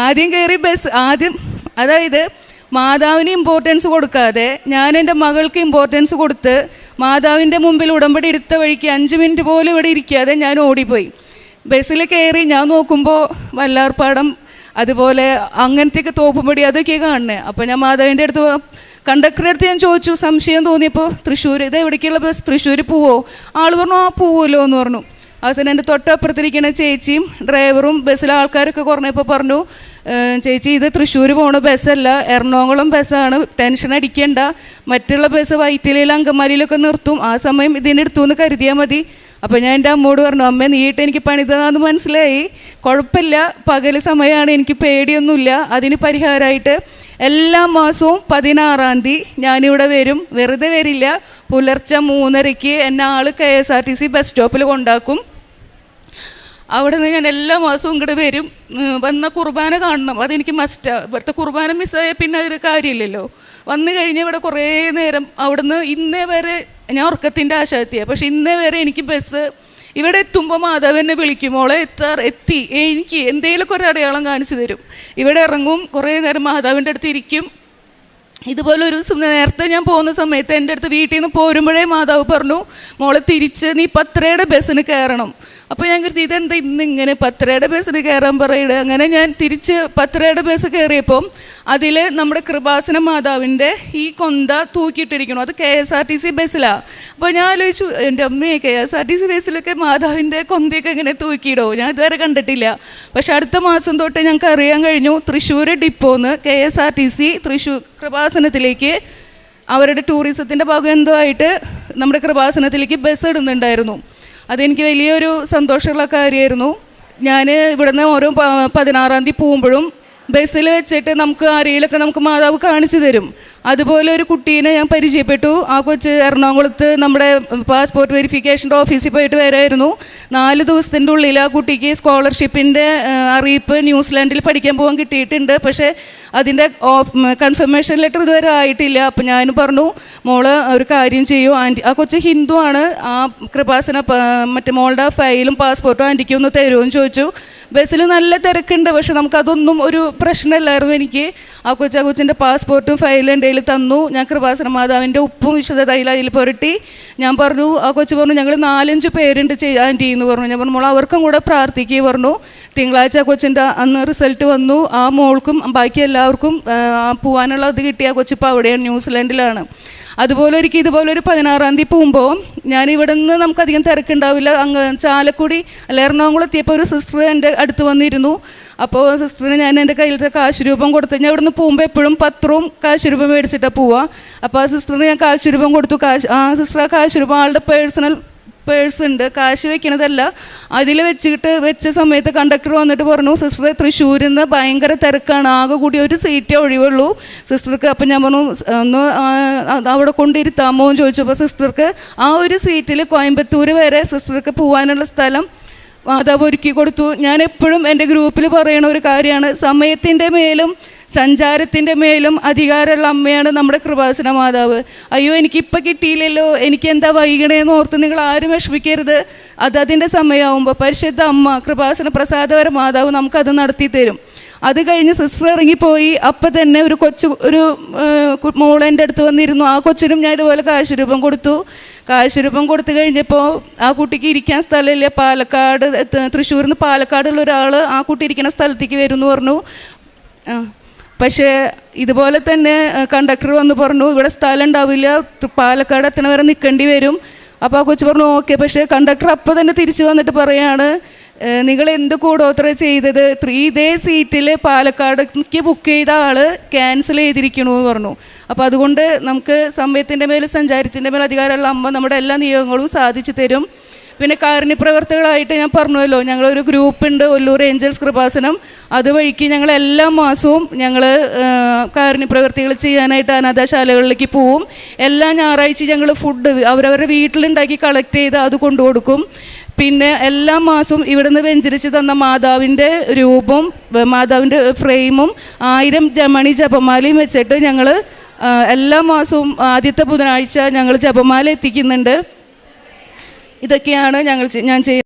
Speaker 8: ആദ്യം കയറി ബസ് അതായത് മാതാവിന് ഇമ്പോർട്ടൻസ് കൊടുക്കാതെ ഞാൻ എൻ്റെ മകൾക്ക് ഇമ്പോർട്ടൻസ് കൊടുത്ത് മാതാവിൻ്റെ മുമ്പിൽ ഉടമ്പടി എടുത്ത വഴിക്ക് 5 മിനിറ്റ് പോലും ഇവിടെ ഇരിക്കാതെ ഞാൻ ഓടിപ്പോയി. ബസ്സിൽ കയറി ഞാൻ നോക്കുമ്പോൾ വല്ലാർപ്പാടം, അതുപോലെ അങ്ങനത്തെയൊക്കെ തോപ്പുംപടി അതൊക്കെ കാണണേ. അപ്പോൾ ഞാൻ മാതാവിൻ്റെ അടുത്ത് കണ്ടക്ടറുടെ അടുത്ത് ഞാൻ ചോദിച്ചു, സംശയം തോന്നിയപ്പോൾ, തൃശ്ശൂർ ഇത് എവിടേക്കുള്ള ബസ്, തൃശ്ശൂർ പോവോ? ആൾ പറഞ്ഞു, ആ പോവുമല്ലോ എന്ന് പറഞ്ഞു. അവസാനം എൻ്റെ തൊട്ടപ്പുറത്തിരിക്കുന്ന ചേച്ചിയും ഡ്രൈവറും ബസ്സിലെ ആൾക്കാരൊക്കെ കുറഞ്ഞപ്പോൾ പറഞ്ഞു, ചേച്ചി ഇത് തൃശ്ശൂർ പോണ ബസ്സല്ല, എറണാകുളം ബസ്സാണ്, ടെൻഷൻ അടിക്കേണ്ട, മറ്റുള്ള ബസ് വൈറ്റിലയിൽ അങ്കമാലിയിലൊക്കെ നിർത്തും, ആ സമയം ഇതിൻ്റെ അടുത്തു നിന്ന് കരുതിയാൽ മതി. അപ്പോൾ ഞാൻ എൻ്റെ അമ്മോട് പറഞ്ഞു, അമ്മ നീയിട്ട് എനിക്ക് പണിതതാന്ന് മനസ്സിലായി, കുഴപ്പമില്ല, പകൽ സമയമാണ്, എനിക്ക് പേടിയൊന്നുമില്ല, അതിന് പരിഹാരമായിട്ട് എല്ലാ മാസവും 16-ാം തീയതി ഞാനിവിടെ വരും, വെറുതെ വരില്ല, പുലർച്ചെ 3:30 എന്നെ ആൾ KSRTC ബസ് സ്റ്റോപ്പിൽ കൊണ്ടാക്കും. അവിടെ നിന്ന് ഞാൻ എല്ലാ മാസവും ഇങ്ങോട്ട് വരും, വന്ന കുർബാന കാണണം, അതെനിക്ക് മസ്റ്റാണ്. ഇവിടുത്തെ കുർബാന മിസ്സായ പിന്നെ അതൊരു കാര്യമില്ലല്ലോ. വന്നു കഴിഞ്ഞ് ഇവിടെ കുറേ നേരം അവിടുന്ന് ഇന്നേ വരെ ഞാൻ ഉറക്കത്തിൻ്റെ ആശാത്തിയാണ്. പക്ഷെ ഇന്നേ വരെ എനിക്ക് ബസ് ഇവിടെ എത്തുമ്പോൾ മാതാവ് എന്നെ വിളിക്കും, മോളെ എത്തി, എനിക്ക് എന്തെങ്കിലുമൊക്കെ ഒരു അടയാളം കാണിച്ചു തരും. ഇവിടെ ഇറങ്ങും, കുറേ നേരം മാതാവിൻ്റെ അടുത്ത് ഇരിക്കും. ഇതുപോലെ ഒരു നേരത്തെ ഞാൻ പോകുന്ന സമയത്ത് എൻ്റെ അടുത്ത് വീട്ടിൽ നിന്ന് പോരുമ്പോഴേ മാതാവ് പറഞ്ഞു, മോളെ തിരിച്ച് നീ 10-യുടെ ബസ്സിന് കയറണം. അപ്പോൾ ഞാൻ കരുതി ഇതെന്താ ഇന്നിങ്ങനെ 10-യുടെ ബസ്സിന് കയറാൻ പറയുന്നത്. അങ്ങനെ ഞാൻ തിരിച്ച് 10-യുടെ ബസ് കയറിയപ്പം അതിൽ നമ്മുടെ കൃപാസന മാതാവിൻ്റെ ഈ കൊന്ത തൂക്കിയിട്ടിരിക്കണം. അത് KSRTC ബസ്സിലാണ്. അപ്പോൾ ഞാൻ ആലോചിച്ചു, എൻ്റെ അമ്മയെ KSRTC ബസ്സിലൊക്കെ മാതാവിൻ്റെ കൊന്തയൊക്കെ ഇങ്ങനെ തൂക്കിയിടോ, ഞാൻ ഇതുവരെ കണ്ടിട്ടില്ല. പക്ഷെ അടുത്ത മാസം തൊട്ട് ഞങ്ങൾക്ക് അറിയാൻ കഴിഞ്ഞു, തൃശ്ശൂർ ഡിപ്പോന്ന് KSRTC തൃശ്ശൂർ കൃപാസനത്തിലേക്ക് അവരുടെ ടൂറിസത്തിൻ്റെ ഭാഗം എന്തോ ആയിട്ട് നമ്മുടെ കൃപാസനത്തിലേക്ക് ബസ് ഇടുന്നുണ്ടായിരുന്നു. അതെനിക്ക് വലിയൊരു സന്തോഷമുള്ള കാര്യമായിരുന്നു. ഞാൻ ഇവിടുന്ന് ഓരോ 16-ാം തീയതി പോകുമ്പോഴും ബസ്സിൽ വെച്ചിട്ട് നമുക്ക് ആരെയിലൊക്കെ നമുക്ക് മാതാവ് കാണിച്ചു തരും. അതുപോലെ ഒരു കുട്ടീനെ ഞാൻ പരിചയപ്പെട്ടു. ആ കൊച്ച് എറണാകുളത്ത് നമ്മുടെ പാസ്പോർട്ട് വെരിഫിക്കേഷൻ്റെ ഓഫീസിൽ പോയിട്ട് വരായിരുന്നു. 4 ദിവസത്തിൻ്റെ ഉള്ളിൽ ആ കുട്ടിക്ക് സ്കോളർഷിപ്പിൻ്റെ അറിയിപ്പ് ന്യൂസിലാൻഡിൽ പഠിക്കാൻ പോകാൻ കിട്ടിയിട്ടുണ്ട്. പക്ഷേ അതിൻ്റെ കൺഫർമേഷൻ ലെറ്റർ ഇതുവരെ ആയിട്ടില്ല. അപ്പോൾ ഞാൻ പറഞ്ഞു, മോള് ഒരു കാര്യം ചെയ്യൂ, ആൻറ്റി ആ കൊച്ച് ഹിന്ദു ആണ്, ആ കൃപാസന മറ്റേ മോളുടെ ഫയലും പാസ്പോർട്ടും ആൻറ്റിക്ക് ഒന്ന് തരുമെന്ന് ചോദിച്ചു. ബസ്സിൽ നല്ല തിരക്കുണ്ട്, പക്ഷെ നമുക്കതൊന്നും ഒരു പ്രശ്നമില്ലായിരുന്നു. എനിക്ക് ആ കൊച്ചിൻ്റെ പാസ്പോർട്ടും ഫയലും എൻ്റെ കയ്യിൽ തന്നു. ഞാൻ കൃപാസന മാതാവിൻ്റെ ഉപ്പും വിശുദ്ധ തൈലം അതിൽ പുരട്ടി. ഞാൻ പറഞ്ഞു, ആ കൊച്ച് പറഞ്ഞു, ഞങ്ങൾ 4-5 പേരുണ്ട് ആൻറ്റി എന്ന് പറഞ്ഞു. ഞാൻ പറഞ്ഞു, മോൾ അവർക്കും കൂടെ പ്രാർത്ഥിക്കുക പറഞ്ഞു. തിങ്കളാഴ്ച ആ കൊച്ചിൻ്റെ അന്ന് റിസൾട്ട് വന്നു. ആ മോൾക്കും ബാക്കി എല്ലാവർക്കും പോകാനുള്ള ഇത് കിട്ടി. ആ കൊച്ചിപ്പോൾ അവിടെയാണ്, ന്യൂസിലാൻഡിലാണ്. അതുപോലെ ഒരിക്കൽ ഇതുപോലെ ഒരു 16-ാം തീയതി പോകുമ്പോൾ ഞാൻ ഇവിടെ നിന്ന് നമുക്കധികം തിരക്കുണ്ടാവില്ല, അങ്ങ് ചാലക്കുടി അല്ല എറണാകുളം എത്തിയപ്പോൾ ഒരു സിസ്റ്റർ എൻ്റെ അടുത്ത് വന്നിരുന്നു. അപ്പോൾ സിസ്റ്ററിന് ഞാൻ എൻ്റെ കയ്യിലത്തെ കാശ് രൂപം കൊടുത്ത്, ഞാൻ ഇവിടെ നിന്ന് പോകുമ്പോൾ എപ്പോഴും പത്രവും കാശ് രൂപം മേടിച്ചിട്ടാണ് പോവുക. അപ്പോൾ ആ സിസ്റ്ററിന് ഞാൻ കാശ് രൂപം കൊടുത്തു. ആ സിസ്റ്റർ ആ കാശ് രൂപം ആളുടെ പേഴ്സ് ഉണ്ട്, കാശ് വെക്കണതല്ല, അതിൽ വെച്ച സമയത്ത് കണ്ടക്ടർ വന്നിട്ട് പറഞ്ഞു, സിസ്റ്റർ തൃശ്ശൂരിൽ നിന്ന് ഭയങ്കര തിരക്കാണ്, ആകെ കൂടി ഒരു സീറ്റേ ഒഴിവുള്ളൂ സിസ്റ്റർക്ക്. അപ്പം ഞാൻ പറഞ്ഞു ഒന്ന് അവിടെ കൊണ്ടിരുത്താമോ എന്ന് ചോദിച്ചപ്പോൾ സിസ്റ്റർക്ക് ആ ഒരു സീറ്റിൽ കോയമ്പത്തൂർ വരെ സിസ്റ്റർക്ക് പോകാനുള്ള സ്ഥലം മാതാവ് ഒരുക്കി കൊടുത്തു. ഞാൻ എപ്പോഴും എൻ്റെ ഗ്രൂപ്പിൽ പറയണ ഒരു കാര്യമാണ്, സമയത്തിൻ്റെ മേലും സഞ്ചാരത്തിൻ്റെ മേലും അധികാരമുള്ള അമ്മയാണ് നമ്മുടെ കൃപാസന മാതാവ്. അയ്യോ എനിക്കിപ്പോൾ കിട്ടിയില്ലല്ലോ, എനിക്ക് എന്താ വൈകണേന്ന് ഓർത്ത് നിങ്ങൾ ആരും വിഷമിക്കരുത്. അതിൻ്റെ സമയമാകുമ്പോൾ പരിശുദ്ധ അമ്മ കൃപാസന പ്രസാദപര മാതാവ് നമുക്കത് നടത്തി തരും. അത് കഴിഞ്ഞ് സിസ്റ്റർ ഇറങ്ങിപ്പോയി. അപ്പം തന്നെ ഒരു മോളെൻ്റെ അടുത്ത് വന്നിരുന്നു. ആ കൊച്ചിനും ഞാൻ ഇതുപോലെ കാശ് രൂപം കൊടുത്തു. കാശ് രൂപം കൊടുത്തു കഴിഞ്ഞപ്പോൾ ആ കുട്ടിക്ക് ഇരിക്കാൻ സ്ഥലമില്ല. പാലക്കാട്, തൃശ്ശൂരിൽ നിന്ന് പാലക്കാടുള്ള ഒരാൾ ആ കുട്ടി ഇരിക്കുന്ന സ്ഥലത്തേക്ക് വരും എന്ന് പറഞ്ഞു. പക്ഷേ ഇതുപോലെ തന്നെ കണ്ടക്ടർ വന്ന് പറഞ്ഞു ഇവിടെ സ്ഥലം ഉണ്ടാവില്ല, പാലക്കാട് എത്തണ വരെ നിൽക്കേണ്ടി വരും. അപ്പോൾ ആ കൊച്ചു പറഞ്ഞു ഓക്കെ. പക്ഷേ കണ്ടക്ടർ അപ്പോൾ തന്നെ തിരിച്ചു വന്നിട്ട് പറയാണ്, നിങ്ങൾ എന്ത് കൂടോത്ര ചെയ്തത്, ഇതേ സീറ്റിൽ പാലക്കാടേക്ക് ബുക്ക് ചെയ്ത ആൾ ക്യാൻസൽ ചെയ്തിരിക്കണമെന്ന് പറഞ്ഞു. അപ്പോൾ അതുകൊണ്ട് നമുക്ക് സമയത്തിൻ്റെ മേൽ സഞ്ചാരത്തിൻ്റെ മേൽ അധികാരമുള്ള അമ്മ നമ്മുടെ എല്ലാ നിയോഗങ്ങളും സാധിച്ചു തരും. പിന്നെ കാരുണ്യപ്രവർത്തകളായിട്ട് ഞാൻ പറഞ്ഞല്ലോ, ഞങ്ങളൊരു ഗ്രൂപ്പുണ്ട് ഒല്ലൂർ ഏഞ്ചൽസ് കൃപാസനം. അതുവഴിക്ക് ഞങ്ങൾ എല്ലാ മാസവും ഞങ്ങൾ കാരുണ്യപ്രവർത്തികൾ ചെയ്യാനായിട്ട് അനാഥശാലകളിലേക്ക് പോവും. എല്ലാ ഞായറാഴ്ചയും ഞങ്ങൾ ഫുഡ് അവരവരുടെ വീട്ടിലുണ്ടാക്കി കളക്ട് ചെയ്ത് അത് കൊണ്ടു കൊടുക്കും. പിന്നെ എല്ലാ മാസവും ഇവിടെ നിന്ന് വെഞ്ചരിച്ച് തന്ന മാതാവിൻ്റെ രൂപം, മാതാവിൻ്റെ ഫ്രെയിമും 1000 ജമണി ജപമാലയും വെച്ചിട്ട് ഞങ്ങൾ എല്ലാ മാസവും ആദ്യത്തെ ബുധനാഴ്ച ഞങ്ങൾ ജപമാല എത്തിക്കുന്നുണ്ട്. ഇതൊക്കെയാണ് ഞാൻ ചെയ്യുന്നത്.